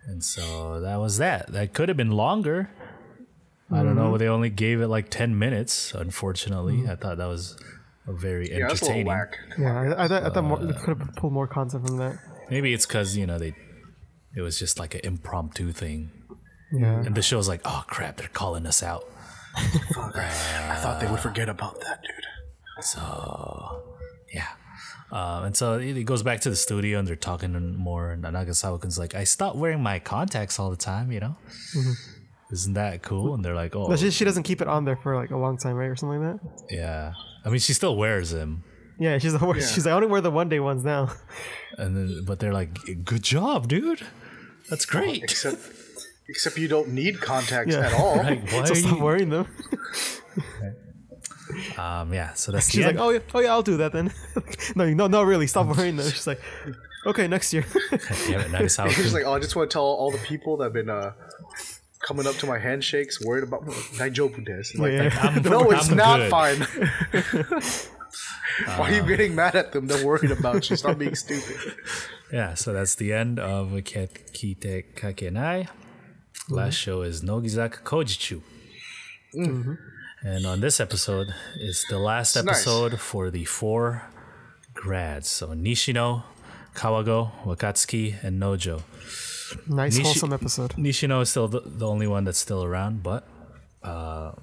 And so that was that. That could have been longer. I don't know. They only gave it like 10 minutes, unfortunately. I thought that was a very entertaining. That's a little whack. Yeah, I thought they could have pulled more content from that. Maybe it's because, you know, it was just like an impromptu thing. Yeah. And the show's like, oh crap, they're calling us out. I thought they would forget about that, dude. So, yeah. And so it goes back to the studio and they're talking more. And Nagasawa-kun's like, I stopped wearing my contacts all the time, you know? Isn't that cool? And they're like, oh. But she doesn't keep it on there for like a long time, right? Or something like that? Yeah. I mean, she still wears them. Yeah, she's like, I only wear the one day ones now. And then, but they're like, good job, dude. That's great. Except you don't need contacts at all. Right. Why so stop wearing them. Yeah, so that's she's like, oh yeah, I'll do that then. no, really, stop wearing them. She's like, okay, next year. Damn it, nice. She's like, oh, I just want to tell all the people that have been coming up to my handshakes, worried about Daijobu desu. Like, no, it's not fine. Why are you getting mad at them? They're worried about you. Stop being stupid. Yeah, so that's the end of Keyakitte Kakenai. Last show is Nogizaka Kojichu. And on this episode, it's the last episode for the 4 grads. So Nishino, Kawago, Wakatsuki, and Nojo. Nice, wholesome episode. Nishino is still the only one that's still around, but the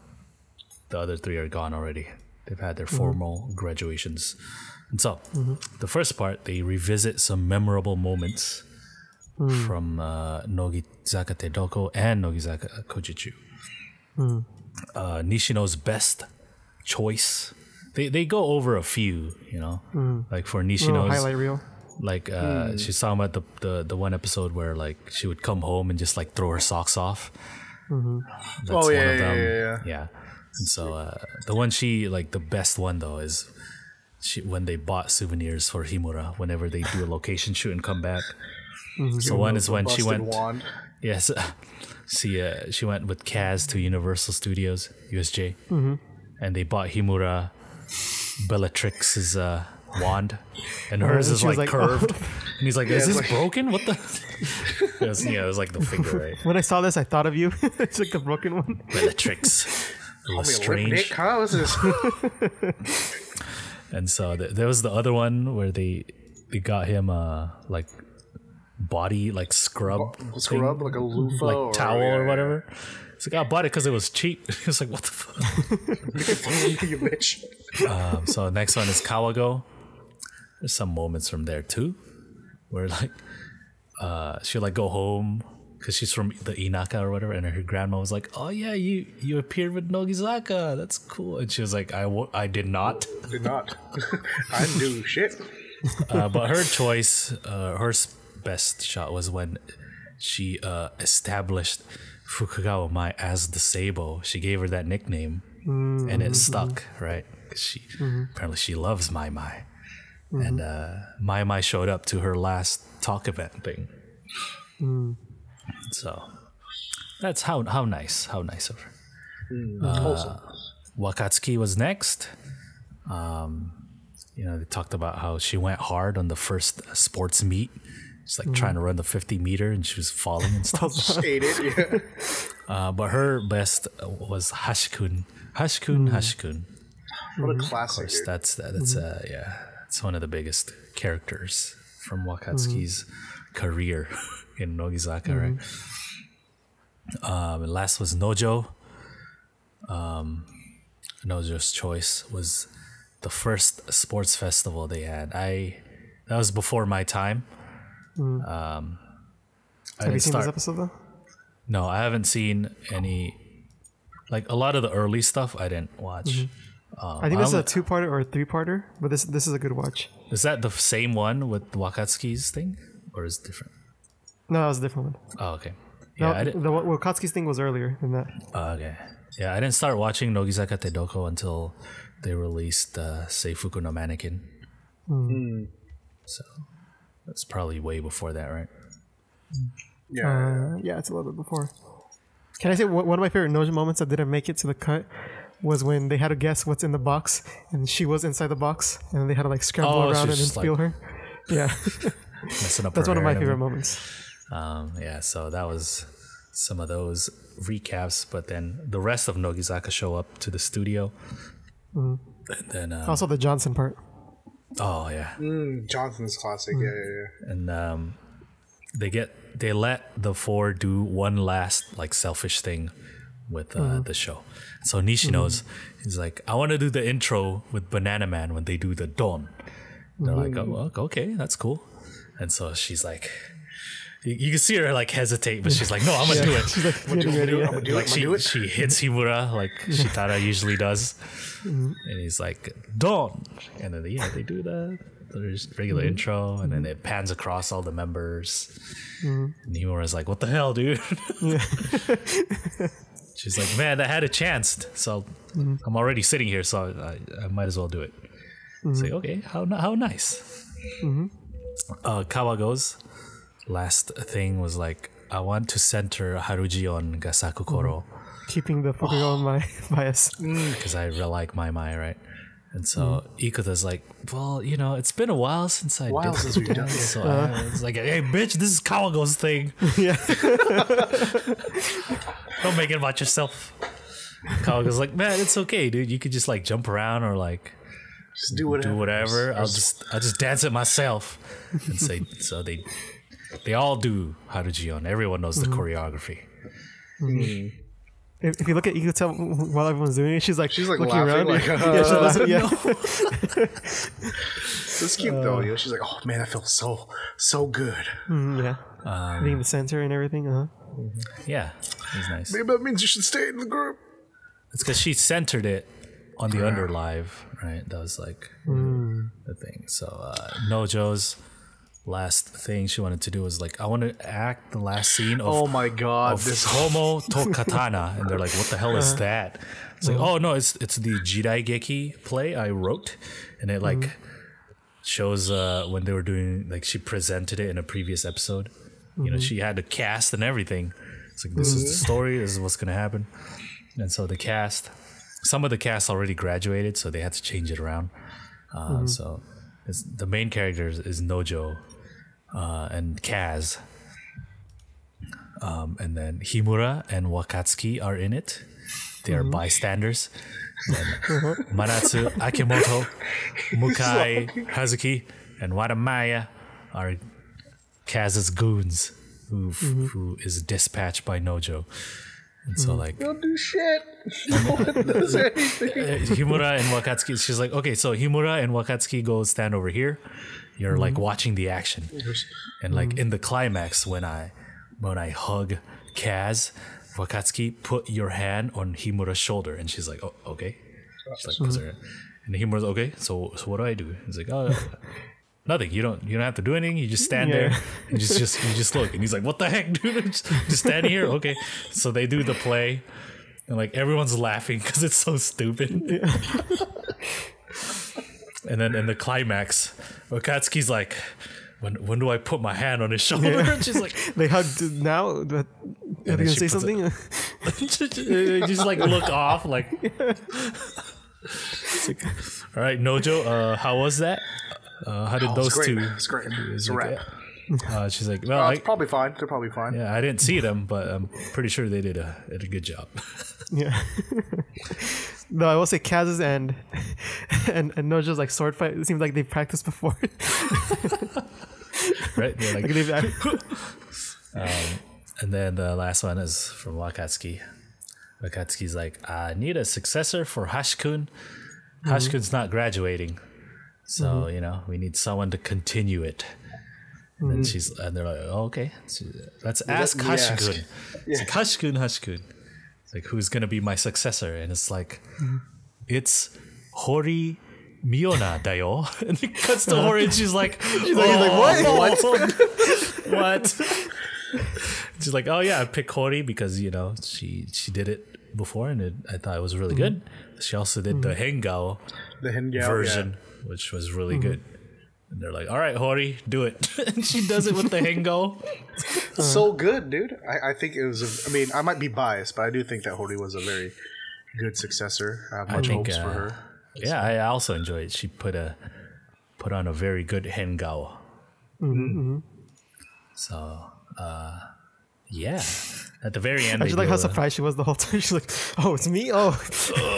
other 3 are gone already. They've had their formal graduations. And so, the first part, they revisit some memorable moments from Nogizaka Tedoko and Nogizaka Kojichu. Nishino's best choice. They go over a few, you know, like for Nishino's highlight reel. Like she's talking about the one episode where like she would come home and just like throw her socks off. That's one of them. Yeah. And so the one the best one though is when they bought souvenirs for Himura whenever they do a location shoot and come back. So one is when she went. Wand. Yes, she went with Kaz to Universal Studios USJ, and they bought Himura Bellatrix's wand, and hers is like curved. And he's like, "Is this broken? What the?" it was like the finger, right? When I saw this, I thought of you. It's like the broken one. Bellatrix. It was strange. How is this? And so there was the other one where they got him like body like scrub like a loofah like towel or whatever. It's like, I bought it because it was cheap. He was like, what the fuck? You bitch. So next one is Kawago. There's some moments from there too where like she'll like go home because she's from the Inaka or whatever, and her grandma was like, oh yeah, you appeared with Nogizaka, that's cool. And she was like, I did not. I didn't do shit. But her choice, her best shot was when she established Fukugawa Mai as the Sabo. She gave her that nickname, and it stuck, right? Because apparently she loves Mai Mai, and Mai Mai showed up to her last talk event thing. So that's how nice of her. Wakatsuki was next. They talked about how she went hard on the first sports meet. She's like trying to run the 50 meter and she was falling and stuff. But her best was Hashikun. Hashikun. What a classic. Of course, that's it's one of the biggest characters from Wakatsuki's career in Nogizaka, right? And last was Nojo. Nojo's Choice was the first sports festival they had. That was before my time. Have you seen this episode though? No, I haven't seen any. Like a lot of the early stuff, I didn't watch. I think this is a 2-parter or a 3-parter, but this is a good watch. Is that the same one with Wakatsuki's thing, or is it different? No, that was a different one. Oh, okay. No, Yeah, the Wakatsuki's thing was earlier than that. Okay. Yeah, I didn't start watching Nogizaka Tedoko until they released Seifuku no Mannequin. So that's probably way before that, right? Yeah. It's a little bit before. Can I say one of my favorite Nojo moments that didn't make it to the cut was when they had to guess what's in the box, and she was inside the box, and they had to like scramble around and then feel her. Yeah, messing up. That's one of my favorite moments. So that was some of those recaps, but then the rest of Nogizaka show up to the studio, and then also the Johnson part. Oh yeah, Johnson's classic. Yeah. And they let the 4 do one last like selfish thing with the show. So Nishino's he's like, I want to do the intro with Banana Man when they do the Don. And they're like, oh, okay, that's cool. And so she's like, you can see her like hesitate, but she's like, no, I'm gonna do it. She's like, getting ready. I'm gonna do it. She hits Himura like Shitara usually does, and he's like, Don. And then they do the regular intro, and then it pans across all the members. And Himura's like, what the hell, dude? She's like, man, I had a chance, so I'm already sitting here, so I might as well do it. It's like, okay, how nice. Kawago's last thing was like, I want to center Haruji on Gasaku Koro. Keeping the Fukugawa Mai bias. Because I really like Mai, right? And so Ikuda's like, well, it's been a while since I did since we've done it. So I was like, hey, bitch, this is Kawago's thing. Yeah. Don't make it about yourself. Kawago's like, man, it's okay, dude. You could just like jump around or like just do whatever. I'll just dance it myself. And say so they all do Haruji-on. Everyone knows the choreography. If you look at Ikuta while everyone's doing it, she's like looking laughing, around. like, she's laughing. Yeah. It's cute though. She's like, oh man, that feels so good. Being the center and everything. Yeah, it was nice. Maybe that means you should stay in the group. It's because she centered it on the underlive, right? That was like the thing. So Nojo's last thing she wanted to do was like, I want to act the last scene of oh my god, of this Homo to Katana, and they're like, what the hell is that? It's like, oh no, it's the Jidaigeki play I wrote, and it like shows when they were doing, like, she presented it in a previous episode. She had the cast and everything. It's like, this is the story, this is what's gonna happen. And so some of the cast already graduated, so they had to change it around. So the main character is Nojo and Kaz. And then Himura and Wakatsuki are in it. They are bystanders. Manatsu, Akimoto, Mukai, Hazuki, and Wada Maaya are Kaz's goons who is dispatched by Nojo. And so like, don't do shit. No one does anything. Himura and Wakatsuki, she's like, okay, so Himura and Wakatsuki go stand over here. You're like watching the action. And like in the climax, when I hug Kaz, Wakatsuki, put your hand on Himura's shoulder. And she's like, oh, okay. She's like, puts her hand. And Himura's okay. So what do I do? He's like, oh, nothing. You don't have to do anything. You just stand there and you just look. And he's like, what the heck, dude? Just standing here? Okay. So they do the play, and like everyone's laughing because it's so stupid. And then in the climax, Wakatsuki's like, when do I put my hand on his shoulder? Yeah. And she's like, they hugged now. But are you gonna say something? Just like look off, like. Like, all right, Nojo. How was that? How did those two? It's great. It's a wrap. She's like, well, it's probably fine. They're probably fine. Yeah, I didn't see them, but I'm pretty sure they did a good job. Yeah. No, I will say Kaz's and Nojo's like sword fight. It seems like they've practiced before. Right? They're like, Like and then the last one is from Wakatsuki. Wakatsuki's like, I need a successor for Hashikun. Hashikun's not graduating. So, we need someone to continue it. And they're like, oh, okay. So let's ask Hashikun. It's like, Hashikun. It's like, who's going to be my successor? And it's like, it's Hori Miona dayo. And it cuts to Hori and she's like, what? What? She's like, oh yeah, I picked Hori because, she did it before and I thought it was really good. She also did the Hengao version, which was really good. And they're like, all right, Hori, do it. And she does it with the Hengo. So good, dude. I think it was, I might be biased, but I do think that Hori was a very good successor. I have much hopes for her. Yeah, I also enjoyed it. She put on a very good Hengao. So, yeah. At the very end, I just like how surprised she was the whole time. She's like, "Oh, it's me! Oh,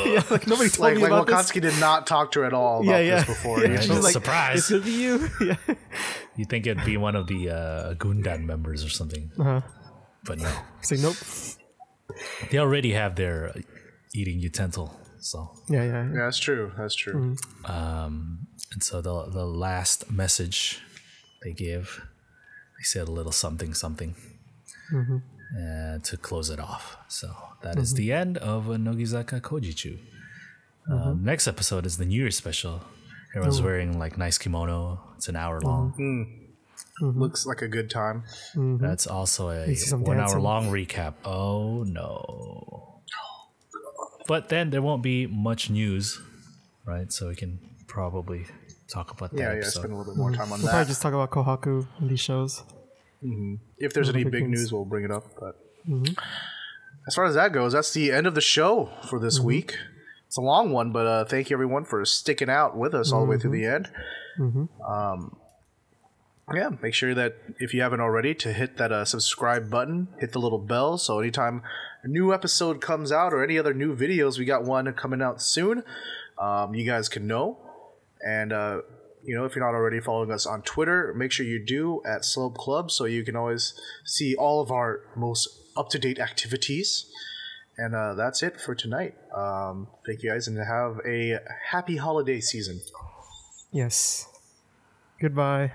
yeah!" Like nobody told me about Wakatsuki did not talk to her at all about this before. Yeah, she's like, surprise! It's gonna be you. Yeah. You think it'd be one of the Gundam members or something? But no. Say nope. They already have their eating utensil, so yeah. That's true. That's true. And so the last message they give, they said a little something. To close it off. So that is the end of Nogizaka Kojichu. Next episode is the New Year special. Everyone's wearing like nice kimono. It's an hour long. Looks like a good time. That's also a 1 hour long recap. Oh no. But then there won't be much news, right? So we can probably talk about that. Yeah, spend a little bit more time on we'll that. Probably just talk about Kohaku and these shows. If there's any big news, we'll bring it up. But as far as that goes, that's the end of the show for this week. It's a long one, but thank you everyone for sticking out with us all the way through the end. Yeah, make sure that if you haven't already, to hit that subscribe button, hit the little bell, so anytime a new episode comes out or any other new videos, we got one coming out soon, you guys can know. And if you're not already following us on Twitter, make sure you do at Slope Club so you can always see all of our most up-to-date activities. And that's it for tonight. Thank you guys and have a happy holiday season. Yes. Goodbye.